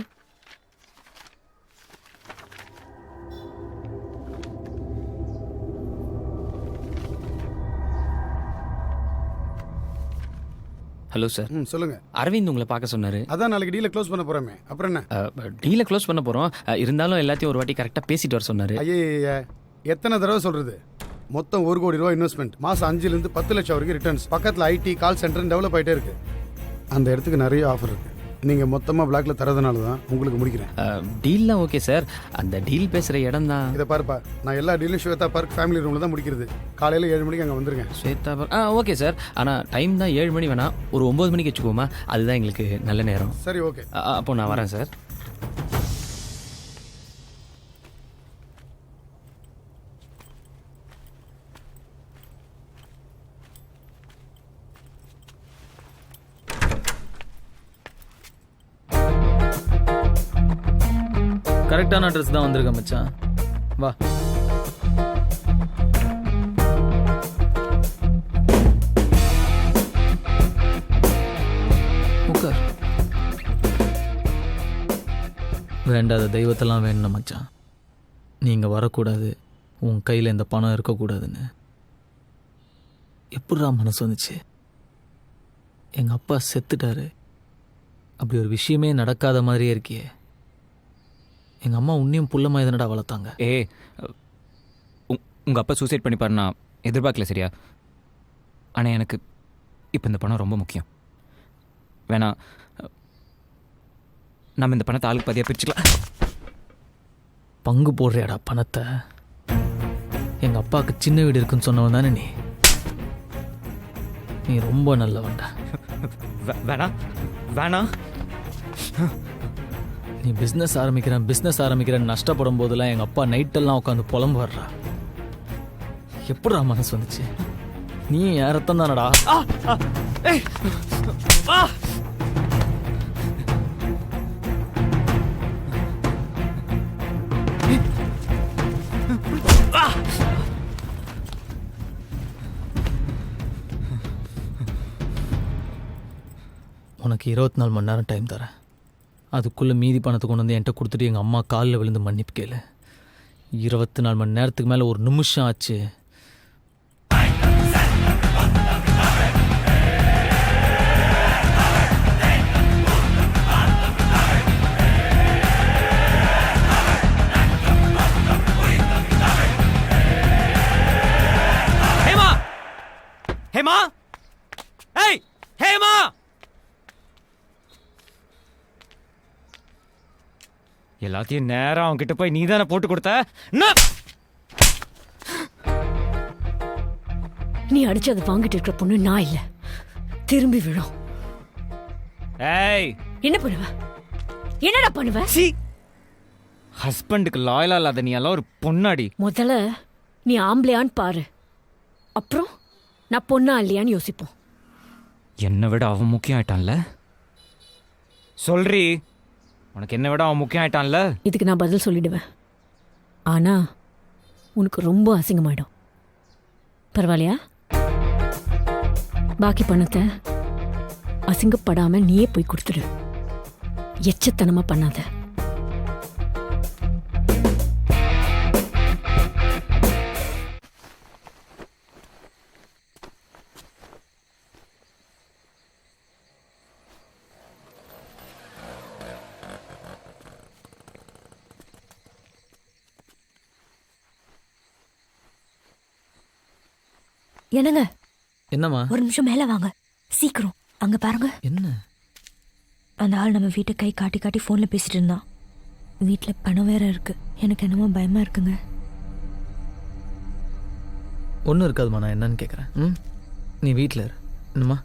Hello sir. சொல்லுங்க. அரவிந்த் உங்களை பார்க்க சொன்னார். அதான் நாளைக்கு டீலை க்ளோஸ் பண்ண போகிறோமே, அப்புறம் என்ன? டீலை க்ளோஸ் பண்ண போகிறோம். இருந்தாலும் எல்லாத்தையும் ஒரு வாட்டி கரெக்டாக பேசிட்டு வர சொன்னார். ஐயா, எத்தனை தடவை சொல்கிறது? மொத்தம் 1 கோடி ரூபா இன்வெஸ்ட்மெண்ட், மாதம் 5லேருந்து 10 லட்சம் வரைக்கும் ரிட்டர்ன்ஸ், பக்கத்தில் ஐடி கால் சென்டர் டெவலப் ஆகிட்டே இருக்கு. அந்த இடத்துக்கு நிறைய ஆஃபர் இருக்கு. நீங்கள் மொத்தமாக பிளாக்ல தரதுனால தான் உங்களுக்கு முடிக்கிறேன். டீல்லாம் ஓகே சார், அந்த டீல் பேசுகிற இடம் தான். இதை பாருப்பா, நான் எல்லா டீலும் ஸ்வேதா பார்க் ஃபேமிலி ரூமில் தான் முடிக்கிறது. காலையில் 7 மணிக்கு அங்கே வந்துருங்க. Shweta park okay sir. ஆனால் டைம் தான் 7 மணி வேணாம், ஒரு 9 மணிக்கு வச்சுக்கோமா, அதுதான் எங்களுக்கு நல்ல நேரம். சரி, ஓகே. அப்போ நான் வரேன் சார். கரெக்டான அட்ரஸ் தான் வந்திருக்கேன் மச்சான். வா. உட்கார். வேண்டாத தெய்வத்தெல்லாம் வேணும் மச்சான். நீங்கள் வரக்கூடாது, உன் கையில் இந்த பணம் இருக்கக்கூடாதுன்னு எப்படிடா மனசு வந்துச்சு? எங்கள் அப்பா செத்துட்டாரு, அப்படி ஒரு விஷயமே நடக்காத மாதிரியே இருக்கியே. எங்கள் அம்மா உன்னையும் புள்ளமாக எதனடா வளர்த்தாங்க. உங்கள் அப்பா சூசைட் பண்ணிப்பாரு நான் எதிர்பார்க்கல, சரியா? ஆனால் எனக்கு இப்போ இந்த பணம் ரொம்ப முக்கியம். வேணா நம்ம இந்த பணத்தை ஆளுக்கு பாதியாக பிரிச்சுக்கலாம். பங்கு போடுறியாடா பணத்தை? எங்கள் அப்பாவுக்கு சின்ன வீடு இருக்குன்னு சொன்னவன் தானே நீ? நீ ரொம்ப நல்லவன்டா. வேணா வேணா நீ பிஸ்னஸ் ஆரம்பிக்கிறேன் நஷ்டப்படும் போதெல்லாம் எங்கள் அப்பா நைட்டெல்லாம் உட்காந்து புலம்பு வர்றா. எப்படிடா மனசு வந்துச்சு? நீ யாரத்தான் தானடா. உனக்கு 24 மணி நேரம் டைம் தரேன். அதுக்குள்ளே மீதி பணத்தை கொண்டு வந்து என்கிட்ட கொடுத்துட்டு எங்கள் அம்மா காலில் விழுந்து மன்னிப்பு கேளு. 24 மணி நேரத்துக்கு மேலே ஒரு நிமிஷம் ஆச்சு. ஹேமா, ஏய் ஹேமா, எல்லாத்தையும் நேரம் அவன் கிட்ட போய் நீ தானே போட்டு கொடுத்த. நீ அடிச்சு அதை வாங்கிட்டு இருக்கிற பொண்ணு நான் இல்ல, திரும்பி விழும். ஏய், என்ன பண்ணுவ? என்னடா பண்ணுவ? ஹஸ்பண்டுக்கு லாயலா இல்லாத நீ எல்லாம் ஒரு பொண்ணாடி. முதல்ல நீ ஆம்பளையான்னு பாரு, அப்புறம் நான் பொண்ணா இல்லையான்னு யோசிப்போம். என்னை விட அவன் முக்கியம் ஆயிட்டான்ல. சொல்றி, உனக்கு என்னை விட அவன் முக்கியம் ஆயிட்டான்ல. இதுக்கு நான் பதில் சொல்லிடுவேன், ஆனா உனக்கு ரொம்ப அசிங்கமாயிடும். பரவாயில்லையா? பாக்கி பணத்தை அசிங்கப்படாம நீயே போய் கொடுத்துடு. எச்சத்தனமா பண்ணாத. என்னங்க? என்னம்மா? ஒரு நிமிஷம் மேல வாங்க, சீக்கிரம். அங்க பாருங்க. என்ன? அந்த ஆள் நம்ம வீட்டை கை காட்டி காட்டி ஃபோனில் பேசிட்டு இருந்தான். வீட்டில் பணம் வேற இருக்கு. எனக்கு என்னமோ பயமா இருக்குங்க. ஒன்றும் இருக்காதுமா, நான் என்னன்னு கேட்குறேன். நீ வீட்டில் இரு. என்னம்மா?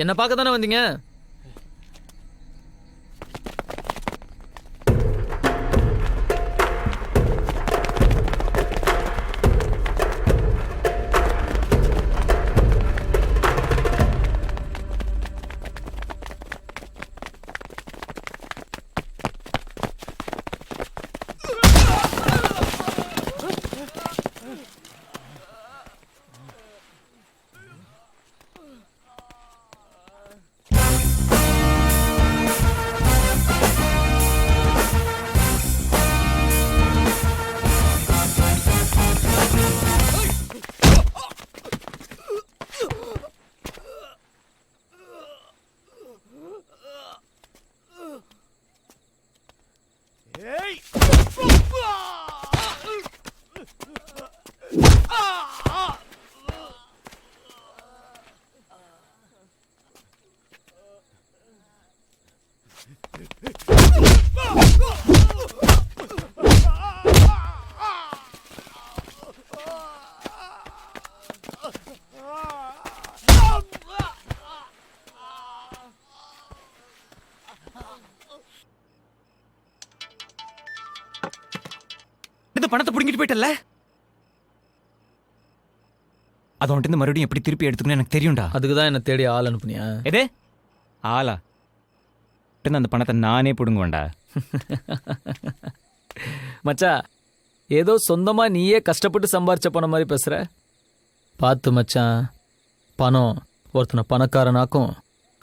என்ன பார்க்க தானே வந்தீங்க? பணத்தை புடிங்கிட்டு போயிட்டல. அது வந்துட்டு மறுபடியும் எப்படி திருப்பி எடுத்துக்கணும் எனக்கு தெரியும்டா. அதுக்கு தான் என்ன தேடி ஆள் அனுப்புனியா? எதே ஆளா? அந்த பணத்தை நானே புடுங்குவேன்டா. மச்சா, ஏதோ சொந்தமா நீயே கஷ்டப்பட்டு சம்பாரிச்ச பணம் மாதிரி பேசுற. பார்த்து மச்சான், பணம் ஒருத்தனை பணக்காரனாக்கும்,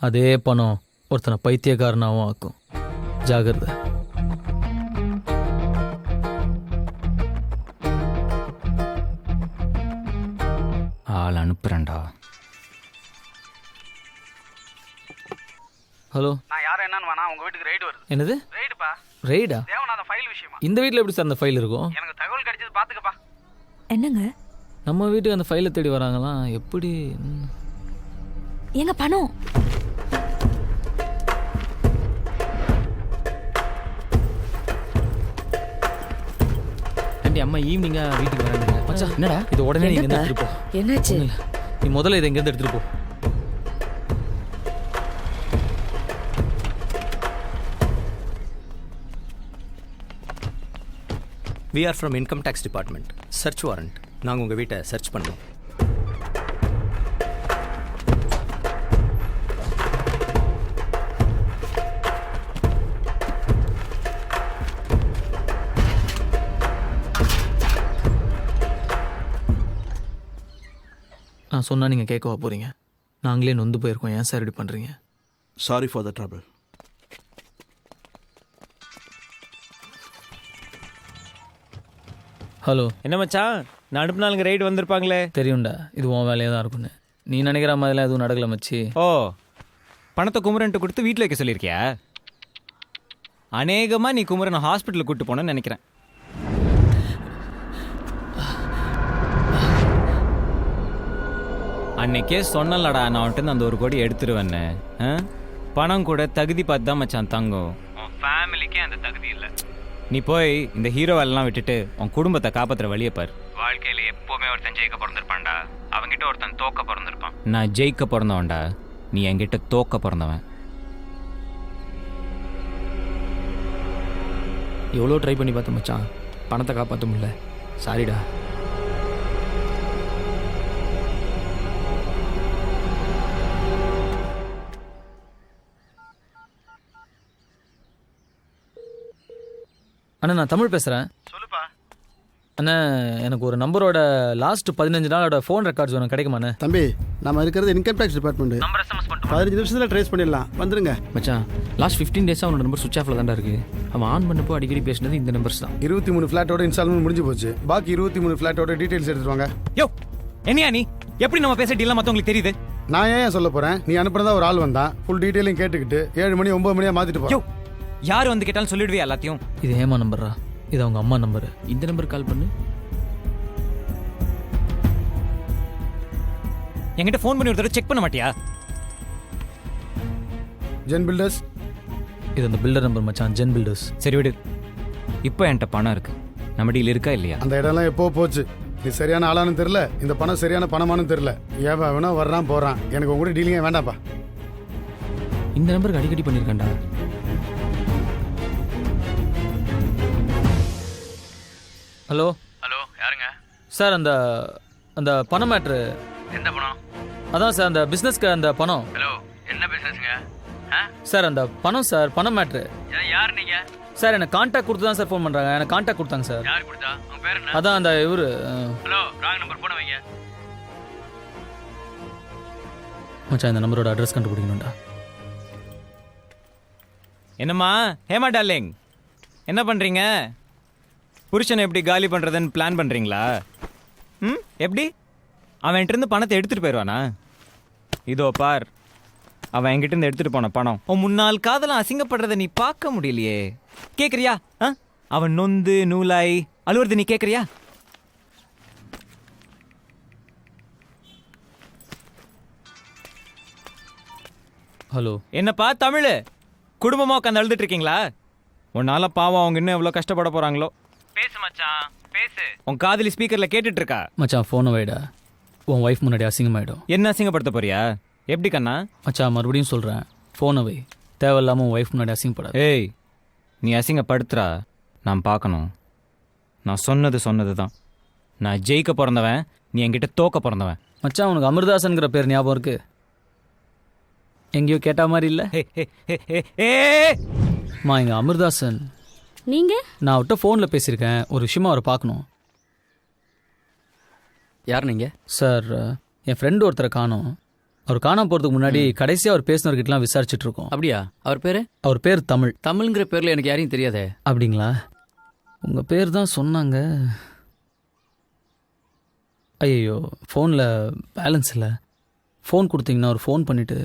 அதே பணம் ஒருத்தனை பைத்தியக்காரனாகவும் ஆக்கும். ஜாகிரதை. ஆள் அனுப்புறேன்டா. ஹலோ, நான் யாரும் என்னன்னு வேணா, உங்க வீட்டுக்கு ரைடு வருது. என்னது ரைடுப்பா? ரைடா? தேவனாத ஃபைல் விஷயமா? இந்த வீட்டில் எப்படி சார் அந்த ஃபைல் இருக்கும்? எனக்கு தகவல் கிடைச்சது, பாத்துக்கப்பா. என்னங்க? நம்ம வீட்டுக்கு அந்த ஃபைலை தேடி வராங்களாம். எப்படி? எங்க பணம்? ஆண்டி, அம்மா ஈவினிங்கா வீட்டுக்கு வராங்க. மச்சான், என்னடா இது? உடனே நீங்க இருந்து எடுத்துட்டு போ. என்னாச்சு? நீ முதல்ல இதை இங்கேருந்து எடுத்துட்டு போ. We are from Income Tax Department. Search warrant. நாங்கள் உங்கள் வீட்டை சர்ச் பண்ணுறோம். நான் சொன்னால் நீங்கள் கேட்கவா போகிறீங்க? நாங்களே நொந்து போயிருக்கோம், ஏன் சார் இப்படி பண்ணுறீங்க? Sorry for the trouble. Hello. என்ன மச்சான், நான் அனுப்புனாலுங்க ரைடு வந்திருப்பாங்களே. தெரியும்டா, இது உன் வேலையாக தான் இருக்குன்னு. நீ நினைக்கிற மாதிரிலாம் எதுவும் நடக்கல மச்சி. ஓ, பணத்தை குமரன்ட்டு கொடுத்து வீட்டில் வைக்க சொல்லியிருக்கியா? அநேகமாக நீ குமரனை ஹாஸ்பிட்டலுக்கு கூப்பிட்டு போனேன்னு நினைக்கிறேன். அன்னைக்கே சொன்னலடா, நான் வந்துட்டு அந்த 1 கோடி எடுத்துருவேன்னு. பணம் கூட தகுதி பார்த்து தான் மச்சான் தங்கும். உன் ஃபேமிலிக்கே அந்த தகுதி இல்லை. நீ போய் இந்த ஹீரோவெல்லாம் விட்டுட்டு உன் குடும்பத்தை காப்பாற்றுற வழியை பாரு. வாழ்க்கையில் எப்போவுமே ஒருத்தன் ஜெயிக்க பிறந்திருப்பான்டா, அவன்கிட்ட ஒருத்தன் தோக்க பிறந்திருப்பான். நான் ஜெயிக்க பிறந்தவன்டா, நீ என்கிட்ட தோக்க பிறந்தவன். எவ்வளோ ட்ரை பண்ணி பார்த்தேன் மச்சான், பணத்தை காப்பாற்ற முடியல. சாரிடா. அண்ணா நான் தமிழ் பேசுகிறேன். சொல்லுப்பா. அண்ணா எனக்கு ஒரு நம்பரோட லாஸ்ட் 15 நாளோட ஃபோன் ரெக்கார்ட்ஸ் ஒன்று கிடைக்குமாண்ணே? தம்பி, நம்ம இருக்கிறது income tax department. Number SMS பண்ணிட்டு 15 நிமிஷத்தில் ட்ரேஸ் பண்ணிடலாம். வந்துருங்க மச்சான். லாஸ்ட் 15 டேஸாக அவனோட நம்பர் சுவிச் ஆஃபில் தான்டா இருக்குது. அவன் ஆன் பண்ணப்போ அடிக்கடி பேசினது இந்த நம்பர்ஸ் தான். 23 ஃப்ளாட்டோட இன்ஸ்டால்மெண்ட் முடிஞ்சு போச்சு. பாக்கி 23 ஃப்ளாட்டோட டீடைல்ஸ் எடுத்துட்டு வாங்க. யோ என்னையா நீ, எப்படி நம்ம பேச டீலாம் மற்றவங்களுக்கு தெரியுது? நான் ஏன் சொல்ல போறேன், நீ அனுப்புறதா ஒரு ஆள் வந்தான், ஃபுல் டீடைலையும் கேட்டுக்கிட்டு 7 மணி 9 மணியா மாத்திட்டு போ. யோ, யார் வந்து கேட்டாலும் சொல்லிடுவே எல்லாத்தையும். இது ஏமா நம்பரா? இது அவங்க அம்மா நம்பரு. இந்த நம்பருக்கு கால் பண்ணு. என்கிட்ட ஃபோன் பண்ணி ஒரு தடவை செக் பண்ண மாட்டியா? Zen builders. இது அந்த பில்டர் நம்பர் மச்சான், ஜென் பில்டர்ஸ். சரி விடு, இப்போ என்கிட்ட பணம் இருக்கு, நம்ம டீல் இருக்கா இல்லையா? அந்த இடம்லாம் எப்போ போச்சு. நீ சரியான ஆளானு தெரியல, இந்த பணம் சரியான பணமானு தெரியல. ஏன் வேணா வர்றான் போறான், எனக்கு உங்க கூட டீலிங்கே வேண்டாப்பா. இந்த நம்பருக்கு அடிக்கடி பண்ணியிருக்கேன்டா. ஹலோ. ஹலோ, யாருங்க சார்? அந்த அந்த பணம் மேட்ரு. எந்த பணம்? அதான் சார் அந்த பிஸ்னஸ்க்கு அந்த பணம். ஹலோ, என்ன பிசினஸ்ங்க? சார் அந்த பணம் சார், பணம் மேட்ரு. யார் நீங்க? சார் எனக்கு கான்டாக்ட் கொடுத்து தான் சார் ஃபோன் பண்ணுறாங்க. எனக்கு கான்டாக்ட் கொடுத்தாங்க சார். யார் கொடுத்தா? உங்க பேர் என்ன? அதான் அந்த இவரு. ஹலோ, ராங் நம்பர் போன வைங்க. மச்சான் இந்த நம்பரோட அட்ரஸ் கண்டுபிடிக்கணும்டா. என்னம்மா ஹேமா டார்லிங், என்ன பண்ணுறீங்க? புருஷனை எப்படி காலி பண்ணுறதுன்னு பிளான் பண்ணுறீங்களா? எப்படி? அவன் என்கிட்ட பணத்தை எடுத்துகிட்டு போயிடுவானா? இதோ பார், அவன் என்கிட்ட இருந்து எடுத்துகிட்டு போன பணம் உன் முன்னாள் காதலாம் அசிங்கப்படுறதை நீ பார்க்க முடியலையே. கேட்குறியா? அவன் நொந்து நூலாய் அழுவுறது நீ கேட்குறியா? ஹலோ. என்னப்பா தமிழ், குடும்பமாக உட்காந்து அழுதுட்டு இருக்கீங்களா? உன்னால பாவம் அவங்க இன்னும் எவ்வளோ கஷ்டப்பட போகிறாங்களோ. பேசு மச்சான், பேசு. உன் காதலி ஸ்பீக்கரில் கேட்டுட்டு இருக்கா. மச்சான் ஃபோனை வைடா, உன் ஒய்ஃப் முன்னாடி அசிங்கமாயிடும். என்ன அசிங்கப்படுத்த போறியா? எப்படி கண்ணா? மச்சான் மறுபடியும் சொல்கிறேன், ஃபோனை வை. தேவையில்லாமல் உன் ஒய்ஃப் முன்னாடி அசிங்கப்படாது. ஏய், நீ அசிங்கப்படுத்துறா, நான் பார்க்கணும். நான் சொன்னது தான். நான் ஜெயிக்க பிறந்தவன், நீ என்கிட்ட தோக்க பிறந்தவன். மச்சான் உனக்கு அமிர்தாசன்கிற பேர் ஞாபகம் இருக்கு? எங்கேயோ கேட்ட மாதிரி இல்லை? மா இங்கே அமிர்தாசன். நீங்கள்? நான் அவர்கிட்ட ஃபோனில் பேசியிருக்கேன், ஒரு விஷயமா அவரை பார்க்கணும். யார் நீங்கள்? சார் என் ஃப்ரெண்டு ஒருத்தரை காணோம். அவர் காணாம போகிறதுக்கு முன்னாடி கடைசியாக அவர் பேசினவர்கிட்டலாம் விசாரிச்சுட்டு இருக்கோம். அப்படியா? அவர் பேர்? அவர் பேர் தமிழ். தமிழ்ங்கிற பேரில் எனக்கு யாரையும் தெரியாதே. அப்படிங்களா? உங்கள் பேர் தான் சொன்னாங்க. ஐயோ ஃபோனில் பேலன்ஸ் இல்லை. ஃபோன் கொடுத்தீங்கன்னா ஒரு ஃபோன் பண்ணிவிட்டு.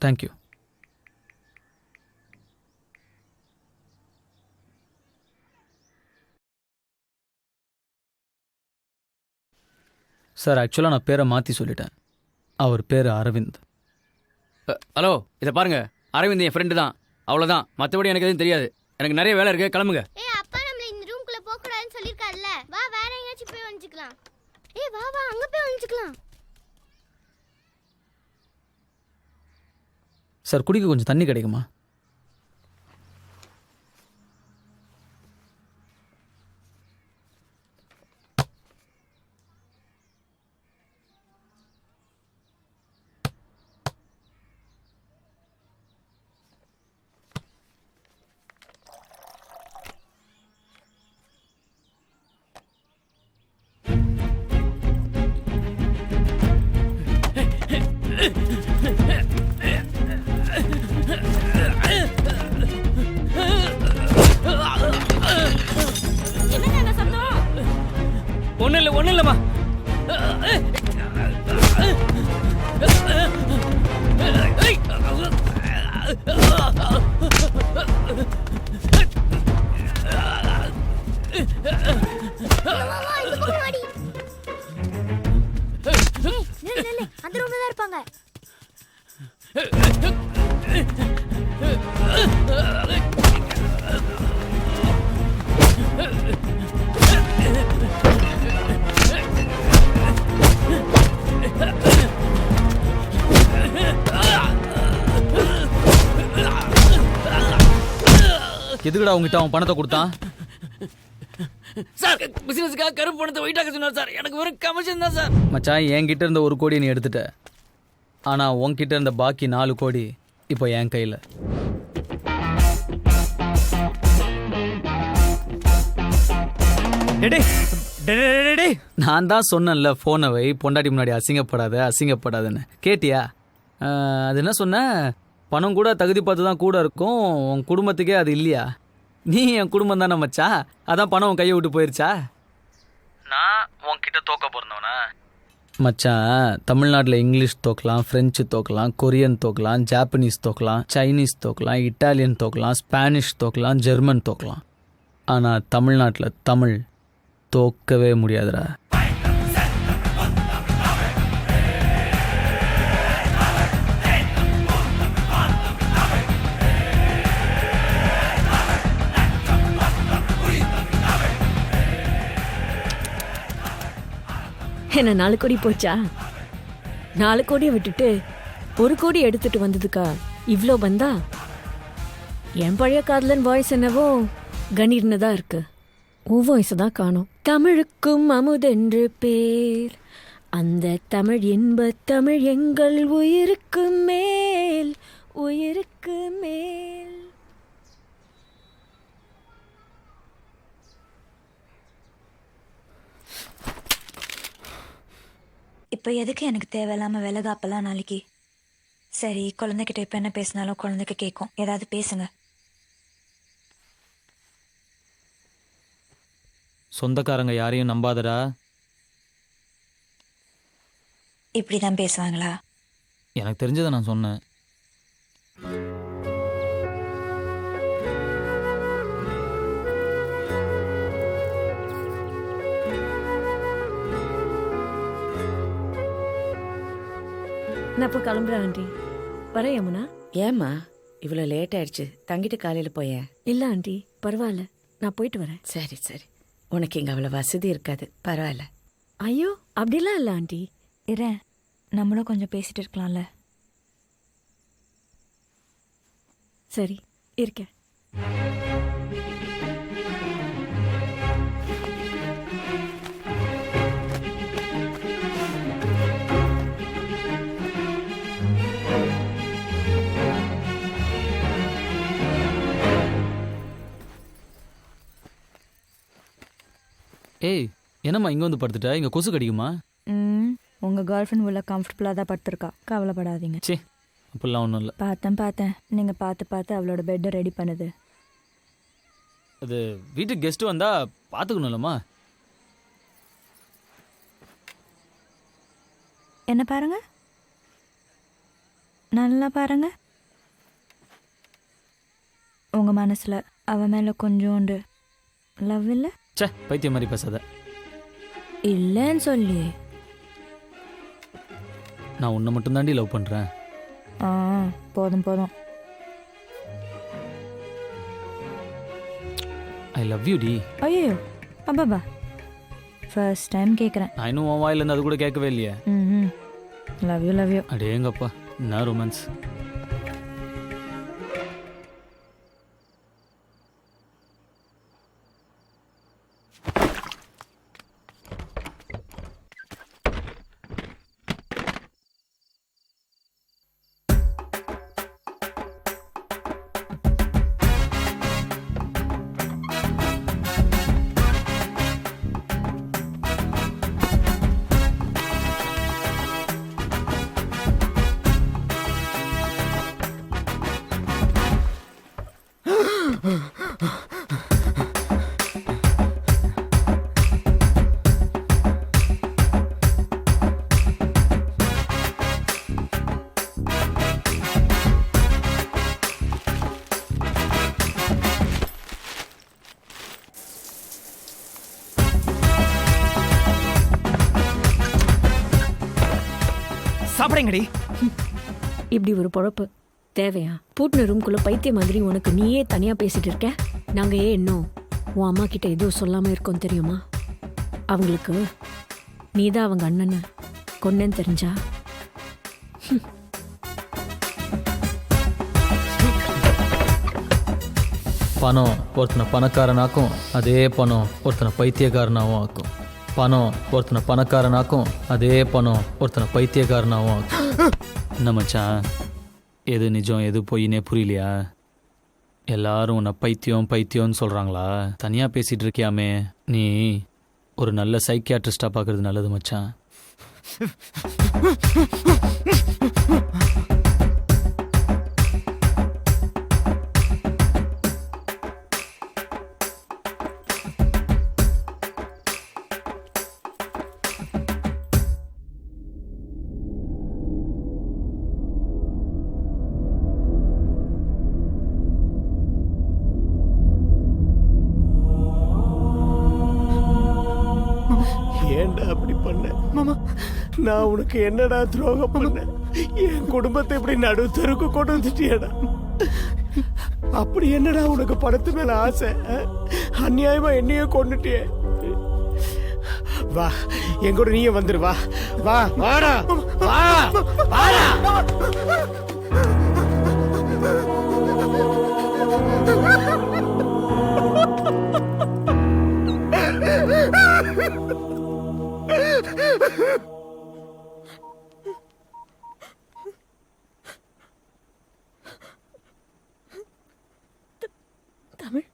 தேங்க்யூ. சார் ஆக்சுவலாக நான் பேரை மாற்றி சொல்லிட்டேன். அவர் பேர் அரவிந்த். ஹலோ, இதை பாருங்க, அரவிந்த் என் ஃப்ரெண்டு தான், அவ்வளோதான். மற்றபடி எனக்கு எதுவும் தெரியாது. எனக்கு நிறைய வேலை இருக்கு, கிளம்புங்க. அப்பா நம்மள இந்த ரூம்குள்ள போக கூடாதுன்னு சொல்லிருக்காருல்ல. வா வேற எங்கயாச்சும் போய் வந்துக்கலாம். வா வா அங்க போய் வந்துக்கலாம். சார் குடிக்க கொஞ்சம் தண்ணி கிடைக்குமா? தான் இருப்பாங்க. எதுக்குடா உங்ககிட்ட அவன் பணத்தை கொடுத்தான்? சார் பிசினஸ்க்காக கருப்பு பணத்தை வெயிட்டாக்க சொன்னார் சார். எனக்கு வெறும் கமிஷன் தான் சார். மச்சான், என்கிட்ட இருந்த 1 கோடி நீ எடுத்துட்ட. ஆனா உன்கிட்ட இருந்த பாக்கி 4 கோடி இப்போ என் கையில். நான் தான் சொன்னேன்ல, ஃபோனை வை, பொண்டாட்டி முன்னாடி அசிங்கப்படாதுன்னு. கேட்டியா? அது என்ன சொன்ன? பணம் கூட தகுதி பார்த்து தான் கூட இருக்கும், உன் குடும்பத்துக்கே அது இல்லையா? நீ என் குடும்பம் தானே மச்சான், அதான் பணம் உன் கையை விட்டு போயிருச்சா? நான் உன்கிட்ட தோக்க போறேன்னா மச்சான், தமிழ்நாட்டில் இங்கிலீஷ் தோக்கலாம், ஃப்ரெஞ்சு தோக்கலாம், கொரியன் தோக்கலாம், ஜாப்பனீஸ் தோக்கலாம், சைனீஸ் தோக்கலாம், இட்டாலியன் தோக்கலாம், ஸ்பானிஷ் தோக்கலாம், ஜெர்மன் தோக்கலாம். ஆனால் தமிழ்நாட்டில் தமிழ் தோக்கவே முடியாதுடா. என்ன 4 கோடி போச்சா? 4 கோடியை விட்டுட்டு 1 கோடி எடுத்துட்டு வந்ததுக்கா இவ்வளோ வந்தா? என் பழைய காதலன் வாய்ஸ் என்னவோ கணீர்னு தான் இருக்கு. உன் வாய்ஸ் தான் காணோம். தமிழுக்கும் அமுதென்று பேர், அந்த தமிழ் இன்ப தமிழ் எங்கள் உயிருக்கு மேல், உயிருக்கு மேல். இப்போ எதுக்கு எனக்கு தேவையில்லாமல் விலகாப்பெல்லாம் நாளைக்கு? சரி, குழந்தைகிட்ட இப்போ என்ன பேசினாலும் குழந்தைக்கு கேட்கும். ஏதாவது பேசுங்க. சொந்தக்காரங்க யாரையும் நம்பாதடா. இப்படி தான் பேசுவாங்களா? எனக்கு தெரிஞ்சதை நான் சொன்னேன். நான் இப்போ கிளம்புறேன் ஆண்டி. வரேன் யமுனா. ஏம்மா இவ்வளோ லேட் ஆயிடுச்சு? தங்கிட்டு காலையில் போயேன். இல்லை ஆண்டி, பரவாயில்ல, நான் போயிட்டு வரேன். சரி சரி, உனக்கு இங்கே அவ்வளோ வசதி இருக்காது, பரவாயில்ல. ஐயோ அப்படிலாம் இல்லை ஆண்டி. இரேன், நம்மளும் கொஞ்சம் பேசிட்டு இருக்கலாம்ல. சரி, இருக்கேன். ஏய், என்னம்மா இங்கே வந்து படுத்துட்ட? இங்கே கொசு கடிக்குமா? உங்கள் கேர்ள் ஃப்ரெண்ட் உள்ள கம்ஃபர்டபுளாக தான் படுத்துருக்கா, கவலைப்படாதீங்க. சே, அப்படிலாம் ஒன்றும் இல்லை. பார்த்தேன், நீங்கள் பார்த்து அவளோட பெட்டை ரெடி பண்ணுது. அது வீட்டுக்கு கெஸ்ட்டு வந்தால் பார்த்துக்கணும்லம்மா. என்ன பாருங்க, நல்லா பாருங்க. உங்கள் மனசில் அவன் மேலே கொஞ்சோண்டு லவ் இல்லை? சே, பைத்தியம் மாதிரி பேசாத. இல்லைன்னு சொல்லி. நான் உன்னை மட்டும்தாண்டி லவ் பண்ணுறேன். போதும். ஐ லவ் யூ டி. ஐயோ அப்பாபா, ஃபர்ஸ்ட் டைம் கேட்குறேன். நான் இன்னும் உன் வாயிலேருந்து அது கூட கேட்கவே இல்லையே. Love you. அடேங்கப்பா, என்ன ரொமான்ஸ். சாப்பிடுங்கடி. இப்படி ஒரு பொழப்பு தேவையா? பூட்டின ரூம்குள்ள பைத்திய மாதிரி உனக்கு நீயே தனியா பேசிட்டு இருக்க. நாங்க ஏன் இன்னும் உன் அம்மா கிட்ட எதுவும் சொல்லாம இருக்கோம் தெரியுமா? அவங்களுக்கு நீதான் அவங்க அண்ணனை கொன்னேன்னு தெரிஞ்சா பணம் ஒருத்தனை பணக்காரனாக்கும், அதே பணம் ஒருத்தனை பைத்தியக்காரனாகவும் ஆக்கும். பணம் ஒருத்தனை பணக்காரனாக்கும், அதே பணம் ஒருத்தனை பைத்தியக்காரனாகவும் ஆக்கும். என்ன மச்சான், எது நிஜம் எது பொய்னே புரியலையா? எல்லாரும் உன்னை பைத்தியம் பைத்தியம்னு சொல்கிறாங்களா? தனியாக பேசிகிட்டு இருக்கியாமே, நீ ஒரு நல்ல சைக்கியாட்ரிஸ்டாக பார்க்குறது நல்லது மச்சான். ஏன்டா அப்படி பண்ண மாமா? நான் உனக்கு என்னடா துரோகம் பண்ண? என் குடும்பத்தை இப்படி நடுத்தருக்கு கொண்டு வந்துட்டியடா. அப்படி என்னடா உனக்கு பணத்து மேல ஆசை? அநியாயமா என்னையே கொண்டுட்டியே. வா என் கூட நீயே வந்துரு. வா வா வாடா வா வாடா. தமிழ்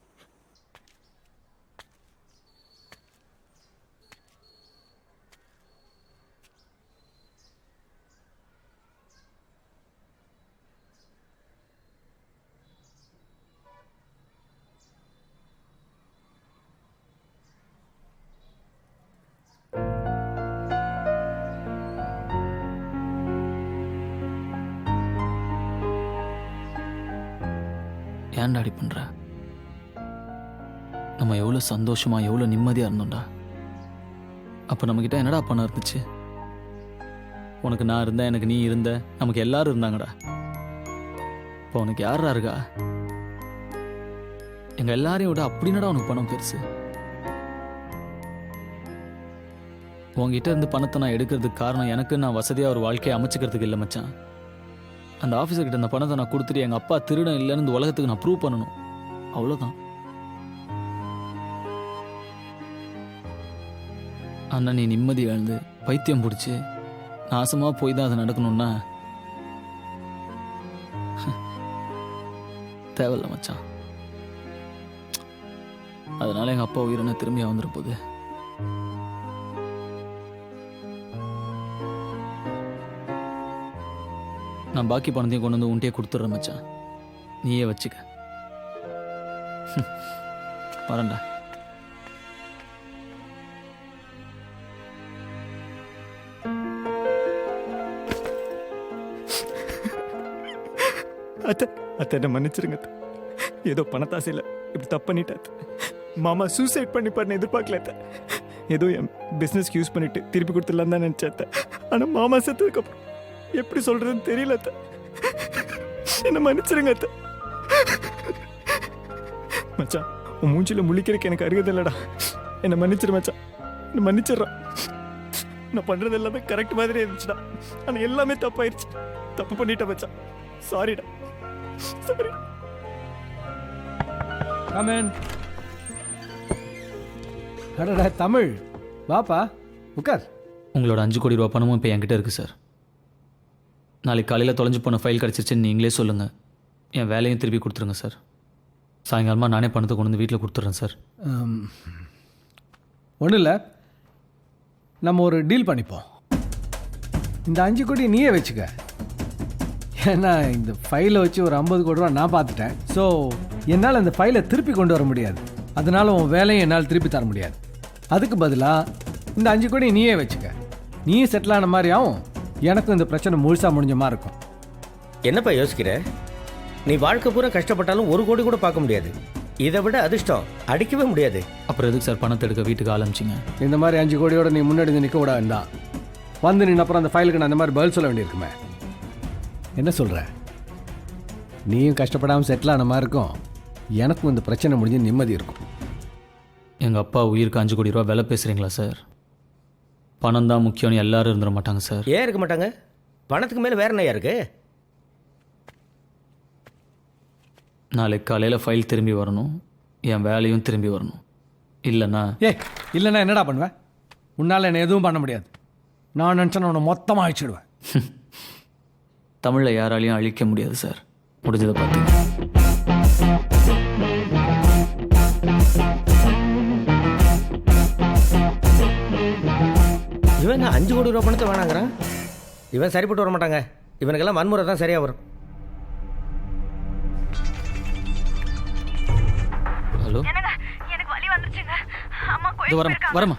ஏன்டா அடி பண்ணுற? நம்ம எவ்வளோ சந்தோஷமா எவ்வளோ நிம்மதியாக இருந்தோம்டா. அப்போ நம்மக்கிட்ட என்னடா பணம் இருந்துச்சு? உனக்கு நான் இருந்தேன், எனக்கு நீ இருந்த, நமக்கு எல்லாரும் இருந்தாங்கடா. இப்போ உனக்கு யாரா இருக்கா? எங்கள் எல்லாரையும் விட அப்படின்னடா உனக்கு பணம் பெருசு. உங்ககிட்ட இருந்து பணத்தை நான் எடுக்கிறதுக்கு காரணம் எனக்கு நான் வசதியாக ஒரு வாழ்க்கையை அமைச்சுக்கிறதுக்கு இல்லை மச்சான். அந்த ஆஃபீஸர்கிட்ட அந்த பணத்தை நான் கொடுத்துட்டு எங்கள் அப்பா திருடன் இல்லைன்னு இந்த உலகத்துக்கு நான் ப்ரூவ் பண்ணணும், அவ்வளோதான். அண்ணா நீ நிம்மதி இழந்து பைத்தியம் பிடிச்சி நாசமாக போய் தான் அது நடக்கணும்னா தேவையில்ல மச்சான். அதனால எங்கள் அப்பா உயிரின திரும்பியா வந்துட போகுது. நான் பாக்கி பணத்தையும் கொண்டு வந்து உன்ட்டே கொடுத்துட்றேன் மச்சான், நீயே வச்சுக்க. வரேன்டா. அத்தை என்ன மன்னிச்சிருங்க. ஏதோ பணத்தாசையில் இப்படி தப்பு பண்ணிட்டேன். மாமா சூசைட் பண்ணிப்பாருன்னு எதிர்பார்க்கல. ஏதோ என் பிஸ்னஸ்க்கு யூஸ் பண்ணிட்டு திருப்பி கொடுத்துடலாம் தான் நினச்சேன். ஆனால் மாமா செத்ததுக்கப்புறம் எப்படி சொல்றதுன்னு தெரியல. என்ன மன்னிச்சிருங்க. மச்சான் உன் மூஞ்சில முழிக்கிறதுக்கு எனக்கு அருகது இல்லடா. என்ன மன்னிச்சிரு மச்சான், என்ன மன்னிச்சிடுறான். நான் பண்றது எல்லாமே கரெக்ட் மாதிரி இருந்துச்சுடா, ஆனா எல்லாமே தப்பாயிருச்சு. தப்பு பண்ணிட்டேன் மச்சான், சாரிடா. சாரி. கமன். அடடா தமிழ், வாப்பா உட்கார். உங்களோட 5 கோடி ரூபா பணமும் இப்போ என்கிட்ட இருக்குது சார். நாளைக்கு காலையில் தொலைஞ்சு போன ஃபைல் கிடச்சிருச்சுன்னு நீங்களே சொல்லுங்கள். என் வேலையும் திருப்பி கொடுத்துருங்க சார். சாயங்காலமாக நானே பணத்தை கொண்டு வந்து வீட்டில் கொடுத்துட்றேன் சார். ஒன்றும் இல்லை, நம்ம ஒரு டீல் பண்ணிப்போம். இந்த 5 கோடி நீயே வச்சுக்க. ஏன்னா இந்த ஃபைலை வச்சு ஒரு 50 கோடி ரூபா நான் பார்த்துட்டேன். ஸோ என்னால் அந்த ஃபைலை திருப்பி கொண்டு வர முடியாது. அதனால உன் வேலையை என்னால் திருப்பி தர முடியாது. அதுக்கு பதிலாக இந்த 5 கோடி நீயே வச்சுக்க. நீயே செட்டில் ஆன மாதிரி ஆகும், எனக்கும் இந்த பிரச்சனை முழுசாக முடிஞ்ச மாதிரி இருக்கும். என்னப்பா யோசிக்கிற? நீ வாழ்க்கை பூரா கஷ்டப்பட்டாலும் 1 கோடி கூட பார்க்க முடியாது. இதை விட அதிர்ஷ்டம் அடிக்கவே முடியாது. அப்புறம் எதுக்கு சார் பணத்தை எடுக்க வீட்டுக்கு ஆரம்பிச்சிங்க? இந்த மாதிரி 5 கோடியோட நீ முன்னாடி நிற்க விடாதுதான். வந்து நின்ன அப்புறம் அந்த ஃபைலுக்கு நான் அந்த மாதிரி பதில் சொல்ல வேண்டியிருக்குமே. என்ன சொல்கிற? நீயும் கஷ்டப்படாமல் செட்டில் ஆன மாதிரி இருக்கும், எனக்கும் இந்த பிரச்சனை முடிஞ்சு நிம்மதி இருக்கும். எங்கள் அப்பா உயிருக்கு 5 கோடி ரூபா விலை பேசுகிறீங்களா சார்? பணம் தான் முக்கியம்னு எல்லாரும் இருந்துட மாட்டாங்க சார். ஏன் இருக்க மாட்டாங்க? பணத்துக்கு மேலே வேற என்ன இருக்கு? நாளைக்கு காலையில் ஃபைல் திரும்பி வரணும், என் வேலையும் திரும்பி வரணும். இல்லைண்ணா இல்லைன்னா என்னடா பண்ணுவேன்? உன்னால் என்ன எதுவும் பண்ண முடியாது. நான் நினச்சேன் உன்னை மொத்தமாக அழிச்சிடுவேன். தமிழை யாராலையும் அழிக்க முடியாது சார். முடிஞ்சதை பார்த்தீங்க. இவன் 5 கோடி ரூபா பணத்தை வேணாங்கிறான். இவன் சரிப்பட்டு வர மாட்டாங்க. இவனுக்கெல்லாம் வன்முறை தான் சரியாக வரும். ஹலோ, எனக்கு வலி வந்துருச்சுங்க. அம்மா இது வரமா.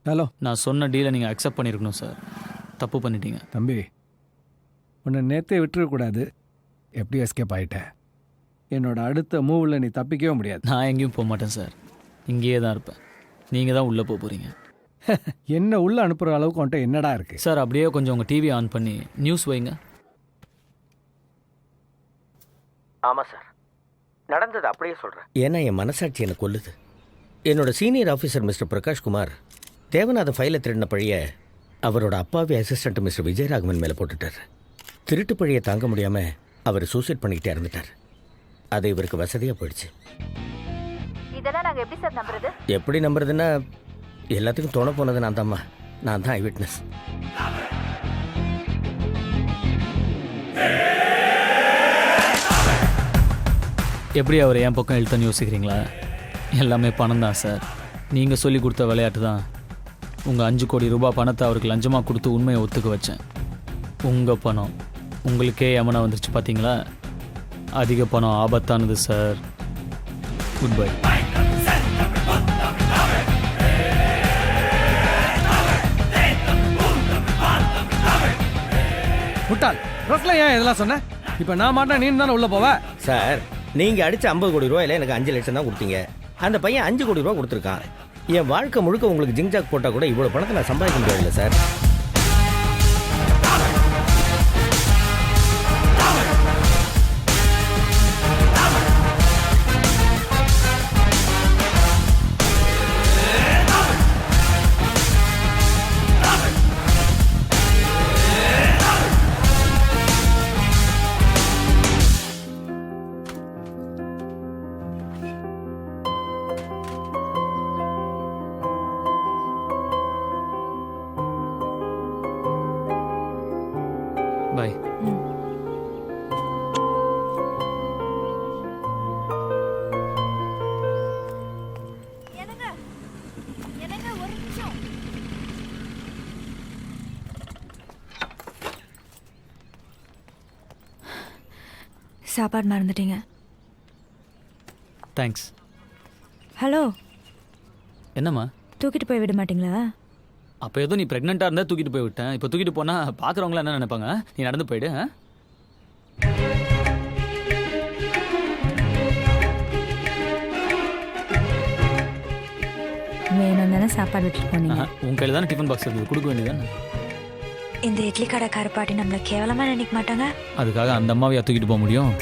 ஹலோ, நான் சொன்ன டீலை நீங்கள் அக்செப்ட் பண்ணியிருக்கணும் சார். தப்பு பண்ணிட்டீங்க. தம்பி, உன்னை நேற்றே விட்டுறக்கூடாது. எப்படி எஸ்கேப் ஆகிட்டேன்? என்னோட அடுத்த மூவில் நீ தப்பிக்கவே முடியாது. நான் எங்கேயும் போக மாட்டேன் சார், இங்கேயே தான் இருப்பேன். நீங்கள் தான் உள்ளே போக போகிறீங்க. என்ன உள்ளே அனுப்புகிற அளவுக்கு வந்துட்டு என்னடா இருக்குது சார்? அப்படியே கொஞ்சம் உங்கள் டிவி ஆன் பண்ணி நியூஸ் வைங்க. ஆமாம் சார், நடந்தது அப்படியே சொல்கிறேன். ஏன்னா என் மனசாட்சி எனக்கு கொல்லுது. என்னோட senior officer mister Prakash Kumar Devanatha ஃபைலை திருடின பழிய அவரோட அப்பாவி அசிஸ்டண்ட் மிஸ்டர் விஜயராகவன் மேலே போட்டுட்டார். திருட்டு பழியை தாங்க முடியாமல் அவர் சூசைட் பண்ணிக்கிட்டே இறந்துட்டார். அது இவருக்கு வசதியாக போயிடுச்சு. இதெல்லாம் நாங்கள் எப்படி சார் நம்புறது? எப்படி நம்புறதுன்னா, எல்லாத்துக்கும் தோண போனது நான் தான்மா. நான் தான் ஐ விட்னஸ். எப்படி அவர் என் பக்கம் இழுத்தன்னு யோசிக்கிறீங்களா? எல்லாமே பணம் தான் சார். நீங்கள் சொல்லி கொடுத்த விளையாட்டு தான். உங்கள் 5 கோடி ரூபாய் பணத்தை அவருக்கு லஞ்சமாக கொடுத்து உண்மையை ஒத்துக்க வச்சேன். உங்கள் பணம் உங்களுக்கே யமனா வந்துருச்சு பார்த்தீங்களா? அதிக பணம் ஆபத்தானது சார். Good bye. முட்டாள் ரோட்ல ஏன் இதெல்லாம் சொன்ன? இப்போ நான் மாட்டேன், நீ தானே உள்ள போவ. சார் நீங்க அடிச்ச 50 கோடி ரூபாயில எனக்கு 5 லட்சம் தான் கொடுத்தீங்க. அந்த பையன் 5 கோடி ரூபாய் கொடுத்துருக்கான். என் வாழ்க்கை முழுக்க உங்களுக்கு ஜிங்ஜாக் போட்டா கூட இவ்வளவு பணத்தை நான் சம்பாதிக்க முடியல சார். பாய். சாப்பாடு மறந்துட்டீங்க. தேங்க்ஸ். ஹலோ, என்னம்மா? தூக்கிட்டு போய் விட மாட்டீங்களா? அப்போ ஏதோ நீ ப்ரெக்னெண்ட்டாக இருந்தால் தூக்கிட்டு போய் விட்டேன். இப்போ தூக்கிட்டு போனால் பார்க்குறவங்களாம் என்ன நினைப்பாங்க? நீ நடந்து போயிடு. வேணும் தானே சாப்பாடு விட்டுட்டு போனீங்க. உன் கையில் தானே டிஃபன் பாக்ஸ் இருக்குது, கொடுக்க வேண்டியதானே. இந்த இட்லி கடைக்கார பாட்டி நம்மளை கேவலமாக நினைக்க மாட்டாங்க? அதுக்காக அந்த அம்மாவையா தூக்கிட்டு போக முடியும்?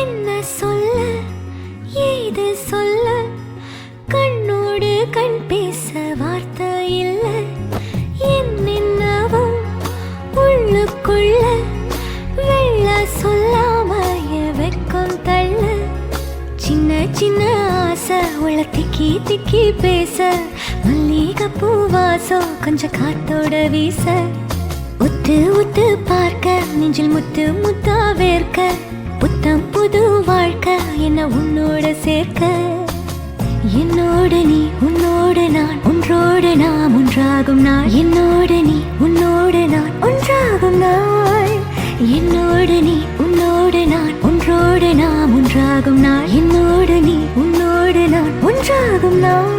என்ன சொல்ல ஏது சொல்ல கண்ணோடு கண் பேச வார்த்தை இல்ல என்னென்னவோ உள்ளுக்குள்ள வெள்ள சொல்லாம வெக்கம் தள்ள சின்ன சின்ன ஆசை உள்ள திக்கி திக்கி பேச மல்லிகைப்பூ வாசம் கொஞ்சம் காத்தோட வீச உத்து உத்து பார்க்க நெஞ்சில் முத்து முத்தா வேர்க்க புத்தம் புது வாழ்க்கை என்ன உன்னோட சேர்க்க என்னோட நீ உன்னோட நான் ஒன்றோடு நாம் ஒன்றாகும் நாள் என்னோட நீ உன்னோடு நான் ஒன்றாகும் நாள் என்னோட நீ உன்னோடு நான் ஒன்றோடு நாம் ஒன்றாகும் நாள் என்னோட நீ உன்னோடு நான் ஒன்றாகும் நாள்.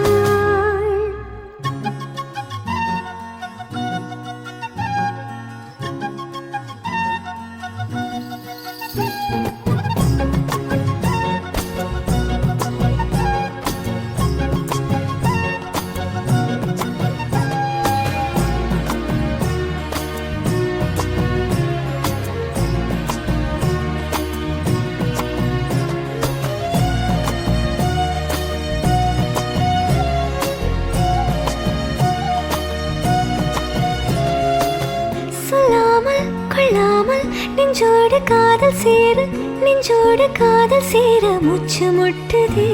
நெஞ்சோடு காதல் சேர நெஞ்சோடு காதல் சேர மூச்சு முட்டுதே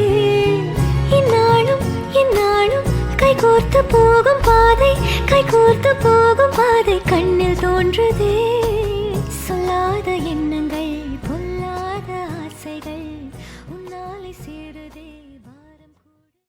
இந்நாளும் இந்நாளும் கைகோர்த்து போகும் பாதை கைகோர்த்து போகும் பாதை கண்ணில் தோன்றுதே சொல்லாத எண்ணங்கள்